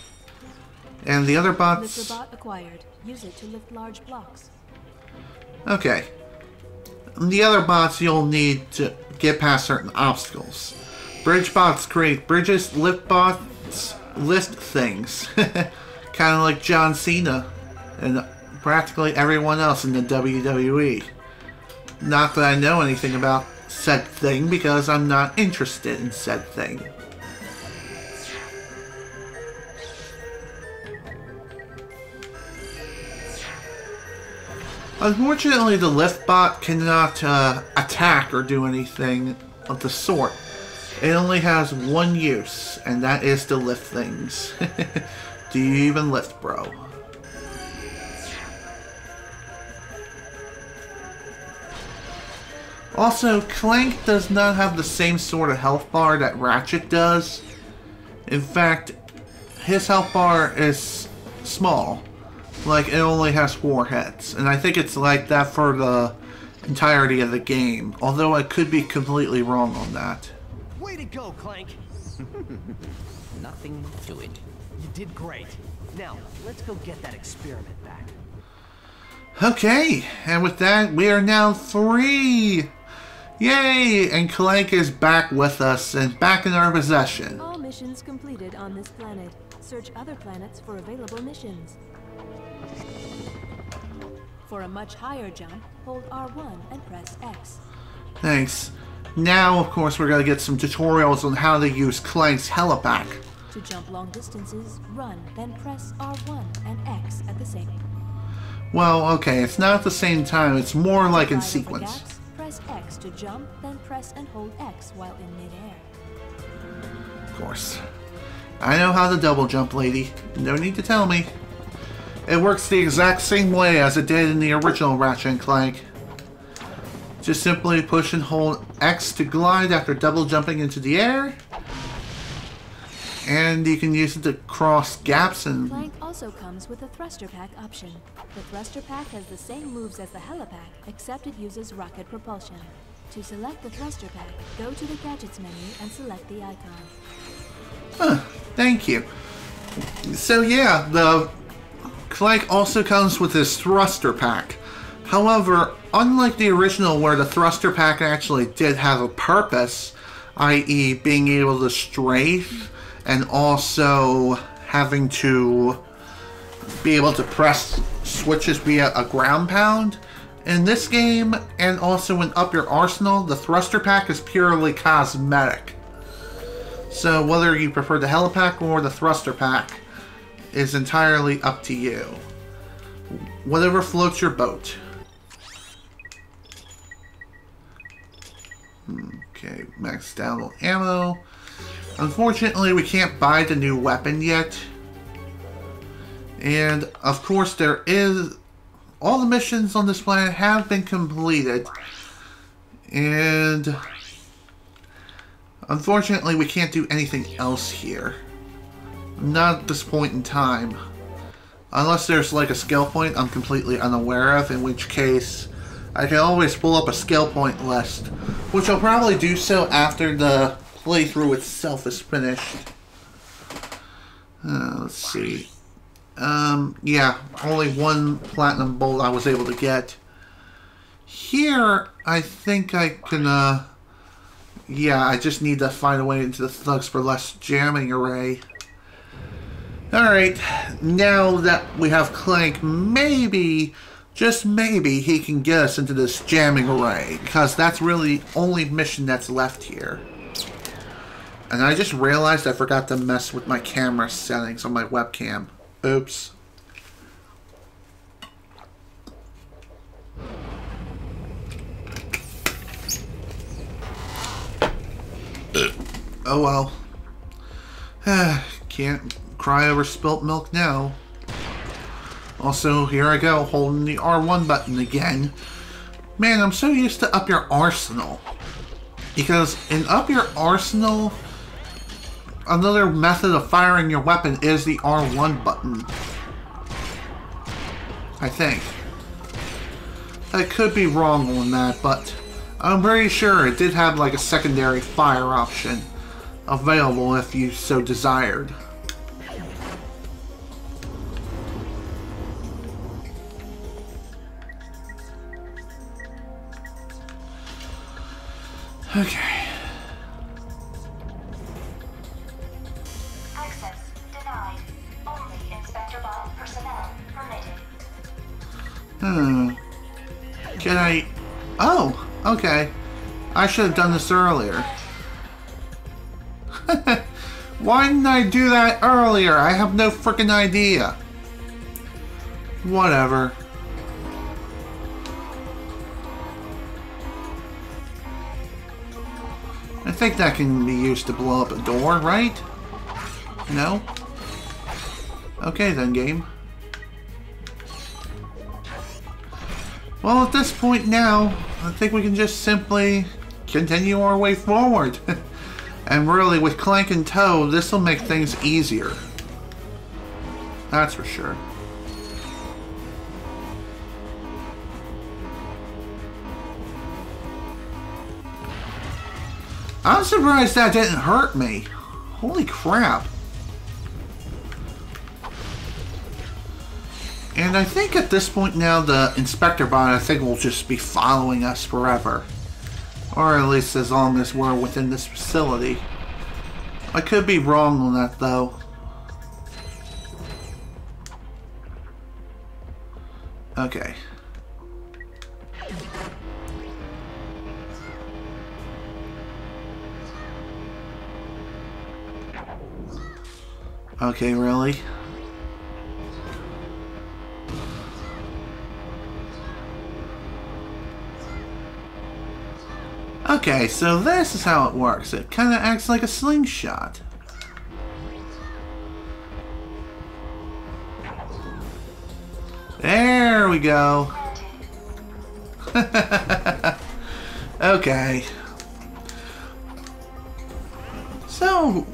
And the other bots... Mr. Bot acquired. Use it to lift large blocks. Okay. The other bots you'll need to get past certain obstacles. Bridge bots create bridges, lift bots lift things. Kind of like John Cena and practically everyone else in the WWE. Not that I know anything about said thing because I'm not interested in said thing. Unfortunately, the lift bot cannot attack or do anything of the sort. It only has one use, and that is to lift things. Do you even lift, bro? Also, Clank does not have the same sort of health bar that Ratchet does. In fact, his health bar is small. Like, it only has 4 heads. And I think it's like that for the entirety of the game. Although I could be completely wrong on that. Way to go, Clank! Nothing to it. You did great. Now, let's go get that experiment back. Okay, and with that, we are now free! Yay! And Clank is back with us and back in our possession. All missions completed on this planet. Search other planets for available missions. For a much higher jump, hold R1 and press X. Thanks. Now, of course, we're going to get some tutorials on how to use Clank's helipack. To jump long distances, run, then press R1 and X at the same time. Well, okay, it's not at the same time, it's more like in sequence. Gaps, press X to jump, then press and hold X while in midair. Of course. I know how to double jump, lady. No need to tell me. It works the exact same way as it did in the original Ratchet and Clank. Just simply push and hold X to glide after double jumping into the air. And you can use it to cross gaps and... Clank also comes with a thruster pack option. The thruster pack has the same moves as the helipack, except it uses rocket propulsion. To select the thruster pack, go to the gadgets menu and select the icon. Huh, thank you. So yeah, the Clank also comes with this thruster pack. However, unlike the original where the thruster pack actually did have a purpose, i.e. being able to strafe and also having to be able to press switches via a ground pound, in this game and also in Up Your Arsenal, the thruster pack is purely cosmetic. So whether you prefer the helipack or the thruster pack is entirely up to you. Whatever floats your boat. Okay, maxed out on ammo. Unfortunately, we can't buy the new weapon yet. And, of course, there is... all the missions on this planet have been completed. And... unfortunately, we can't do anything else here. Not at this point in time. Unless there's, like, a skill point I'm completely unaware of, in which case... I can always pull up a skill point list. Which I'll probably do so after the playthrough itself is finished. Let's see. Yeah, only one platinum bolt I was able to get. Here, I think I can, yeah, I just need to find a way into the Thugs for Less jamming array. Alright, now that we have Clank, maybe, just maybe, he can get us into this jamming array. Because that's really the only mission that's left here. And I just realized I forgot to mess with my camera settings on my webcam. Oops. Oh well. Can't cry over spilt milk now. Also, here I go, holding the R1 button again. Man, I'm so used to Up Your Arsenal. Because in Up Your Arsenal, another method of firing your weapon is the R1 button. I think. I could be wrong on that, but I'm pretty sure it did have like a secondary fire option available if you so desired. Okay. Access denied. Only Inspector Bond personnel permitted. Can I... Oh, okay. I should have done this earlier. Why didn't I do that earlier? I have no freaking idea. Whatever. I think that can be used to blow up a door, right? No? Okay then, game. Well, at this point now, I think we can just simply continue our way forward. And really, with Clank in tow, this will make things easier. That's for sure. I'm surprised that didn't hurt me. Holy crap. And I think at this point now, the Inspector Bot, I think, will just be following us forever. Or at least as long as we're within this facility. I could be wrong on that, though. Okay. Okay, really? Okay, so this is how it works. It kind of acts like a slingshot. There we go. Okay. So,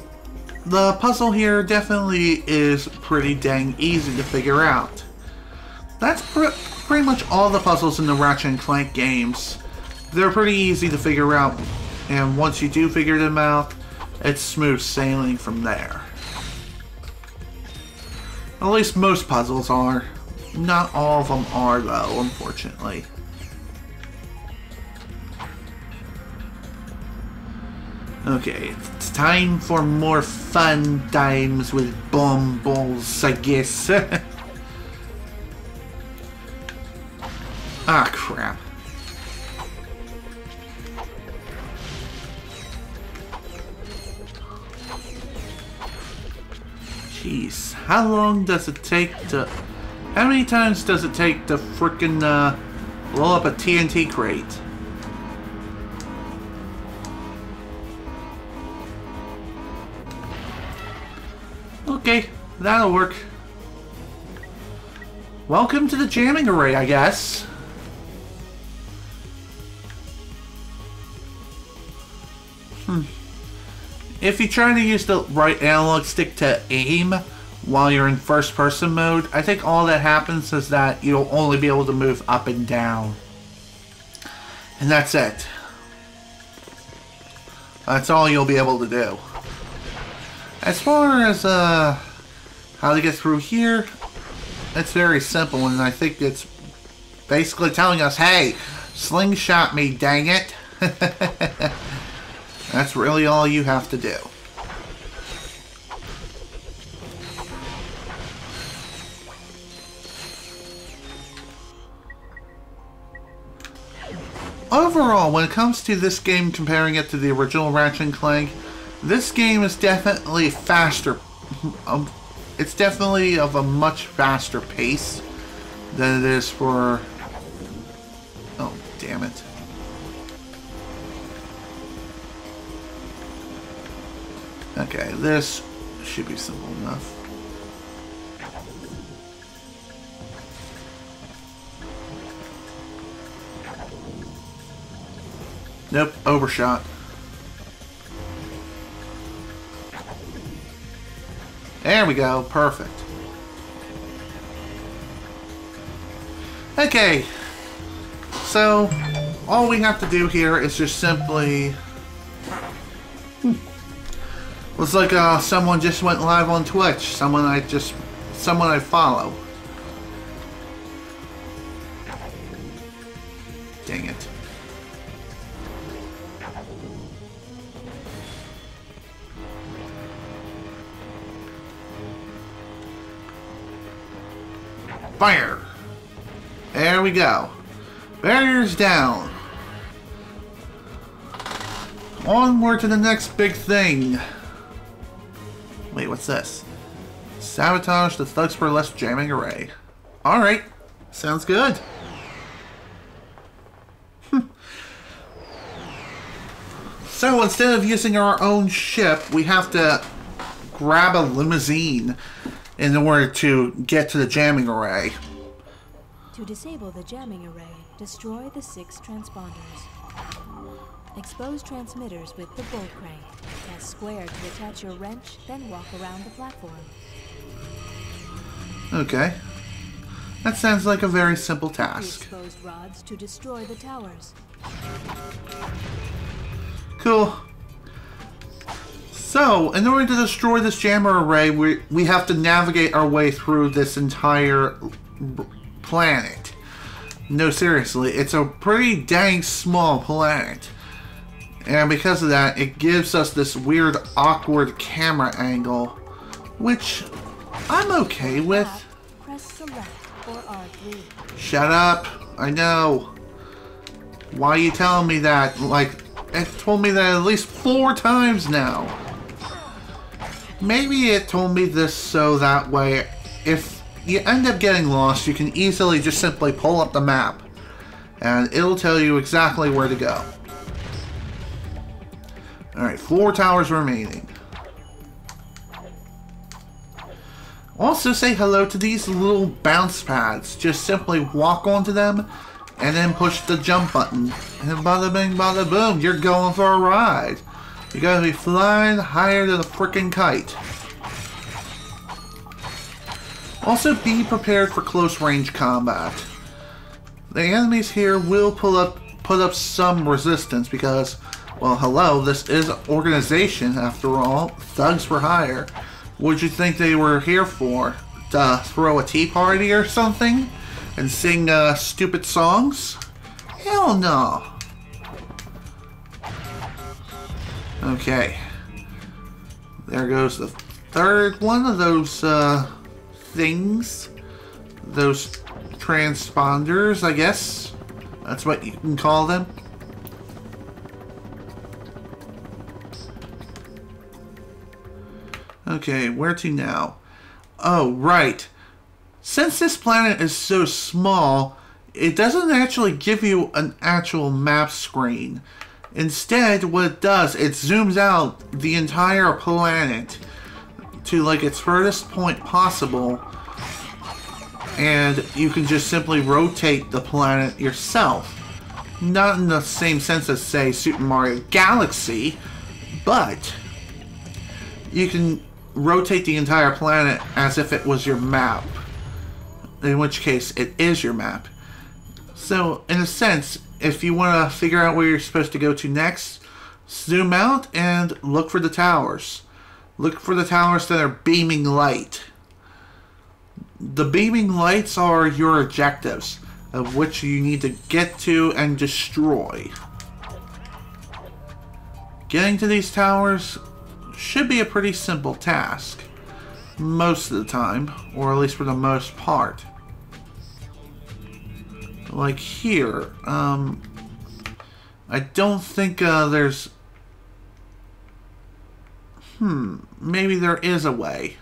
the puzzle here definitely is pretty dang easy to figure out. That's pretty much all the puzzles in the Ratchet and Clank games. They're pretty easy to figure out, and once you do figure them out, it's smooth sailing from there. At least most puzzles are. Not all of them are, though, unfortunately. Okay, it's time for more fun times with bumbles, I guess. Ah, crap. Jeez, how long does it take to... How many times does it take to frickin' blow up a TNT crate? Okay, that'll work. Welcome to the jamming array, I guess. If you try to use the right analog stick to aim while you're in first person mode, I think all that happens is that you'll only be able to move up and down. And that's it. That's all you'll be able to do. As far as how to get through here, it's very simple, and I think it's basically telling us, hey, slingshot me, dang it. That's really all you have to do. Overall, when it comes to this game, comparing it to the original Ratchet and Clank, this game is definitely faster. It's definitely of a much faster pace than it is for... Oh, damn it. Okay, this should be simple enough. Nope, overshot. There we go, perfect. Okay, so all we have to do here is just simply... Looks like someone just went live on Twitch. Someone I follow. Dang it. Fire! There we go. Barriers down. Onward to the next big thing. Wait, what's this? Sabotage the Thugs for Less jamming array. Alright. Sounds good. So instead of using our own ship, we have to grab a limousine in order to get to the jamming array. To disable the jamming array, destroy the 6 transponders. Expose transmitters with the bolt crank. Press square to attach your wrench, then walk around the platform. Okay. That sounds like a very simple task. Exposed rods to destroy the towers. Cool. So, in order to destroy this jammer array, we have to navigate our way through this entire planet. No, seriously, it's a pretty dang small planet. And because of that, it gives us this weird, awkward camera angle, which I'm okay with. Press select or R3. Shut up. I know. Why are you telling me that? Like, it told me that at least 4 times now. Maybe it told me this so that way, if you end up getting lost, you can easily just simply pull up the map, and it'll tell you exactly where to go. Alright, 4 towers remaining. Also say hello to these little bounce pads. Just simply walk onto them, and then push the jump button. And bada bing bada boom, you're going for a ride. You gotta be flying higher than a frickin' kite. Also be prepared for close range combat. The enemies here will put up some resistance because, well, hello, this is an organization after all. Thugs for hire. What'd you think they were here for? To throw a tea party or something? And sing stupid songs? Hell no. Okay. There goes the third one of those things. Those transponders, I guess. That's what you can call them. Okay, where to now? Oh, right. Since this planet is so small, it doesn't actually give you an actual map screen. Instead, what it does, it zooms out the entire planet to like its furthest point possible, and you can just simply rotate the planet yourself. Not in the same sense as, say, Super Mario Galaxy, but you can rotate the entire planet as if it was your map. In which case, it is your map. So, in a sense, if you want to figure out where you're supposed to go to next, zoom out and look for the towers. Look for the towers that are beaming light. The beaming lights are your objectives, of which you need to get to and destroy. Getting to these towers should be a pretty simple task. Most of the time, or at least for the most part. Like here, I don't think there's... maybe there is a way.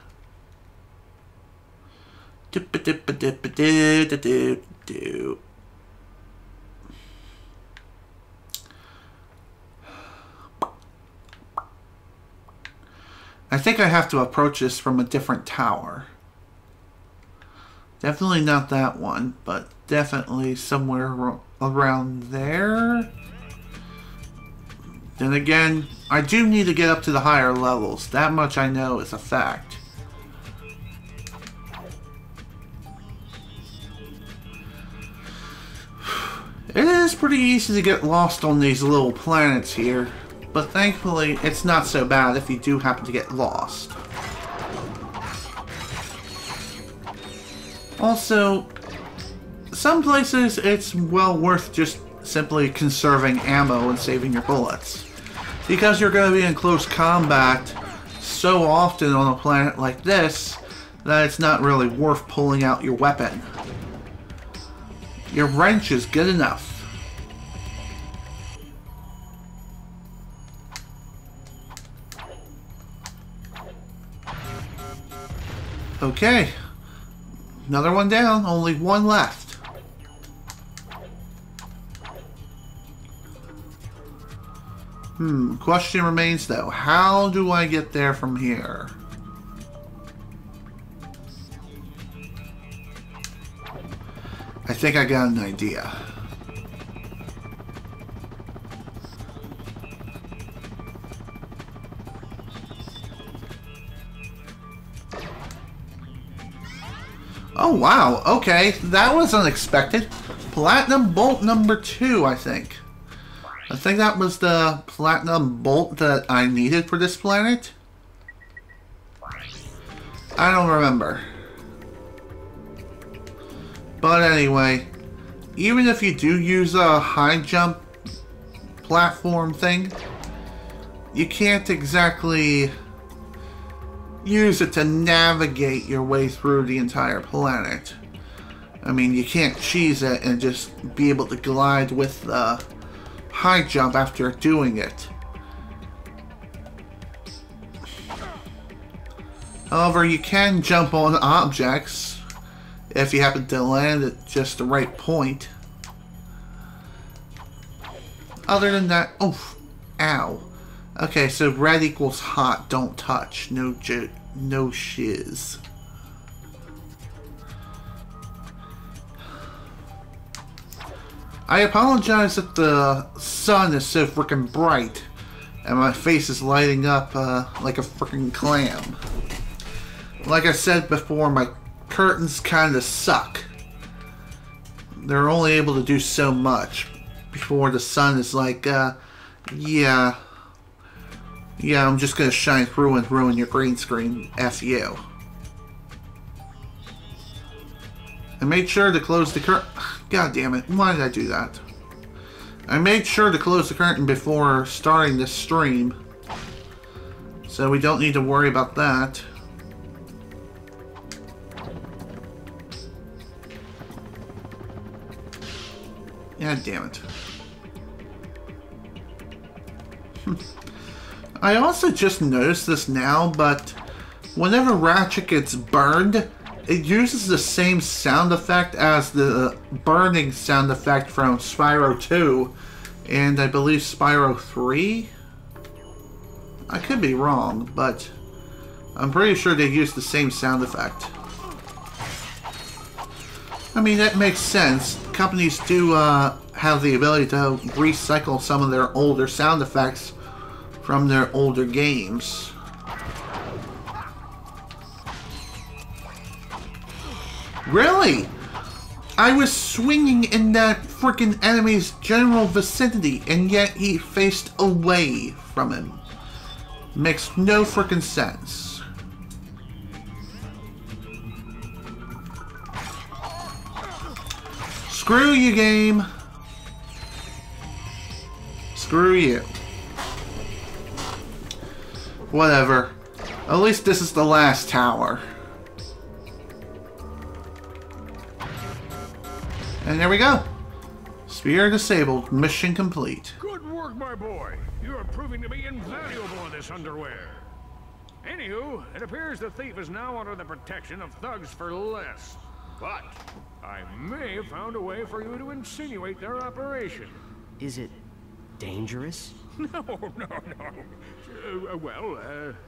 I think I have to approach this from a different tower. Definitely not that one, but definitely somewhere around there. Then again, I do need to get up to the higher levels. That much I know is a fact. It is pretty easy to get lost on these little planets here, but thankfully it's not so bad if you do happen to get lost. Also, some places it's well worth just simply conserving ammo and saving your bullets, because you're going to be in close combat so often on a planet like this that it's not really worth pulling out your weapon. Your wrench is good enough. Okay. Another one down, only one left. Question remains though, how do I get there from here? I think I got an idea. Oh wow, okay, that was unexpected. Platinum bolt number 2, I think. I think that was the platinum bolt that I needed for this planet. I don't remember. But anyway, even if you do use a high jump platform thing, you can't exactly use it to navigate your way through the entire planet. I mean, you can't cheese it and just be able to glide with the high jump after doing it. However, you can jump on objects if you happen to land at just the right point. Other than that, oh, ow. Okay, so red equals hot, don't touch, no shiz. I apologize if the sun is so freaking bright and my face is lighting up like a freaking clam. Like I said before, my curtains kinda suck. They're only able to do so much before the sun is like, yeah, I'm just gonna shine through and ruin your green screen. F you. I made sure to close the curtain. God damn it, why did I do that? I made sure to close the curtain before starting this stream, so we don't need to worry about that. God damn it. I also just noticed this now, but whenever Ratchet gets burned, it uses the same sound effect as the burning sound effect from Spyro 2 and I believe Spyro 3? I could be wrong, but I'm pretty sure they use the same sound effect. I mean, that makes sense. Companies do have the ability to recycle some of their older sound effects from their older games. Really? I was swinging in that freaking enemy's general vicinity, and yet he faced away from him. Makes no freaking sense. Screw you, game. Screw you. Whatever. At least this is the last tower. And there we go. Spear disabled. Mission complete. Good work, my boy. You are proving to be invaluable in this underwear. Anywho, it appears the thief is now under the protection of thugs for less. But I may have found a way for you to insinuate their operation. Is it dangerous? No.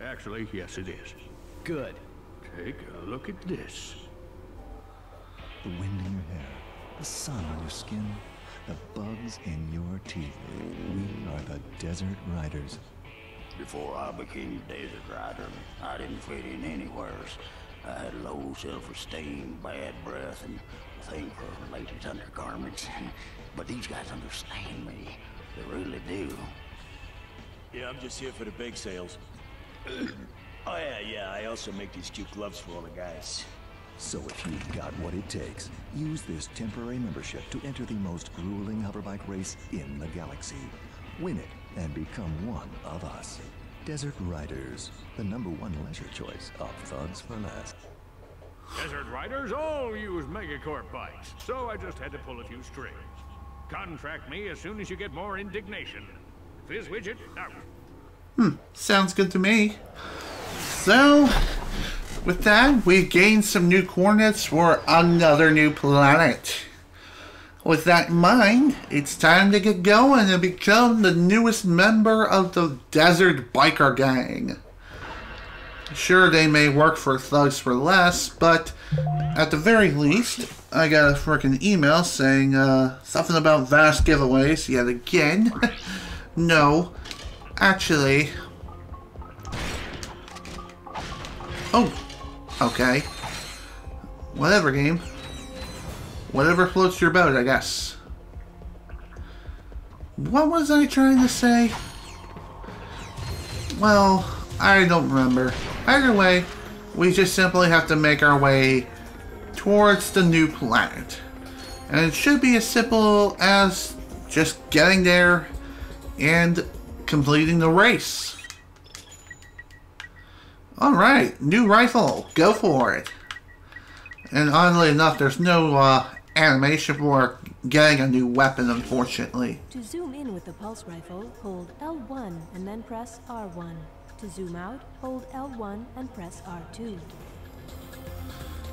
Actually, yes, it is. Good. Take a look at this. The wind in your hair, the sun on your skin, the bugs in your teeth. We are the Desert Riders. Before I became Desert Rider, I didn't fit in anywhere. I had low self-esteem, bad breath, and thing for ladies' undergarments, but these guys understand me. They really do. Yeah, I'm just here for the bake sales. Oh yeah, I also make these cute gloves for all the guys. So if you've got what it takes, use this temporary membership to enter the most grueling hoverbike race in the galaxy. Win it and become one of us. Desert Riders, the #1 leisure choice of thugs for less. Desert Riders all use Megacorp bikes, so I just had to pull a few strings. Contract me as soon as you get more indignation. Fizz Widget, out. Sounds good to me. So, with that, we gained some new coordinates for another new planet. With that in mind, it's time to get going and become the newest member of the Desert Biker Gang. Sure, they may work for Thugs for Less, but at the very least, I got a freaking email saying something about vast giveaways yet again. No, actually... Oh, okay. Whatever, game. Whatever floats your boat, I guess. What was I trying to say? Well, I don't remember. Either way, we just simply have to make our way towards the new planet. And it should be as simple as just getting there and completing the race. Alright, new rifle. Go for it. And oddly enough, there's no animation for getting a new weapon, unfortunately. To zoom in with the pulse rifle, hold L1 and then press R1. To zoom out, hold L1 and press R2.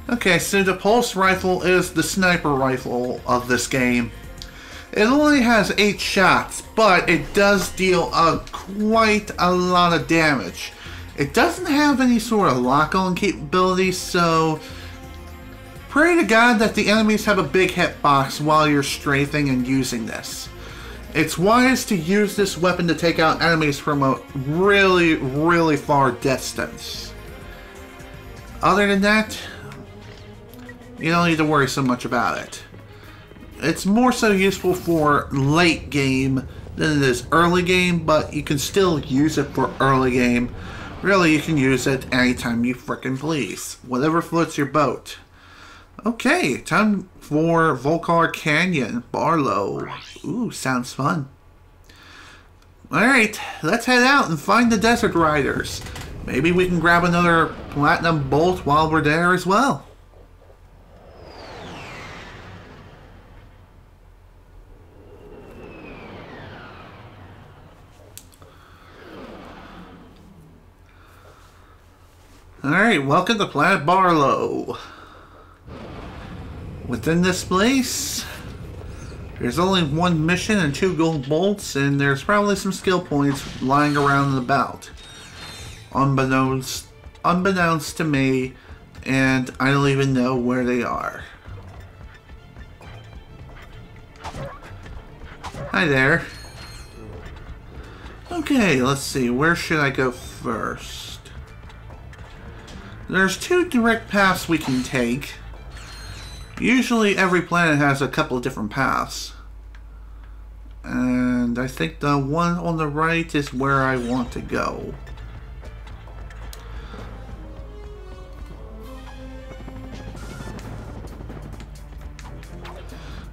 Okay, so the pulse rifle is the sniper rifle of this game. It only has 8 shots, but it does deal quite a lot of damage. It doesn't have any sort of lock-on capabilities, so pray to God that the enemies have a big hitbox while you're strafing and using this. It's wise to use this weapon to take out enemies from a really, really far distance. Other than that, you don't need to worry so much about it. It's more so useful for late game than it is early game, but you can still use it for early game. Really, you can use it anytime you frickin' please. Whatever floats your boat. Okay, time for Volcar Canyon, Barlow. Ooh, sounds fun. Alright, let's head out and find the Desert Riders. Maybe we can grab another Platinum Bolt while we're there as well. Alright, welcome to Planet Barlow. Within this place, there's only one mission and 2 gold bolts, and there's probably some skill points lying around and about. Unbeknownst to me, and I don't even know where they are. Hi there. Okay, let's see, where should I go first? There's 2 direct paths we can take. Usually every planet has a couple of different paths. And I think the one on the right is where I want to go.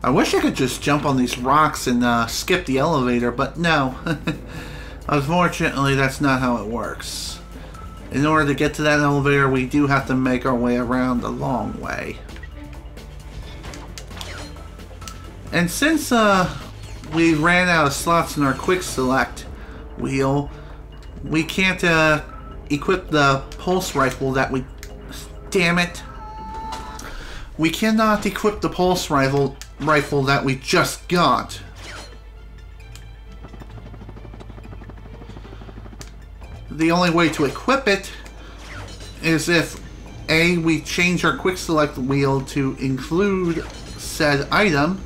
I wish I could just jump on these rocks and skip the elevator, but no. Unfortunately, that's not how it works. In order to get to that elevator, we do have to make our way around the long way. And since we ran out of slots in our quick select wheel, we can't equip the pulse rifle that we... Damn it. We cannot equip the pulse rifle that we just got. The only way to equip it is if A, we change our quick select wheel to include said item,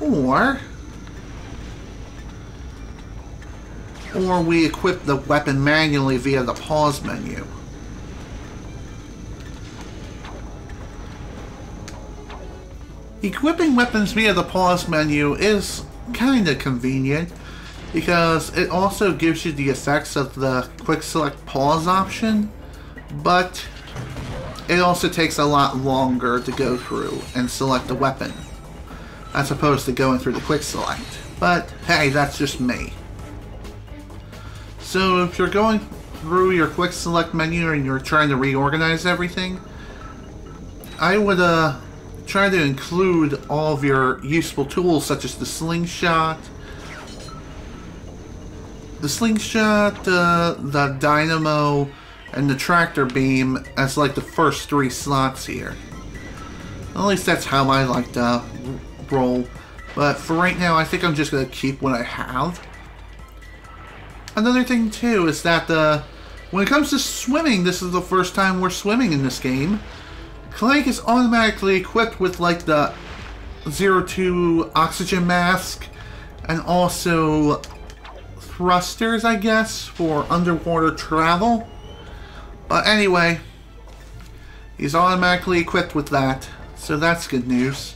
or we equip the weapon manually via the pause menu. Equipping weapons via the pause menu is kinda convenient because it also gives you the effects of the quick select pause option, but it also takes a lot longer to go through and select a weapon as opposed to going through the quick select. But hey, that's just me. So if you're going through your quick select menu and you're trying to reorganize everything, I would try to include all of your useful tools such as the slingshot, the dynamo, and the tractor beam as like the first 3 slots here. At least that's how I like to roll. But for right now, I think I'm just going to keep what I have. Another thing too is that when it comes to swimming, this is the first time we're swimming in this game. Clank is automatically equipped with like the 02 oxygen mask and also thrusters, I guess, for underwater travel. But anyway, he's automatically equipped with that, so that's good news.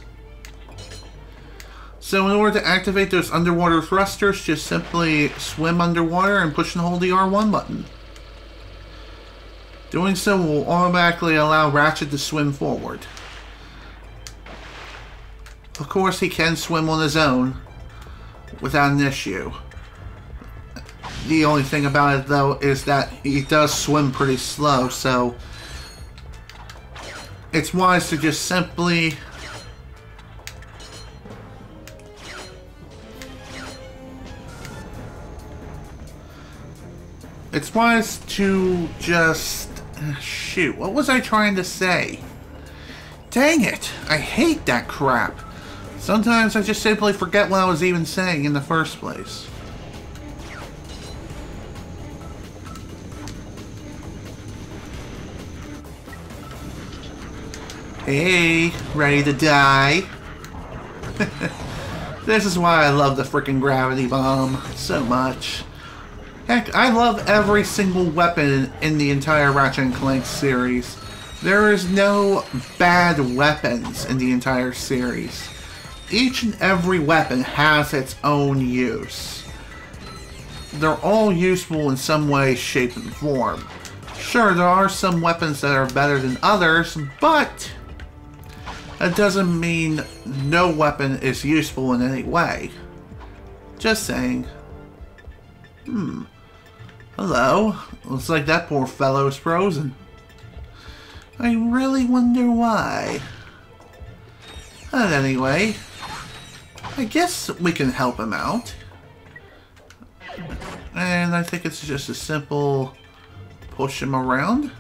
So in order to activate those underwater thrusters, just simply swim underwater and push and hold the R1 button. Doing so will automatically allow Ratchet to swim forward. Of course, he can swim on his own without an issue. The only thing about it, though, is that he does swim pretty slow, so it's wise to just simply shoot, what was I trying to say? Dang it! I hate that crap. Sometimes I just simply forget what I was even saying in the first place. Hey, ready to die? This is why I love the freaking gravity bomb so much. Heck, I love every single weapon in the entire Ratchet and Clank series. There is no bad weapons in the entire series. Each and every weapon has its own use. They're all useful in some way, shape, and form. Sure, there are some weapons that are better than others, but that doesn't mean no weapon is useful in any way. Just saying. Hello. Looks like that poor fellow is frozen. I really wonder why. But anyway, I guess we can help him out. And I think it's just a simple push him around.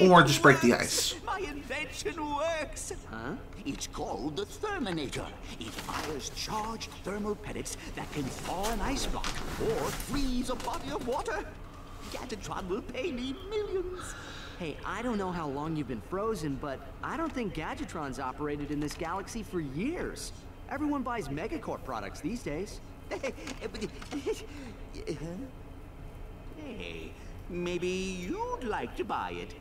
Or just break the ice. My invention works! Huh? It's called the Therminator. It fires charged thermal pellets that can thaw an ice block or freeze a body of water. Gadgetron will pay me millions. Hey, I don't know how long you've been frozen, but I don't think Gadgetron's operated in this galaxy for years. Everyone buys Megacorp products these days. Hey, maybe you'd like to buy it.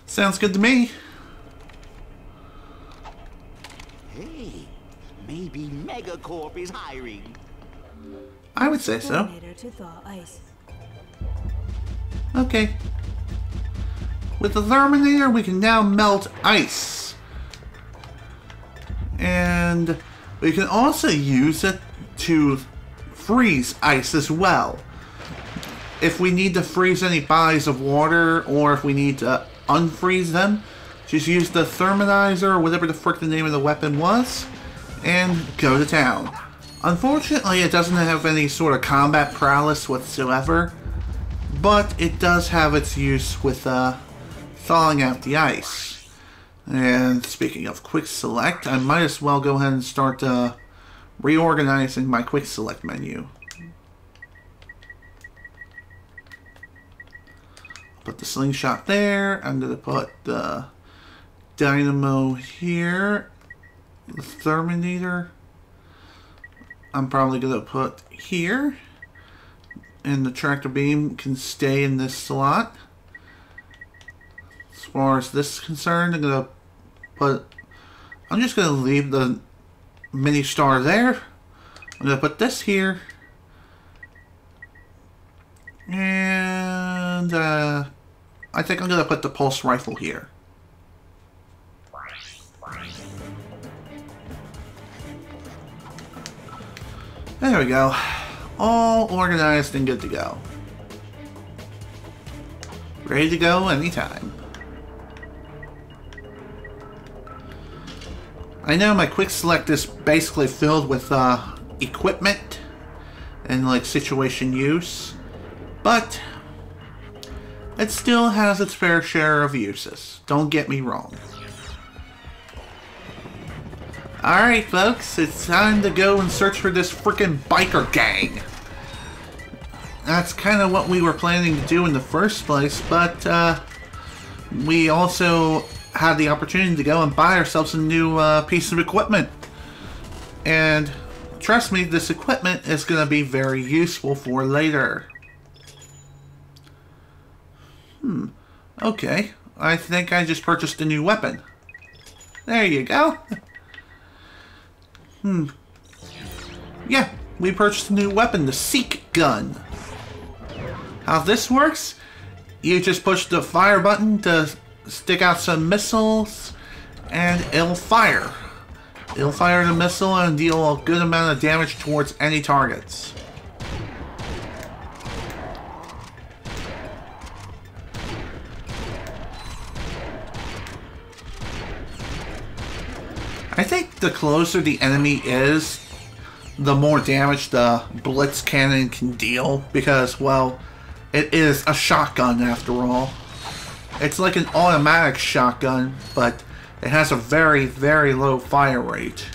Sounds good to me. Hey, maybe Megacorp is hiring. I would say so. To thaw ice. Okay. With the Therminator, we can now melt ice. And we can also use it to freeze ice as well. If we need to freeze any bodies of water, or if we need to unfreeze them, just use the Therminizer, or whatever the frick the name of the weapon was, and go to town. Unfortunately, it doesn't have any sort of combat prowess whatsoever, but it does have its use with thawing out the ice. And speaking of quick select, I might as well go ahead and start reorganizing my quick select menu. Put the slingshot there. I'm going to put the dynamo here. The Therminator I'm probably going to put here. And the tractor beam can stay in this slot. As far as this is concerned, I'm going to put I'm just going to leave the mini star there. I'm going to put this here. And I think I'm going to put the pulse rifle here. There we go. All organized and good to go. Ready to go anytime. I know my quick select is basically filled with equipment and like situation use, but it still has its fair share of uses. Don't get me wrong. Alright folks, it's time to go and search for this frickin' biker gang. That's kind of what we were planning to do in the first place, but we also had the opportunity to go and buy ourselves a new piece of equipment. And trust me, this equipment is going to be very useful for later. Okay, I think I just purchased a new weapon. There you go. Yeah, we purchased a new weapon, the Seek gun. How this works, you just push the fire button to stick out some missiles, and it'll fire. It'll fire the missile and deal a good amount of damage towards any targets. I think the closer the enemy is, the more damage the blitz cannon can deal, because, well, it is a shotgun after all. It's like an automatic shotgun, but it has a very, very low fire rate.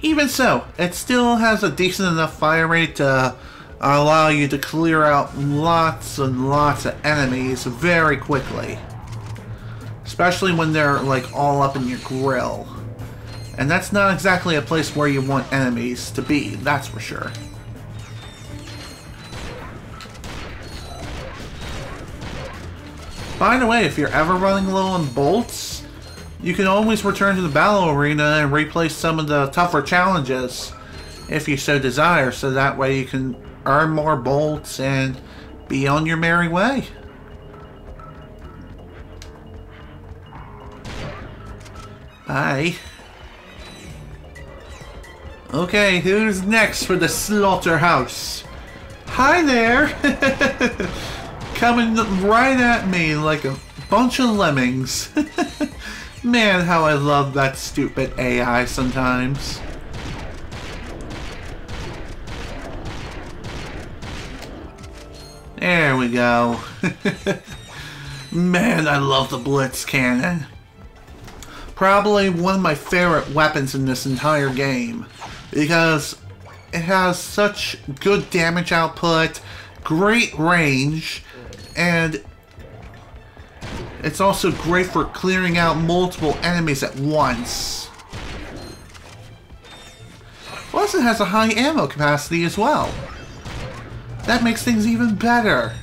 Even so, it still has a decent enough fire rate to allow you to clear out lots and lots of enemies very quickly. Especially when they're like all up in your grill. And that's not exactly a place where you want enemies to be, that's for sure. By the way, if you're ever running low on bolts, you can always return to the battle arena and replay some of the tougher challenges if you so desire, so that way you can earn more bolts and be on your merry way. Bye. Okay, who's next for the slaughterhouse? Hi there! Coming right at me like a bunch of lemmings. Man, how I love that stupid AI sometimes. There we go. Man, I love the blitz cannon. Probably one of my favorite weapons in this entire game, because it has such good damage output, great range, and it's also great for clearing out multiple enemies at once. Plus it has a high ammo capacity as well. That makes things even better.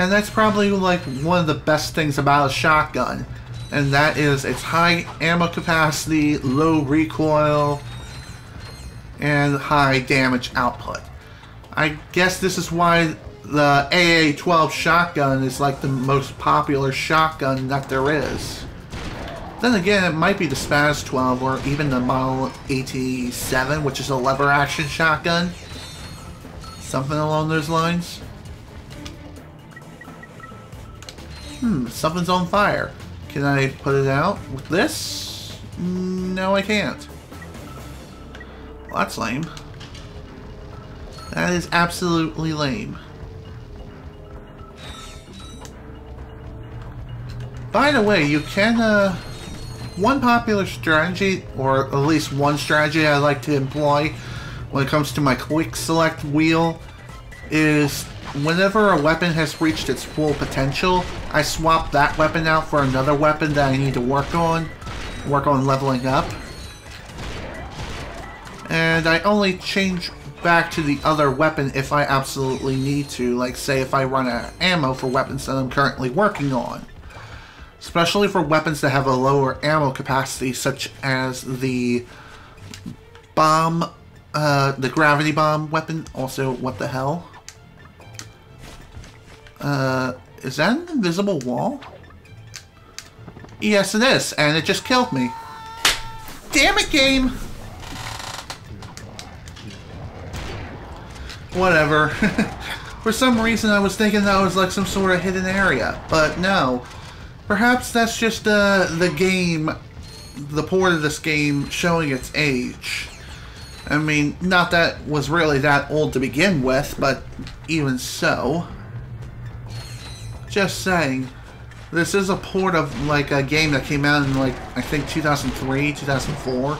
And that's probably like one of the best things about a shotgun. And that is its high ammo capacity, low recoil, and high damage output. I guess this is why the AA-12 shotgun is like the most popular shotgun that there is. Then again, it might be the Spaz 12 or even the Model 87, which is a lever action shotgun. Something along those lines. Something's on fire. Can I put it out with this? No, I can't. Well, that's lame. That is absolutely lame. By the way, you can, one popular strategy, or at least one strategy I like to employ when it comes to my quick select wheel, is whenever a weapon has reached its full potential, I swap that weapon out for another weapon that I need to work on leveling up. And I only change back to the other weapon if I absolutely need to, like say if I run out of ammo for weapons that I'm currently working on. especially for weapons that have a lower ammo capacity, such as the bomb, the gravity bomb weapon. Also, what the hell? Is that an invisible wall? Yes, it is, and it just killed me. Damn it, game! Whatever. For some reason, I was thinking that was like some sort of hidden area, but no. Perhaps that's just the game, the port of this game showing its age. I mean, not that it was really that old to begin with, but even so. Just saying. This is a port of like a game that came out in like, I think 2003, 2004.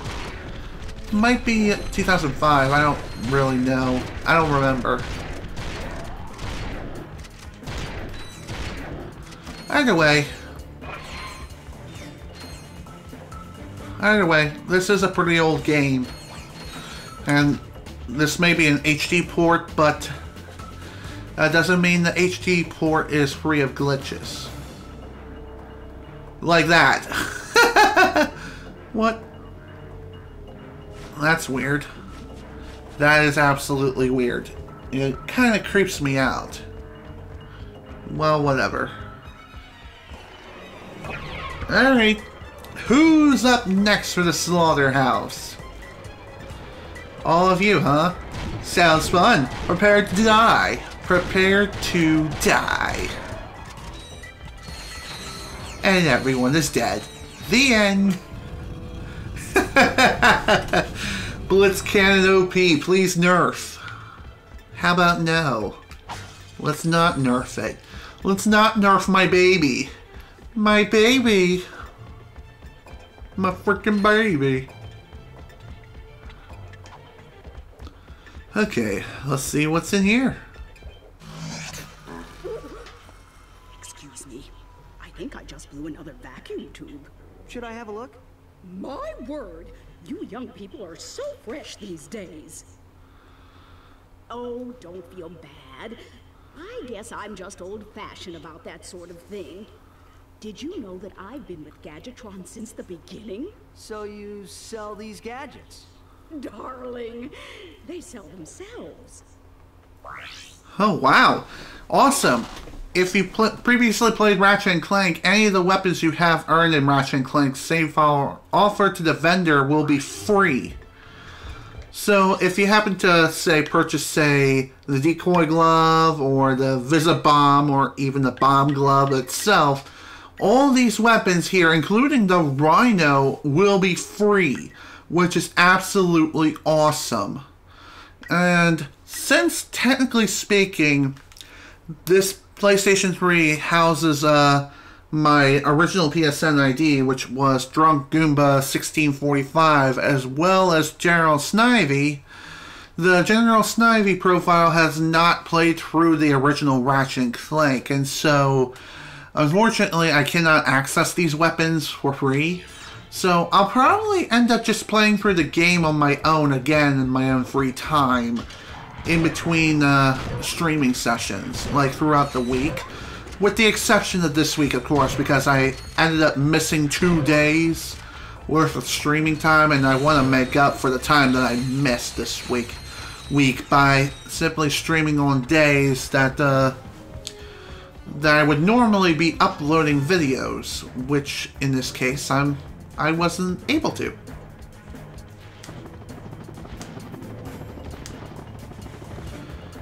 Might be 2005, I don't really know. I don't remember. Either way, this is a pretty old game. And this may be an HD port, but that doesn't mean the HD port is free of glitches. Like that. What? That's weird. That is absolutely weird. It kind of creeps me out. Well, whatever. Alright. Who's up next for the slaughterhouse? All of you, huh? Sounds fun. Prepare to die. Prepare to die. And everyone is dead. The end. Blitz Cannon OP, please nerf. How about no? Let's not nerf it. Let's not nerf my baby. My baby. My freaking baby. Okay, let's see what's in here. Excuse me. I think I just blew another vacuum tube. Should I have a look? My word! You young people are so fresh these days. Oh, don't feel bad. I guess I'm just old-fashioned about that sort of thing. Did you know that I've been with Gadgetron since the beginning? So you sell these gadgets? Darling, they sell themselves. Oh, wow. Awesome. If you previously played Ratchet and Clank, any of the weapons you have earned in Ratchet and Clank save file offered to the vendor will be free. So if you happen to, say, purchase, say, the decoy glove or the Visibomb or even the bomb glove itself, all these weapons here, including the Rhino, will be free, which is absolutely awesome. And since, technically speaking, this PlayStation 3 houses my original PSN ID, which was Drunk Goomba 1645, as well as General Snivy, the General Snivy profile has not played through the original Ratchet and Clank, and so unfortunately I cannot access these weapons for free. So I'll probably end up just playing through the game on my own again in my own free time, in between streaming sessions, like throughout the week. With the exception of this week, of course, because I ended up missing 2 days worth of streaming time, and I want to make up for the time that I missed this week by simply streaming on days that I would normally be uploading videos, which in this case I wasn't able to.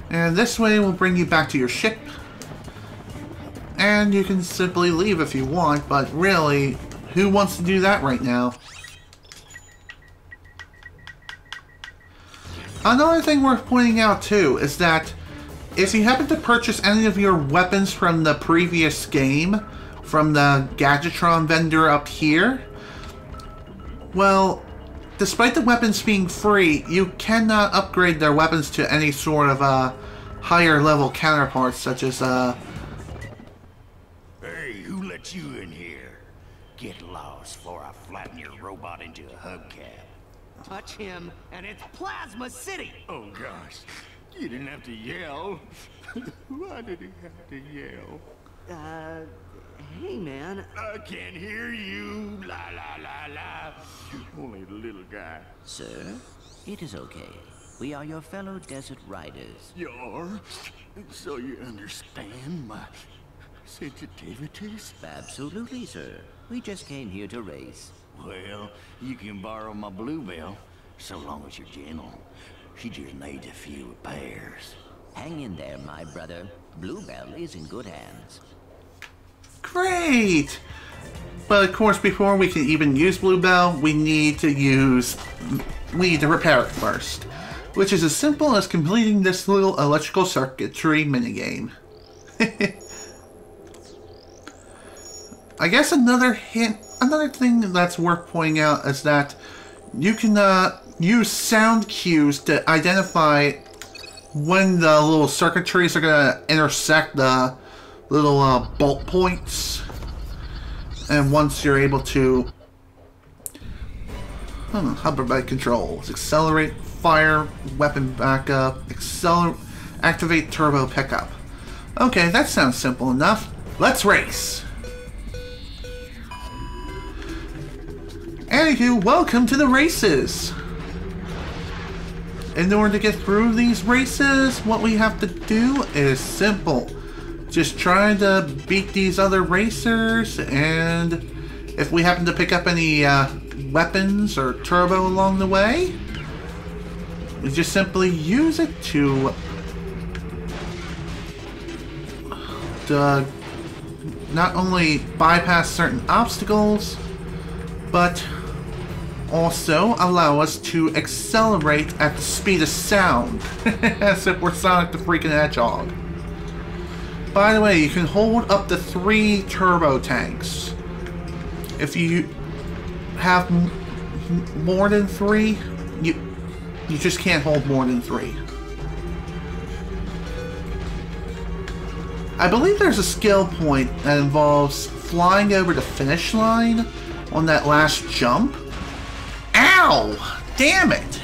And this way will bring you back to your ship. And you can simply leave if you want, but really, who wants to do that right now? Another thing worth pointing out too is that if you happen to purchase any of your weapons from the previous game, from the Gadgetron vendor up here, well, despite the weapons being free, you cannot upgrade their weapons to any sort of higher level counterparts, such as Hey, who let you in here? Get lost before I flatten your robot into a hubcap. Touch him, and it's Plasma City! Oh gosh, you didn't have to yell. Why did he have to yell? Hey, man. I can't hear you. La la la la. Only the little guy. Sir, it is okay. We are your fellow desert riders. You are? So you understand my sensitivities? Absolutely, sir. We just came here to race. Well, you can borrow my Bluebell, so long as you're gentle. She just needs a few repairs. Hang in there, my brother. Bluebell is in good hands. Great! But of course, before we can even use Bluebell, we need to repair it first. Which is as simple as completing this little electrical circuitry minigame. I guess another thing that's worth pointing out is that you can use sound cues to identify when the little circuitries are going to intersect the little bolt points. And once you're able to hoverboard controls, accelerate, fire, weapon backup, activate turbo pickup. Okay, that sounds simple enough. Let's race! Anywho, welcome to the races! In order to get through these races, what we have to do is simple. Just try to beat these other racers, and if we happen to pick up any weapons or turbo along the way, we just simply use it to not only bypass certain obstacles, but also allow us to accelerate at the speed of sound, as if we're Sonic the freaking Hedgehog. By the way, you can hold up to 3 turbo tanks. If you have more than 3, you just can't hold more than 3. I believe there's a skill point that involves flying over the finish line on that last jump. Ow! Damn it!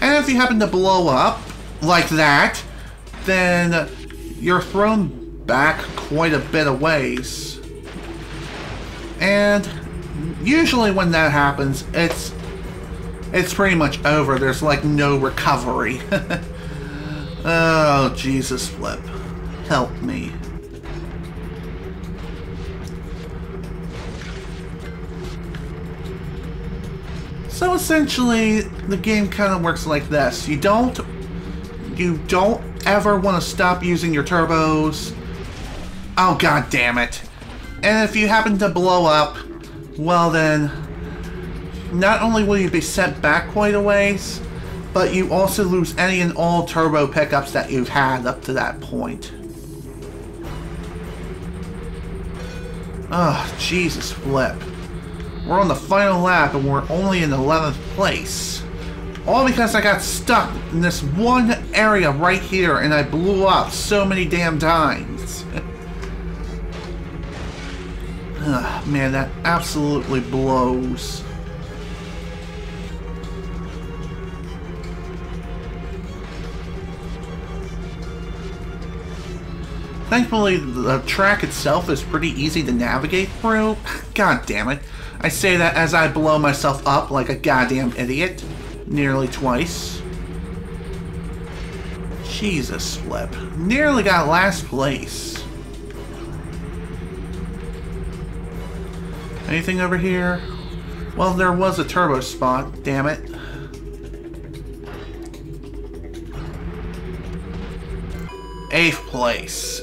And if you happen to blow up like that, then you're thrown back quite a bit of ways. And usually when that happens, it's pretty much over. There's like no recovery. Oh, Jesus flip. Help me. So essentially, the game kind of works like this. You don't ever want to stop using your turbos. Oh, god damn it. And if you happen to blow up, well then, not only will you be sent back quite a ways, but you also lose any and all turbo pickups that you've had up to that point. Oh, Jesus flip. We're on the final lap and we're only in 11th place. All because I got stuck in this one area right here and I blew up so many damn times. Ugh, man, that absolutely blows. Thankfully, the track itself is pretty easy to navigate through. God damn it. I say that as I blow myself up like a goddamn idiot. Nearly twice. Jesus flip. Nearly got last place. Anything over here? Well, there was a turbo spot. Damn it. Eighth place.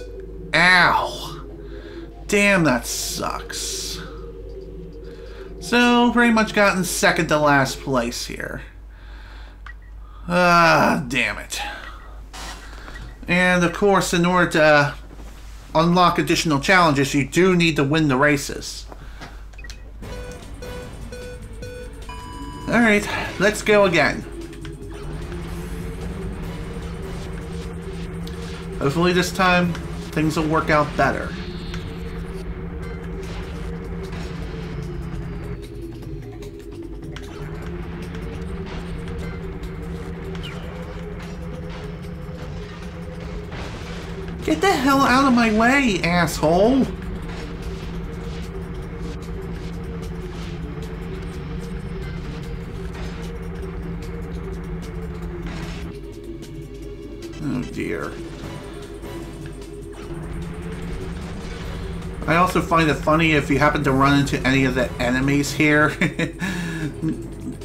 Ow. Damn, that sucks. So, pretty much gotten second to last place here. Ah, damn it. And of course, in order to unlock additional challenges, you do need to win the races. Alright, let's go again. Hopefully this time, things will work out better. Get the hell out of my way, asshole! Oh dear. I also find it funny if you happen to run into any of the enemies here.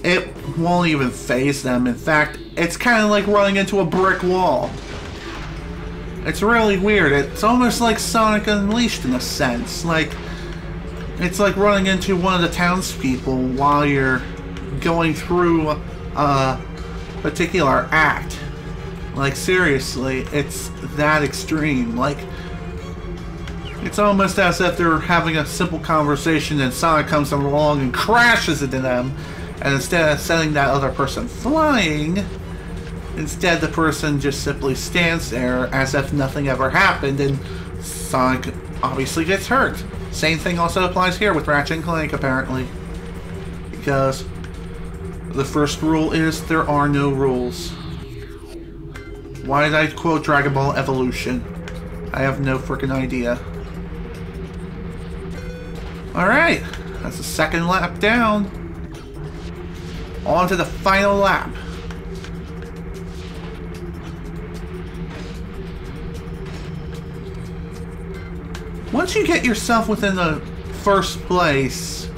It won't even faze them. In fact, it's kind of like running into a brick wall. It's really weird. It's almost like Sonic Unleashed in a sense. It's like running into one of the townspeople while you're going through a particular act. Like, seriously, it's that extreme. Like, it's almost as if they're having a simple conversation and Sonic comes along and crashes into them, and instead of sending that other person flying, instead the person just simply stands there as if nothing ever happened, and Sonic obviously gets hurt. Same thing also applies here with Ratchet and Clank, apparently. Because the first rule is there are no rules. Why did I quote Dragon Ball Evolution? I have no freaking idea. Alright, that's the second lap down. On to the final lap. Once you get yourself within the first place,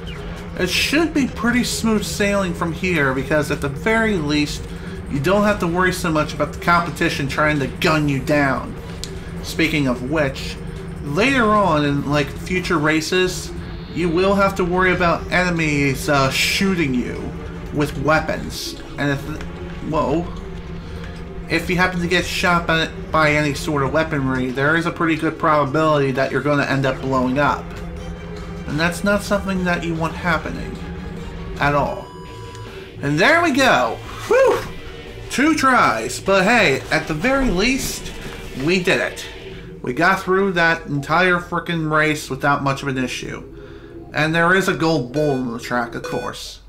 it should be pretty smooth sailing from here, because at the very least, you don't have to worry so much about the competition trying to gun you down. Speaking of which, later on in like future races, you will have to worry about enemies shooting you with weapons. And if you happen to get shot by any sort of weaponry, there is a pretty good probability that you're going to end up blowing up. And that's not something that you want happening at all. And there we go. Whew! 2 tries, but hey, at the very least, we did it. We got through that entire frickin' race without much of an issue. And there is a gold bolt on the track, of course.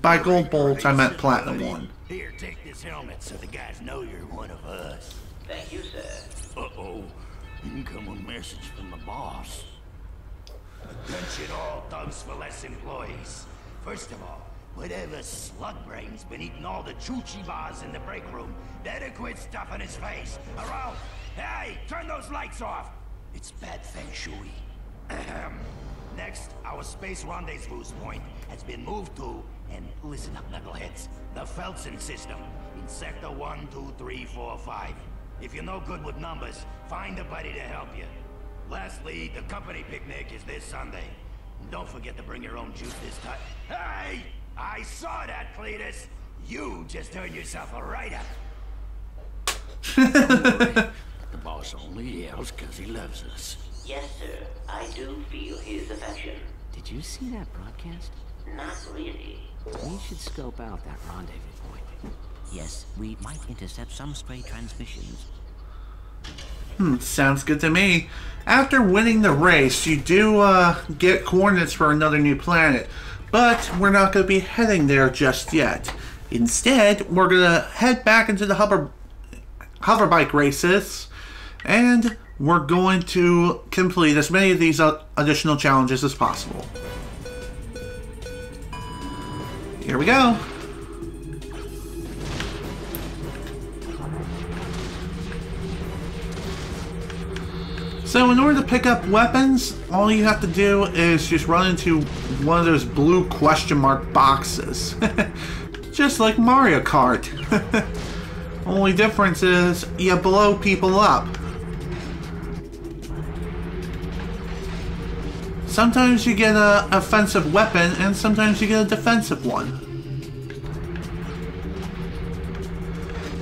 By gold bolts, I meant platinum one. Here, take this helmet so the guys know you're one of us. Thank you, sir. Uh-oh. Incoming message from the boss. Attention all thugs for less employees. First of all, whatever slug brain's been eating all the choochie bars in the break room, better quit stuffing his face. Around. Hey, turn those lights off. It's bad feng shui. Next, our space rendezvous point has been moved to, and listen up, knuckleheads, the Felsen system in Sector 1, 2, 3, 4, 5. If you're no good with numbers, find a buddy to help you. Lastly, the company picnic is this Sunday. And don't forget to bring your own juice this time. Hey! I saw that, Cletus! You just earned yourself a write-up. The boss only yells because he loves us. Yes, sir. I do feel his affection. Did you see that broadcast? Not really. We should scope out that rendezvous point. Yes, we might intercept some stray transmissions. Sounds good to me. After winning the race, you do get coordinates for another new planet. But we're not going to be heading there just yet. Instead, we're going to head back into the hoverbike races. And we're going to complete as many of these additional challenges as possible. Here we go. So in order to pick up weapons, all you have to do is just run into one of those blue question mark boxes. Just like Mario Kart. Only difference is you blow people up. Sometimes you get an offensive weapon, and sometimes you get a defensive one.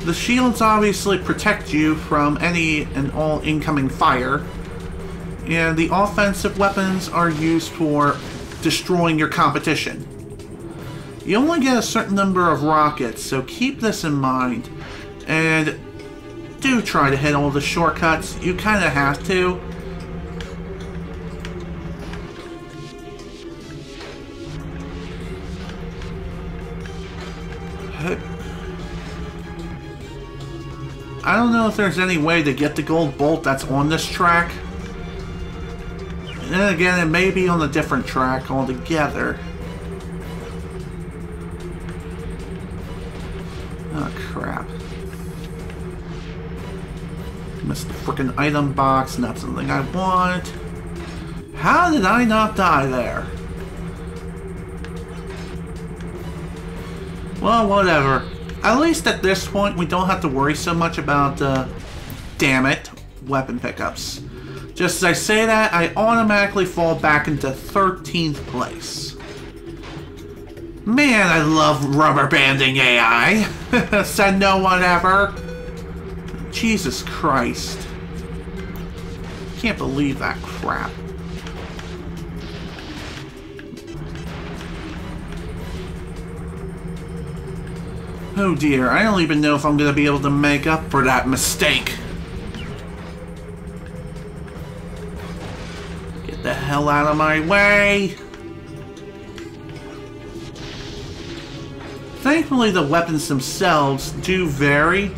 The shields obviously protect you from any and all incoming fire, and the offensive weapons are used for destroying your competition. You only get a certain number of rockets, so keep this in mind, and do try to hit all the shortcuts. You kind of have to. I don't know if there's any way to get the gold bolt that's on this track. And then again, it may be on a different track altogether. Oh, crap. Missed the freaking item box, not something I want. How did I not die there? Well, whatever. At least at this point, we don't have to worry so much about, damn it, weapon pickups. Just as I say that, I automatically fall back into 13th place. Man, I love rubber banding AI. Said no one ever. Jesus Christ. Can't believe that crap. Oh dear, I don't even know if I'm gonna be able to make up for that mistake. Get the hell out of my way! Thankfully, the weapons themselves do vary.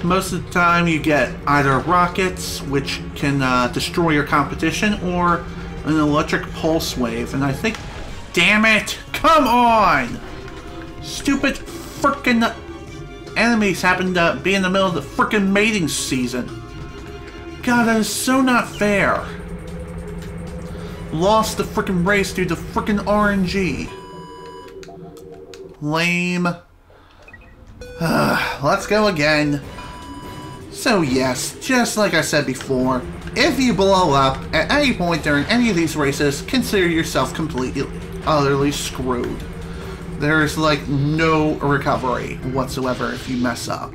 Most of the time you get either rockets, which can destroy your competition, or an electric pulse wave. And I think... Damn it! Come on! Stupid frickin' enemies happen to be in the middle of the frickin' mating season. God, that is so not fair. Lost the frickin' race due to frickin' RNG. Lame. Let's go again. So yes, just like I said before, if you blow up at any point during any of these races, consider yourself completely, utterly screwed. There's like no recovery whatsoever if you mess up.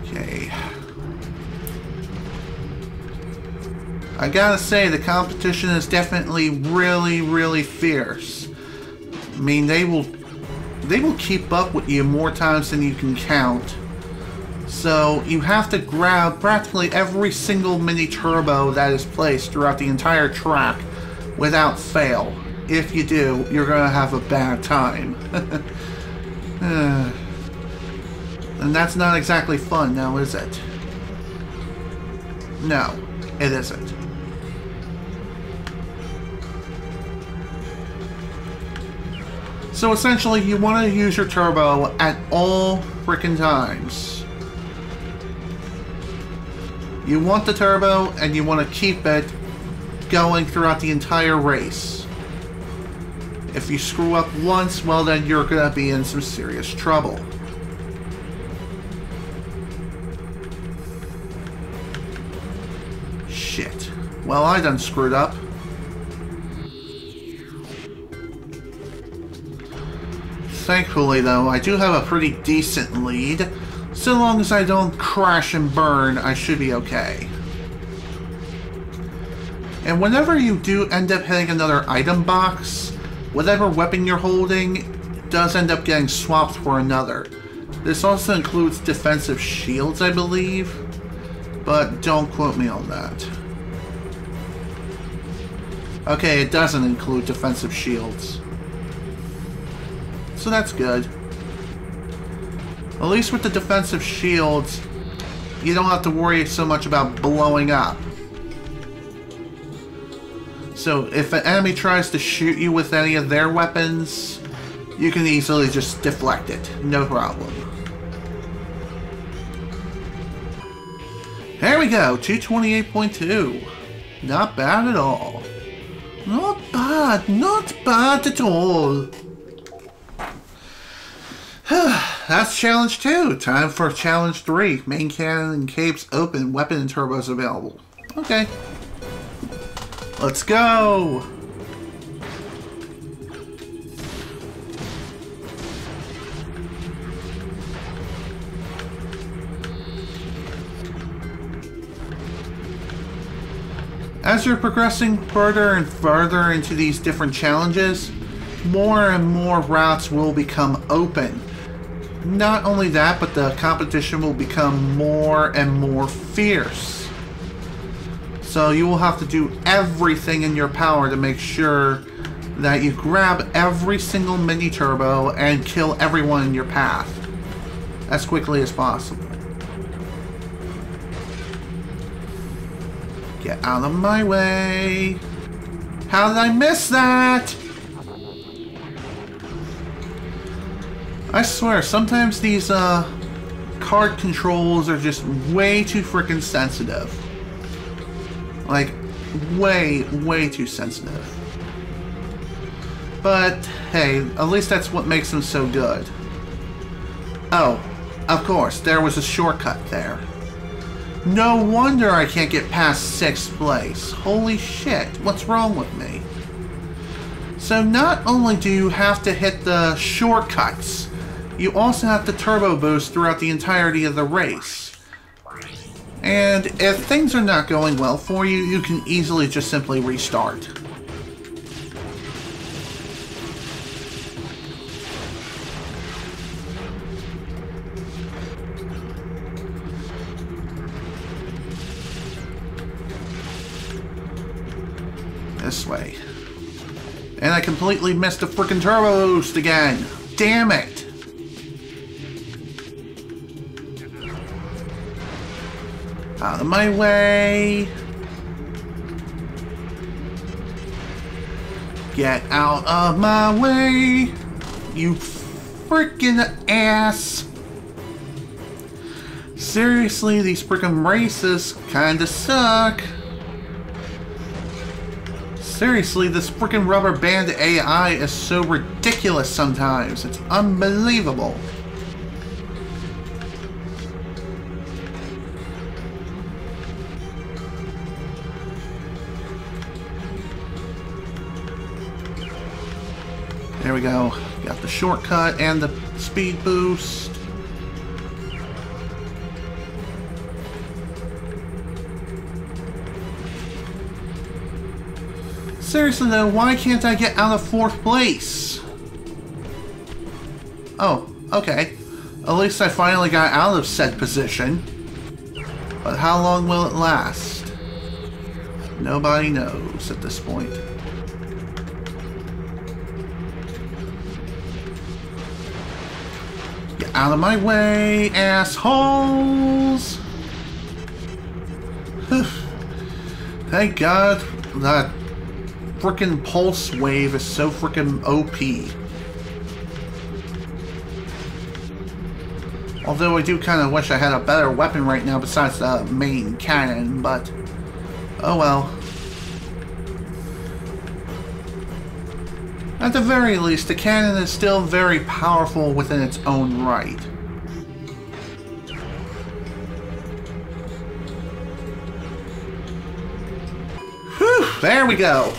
Okay. I gotta say, the competition is definitely really fierce. I mean, they will keep up with you more times than you can count. So you have to grab practically every single mini turbo that is placed throughout the entire track without fail. If you do, you're gonna have a bad time. And that's not exactly fun now, is it? No, it isn't. So essentially, you want to use your turbo at all frickin' times. You want the turbo, and you want to keep it going throughout the entire race. If you screw up once, well then you're gonna be in some serious trouble. Shit. Well, I done screwed up. Thankfully, though, I do have a pretty decent lead. So long as I don't crash and burn, I should be okay. And whenever you do end up hitting another item box, whatever weapon you're holding does end up getting swapped for another. This also includes defensive shields, I believe, but don't quote me on that. Okay, it doesn't include defensive shields. So that's good. At least with the defensive shields, you don't have to worry so much about blowing up. So if an enemy tries to shoot you with any of their weapons, you can easily just deflect it. No problem. There we go, 228.2. Not bad at all. Not bad at all. That's challenge 2. Time for challenge 3. Main cannon and capes open, weapon and turbos available. Okay. Let's go! As you're progressing further and further into these different challenges, more and more routes will become open. Not only that, but the competition will become more and more fierce. So you will have to do everything in your power to make sure that you grab every single mini turbo and kill everyone in your path as quickly as possible. Get out of my way. How did I miss that? I swear, sometimes these card controls are just way too freaking sensitive. Like, way too sensitive. But, hey, at least that's what makes them so good. Oh, of course, there was a shortcut there. No wonder I can't get past 6th place. Holy shit, what's wrong with me? So not only do you have to hit the shortcuts, you also have to turbo boost throughout the entirety of the race. And if things are not going well for you, you can easily just simply restart. This way. And I completely missed the frickin' turbo boost again. Damn it. Out of my way. Get out of my way. You frickin' ass. Seriously, these frickin' races kinda suck. Seriously, this freaking rubber band AI is so ridiculous sometimes. It's unbelievable. There we go. Got the shortcut and the speed boost. Seriously though, why can't I get out of 4th place? Oh, okay. At least I finally got out of said position. But how long will it last? Nobody knows at this point. Get out of my way, assholes! Thank God that frickin' pulse wave is so frickin' OP. Although I do kind of wish I had a better weapon right now besides the main cannon, but oh well. At the very least, the cannon is still very powerful within its own right. Whew, there we go.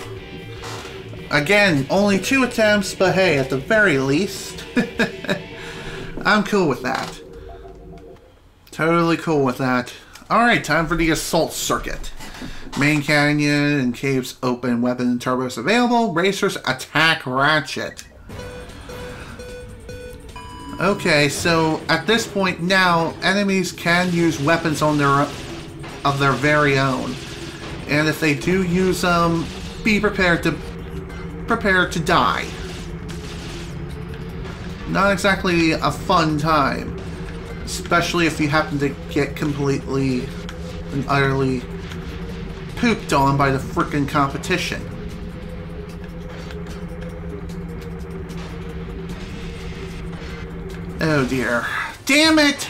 Again, only 2 attempts, but hey, at the very least, I'm cool with that. Totally cool with that. Alright, time for the assault circuit. Main canyon and caves open, weapon and turbos available. Racers attack Ratchet. Okay, so at this point now, enemies can use weapons on of their very own. And if they do use them, be prepared to die. Not exactly a fun time, especially if you happen to get completely and utterly pooped on by the frickin' competition. Oh dear. Damn it!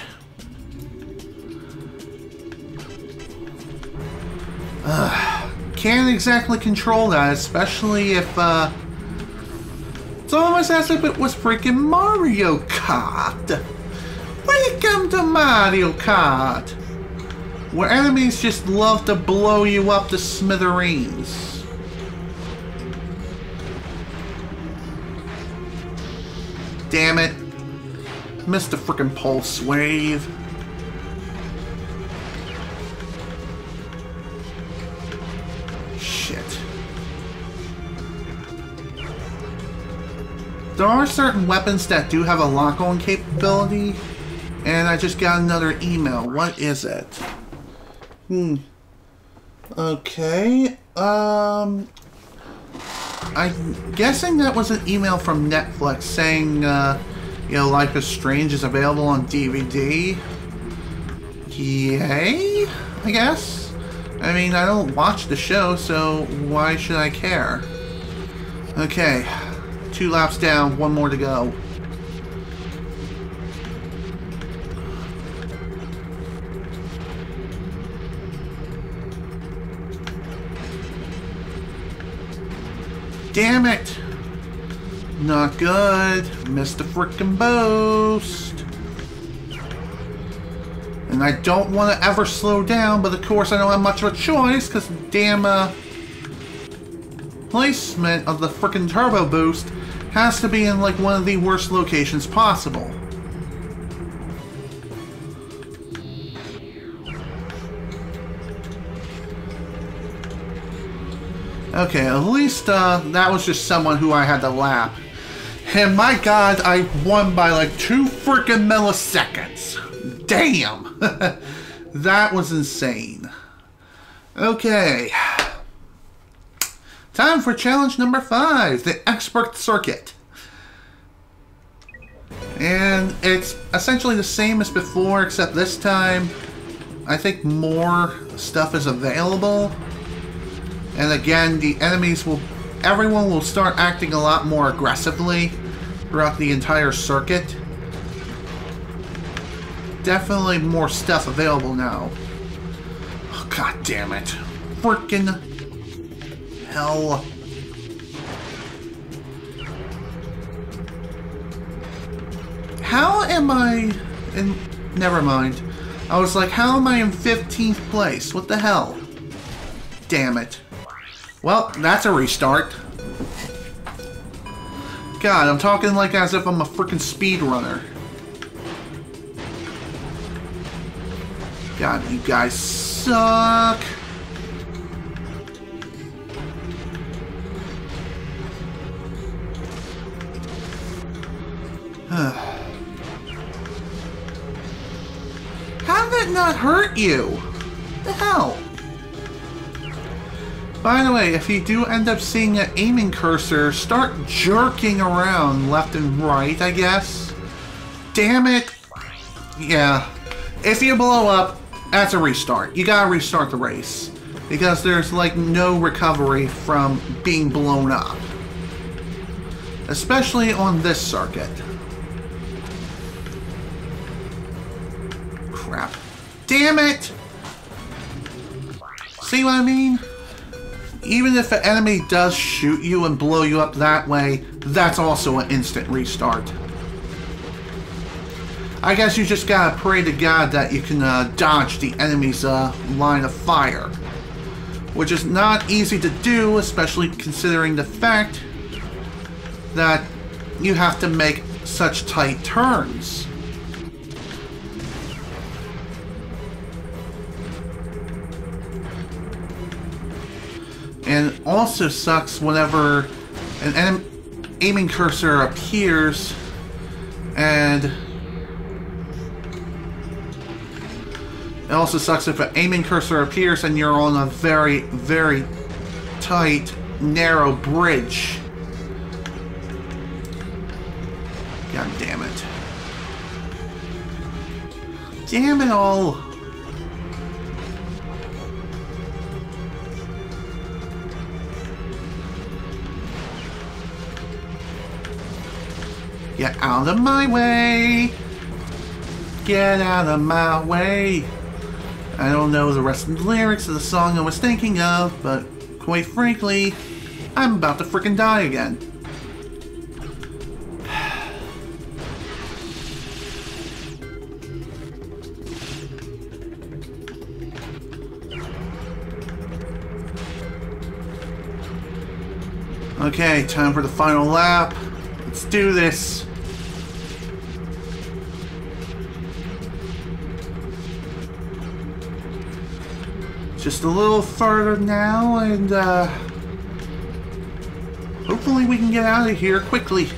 Can't exactly control that, especially if, it's almost as if it was freaking Mario Kart. Welcome to Mario Kart, where enemies just love to blow you up to smithereens. Damn it. Missed the frickin' pulse wave. There are certain weapons that do have a lock-on capability, and I just got another email. What is it? Okay, I'm guessing that was an email from Netflix saying, you know, Life is Strange is available on DVD. Yay, I guess. I mean, I don't watch the show, so why should I care? Okay, 2 laps down, 1 more to go. Damn it! Not good. Missed the frickin' boost. And I don't want to ever slow down, but of course I don't have much of a choice because damn placement of the frickin' turbo boost has to be in like one of the worst locations possible. Okay, at least that was just someone who I had to lap. And my god, I won by like 2 freaking milliseconds. Damn! That was insane. Okay. Time for challenge number 5, the Expert Circuit. And it's essentially the same as before, except this time I think more stuff is available. And again, the enemies will... everyone will start acting a lot more aggressively throughout the entire circuit. Definitely more stuff available now. Oh, god damn it. Frickin' hell. How am I in... never mind. I was like, how am I in 15th place? What the hell? Damn it. Well, that's a restart. God, I'm talking like as if I'm a freaking speedrunner. God, you guys suck. How did that not hurt you? What the hell? By the way, if you do end up seeing an aiming cursor, start jerking around left and right, I guess. Damn it. Yeah. If you blow up, that's a restart. You gotta restart the race. Because there's like no recovery from being blown up. Especially on this circuit. Crap. Damn it! See what I mean? Even if an enemy does shoot you and blow you up that way, that's also an instant restart. I guess you just gotta pray to God that you can dodge the enemy's line of fire. Which is not easy to do, especially considering the fact that you have to make such tight turns. And it also sucks whenever an aiming cursor appears and it also sucks if an aiming cursor appears and you're on a very, very tight, narrow bridge. God damn it. Damn it all. Get out of my way! Get out of my way! I don't know the rest of the lyrics of the song I was thinking of, but quite frankly, I'm about to frickin' die again. Okay, time for the final lap. Let's do this. Just a little further now, and hopefully we can get out of here quickly.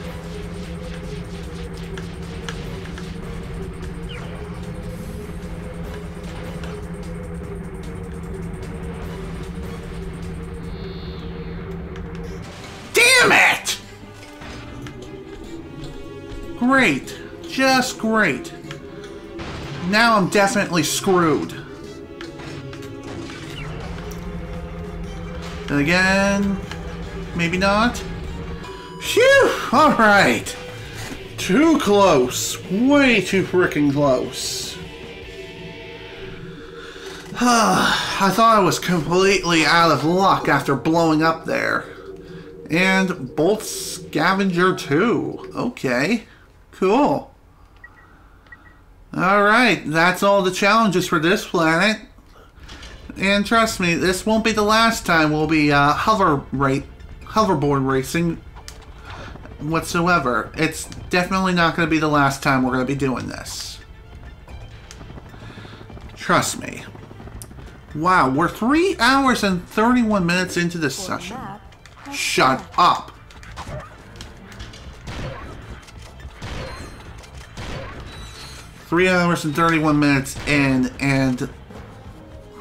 Damn it! Great. Just great. Now I'm definitely screwed. And again, maybe not. Phew! Alright. Too close. Way too freaking close. I thought I was completely out of luck after blowing up there. And Bolt Scavenger 2. Okay. Cool. Alright, that's all the challenges for this planet. And trust me, this won't be the last time we'll be hoverboard racing whatsoever. It's definitely not going to be the last time we're going to be doing this. Trust me. Wow, we're 3 hours and 31 minutes into this session. Shut up! Three hours and 31 minutes in, and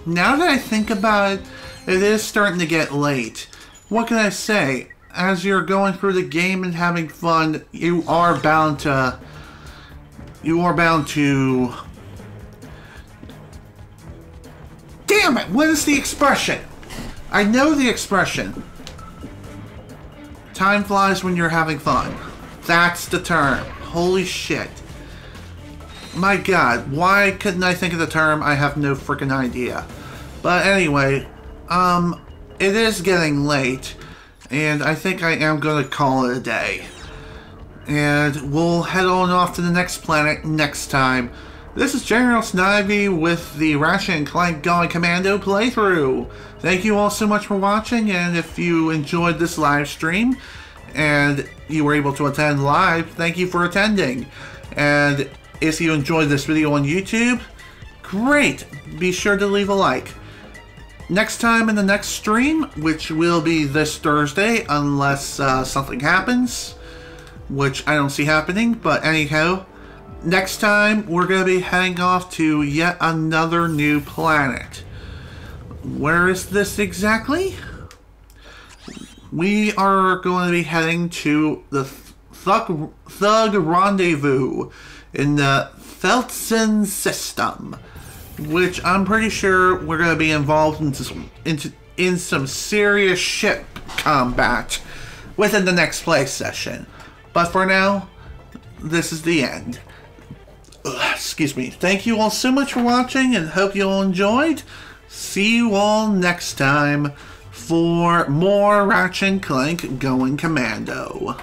now that I think about it, it is starting to get late. What can I say? As you're going through the game and having fun, you are bound to... Damn it! What is the expression? I know the expression. Time flies when you're having fun. That's the term. Holy shit. My god, why couldn't I think of the term? I have no freaking idea. But anyway, it is getting late, and I think I am going to call it a day. And we'll head on off to the next planet next time. This is General Snivy with the Ratchet and Clank Going Commando playthrough. Thank you all so much for watching, and if you enjoyed this live stream, and you were able to attend live, thank you for attending. And if you enjoyed this video on YouTube, great! Be sure to leave a like. Next time in the next stream, which will be this Thursday, unless something happens, which I don't see happening, but anyhow, next time we're going to be heading off to yet another new planet. Where is this exactly? We are going to be heading to the Thug Rendezvous in the Felsen system, which I'm pretty sure we're going to be involved in some serious ship combat within the next play session. But for now, this is the end. Excuse me. Thank you all so much for watching, and hope you all enjoyed. See you all next time for more Ratchet and Clank Going Commando.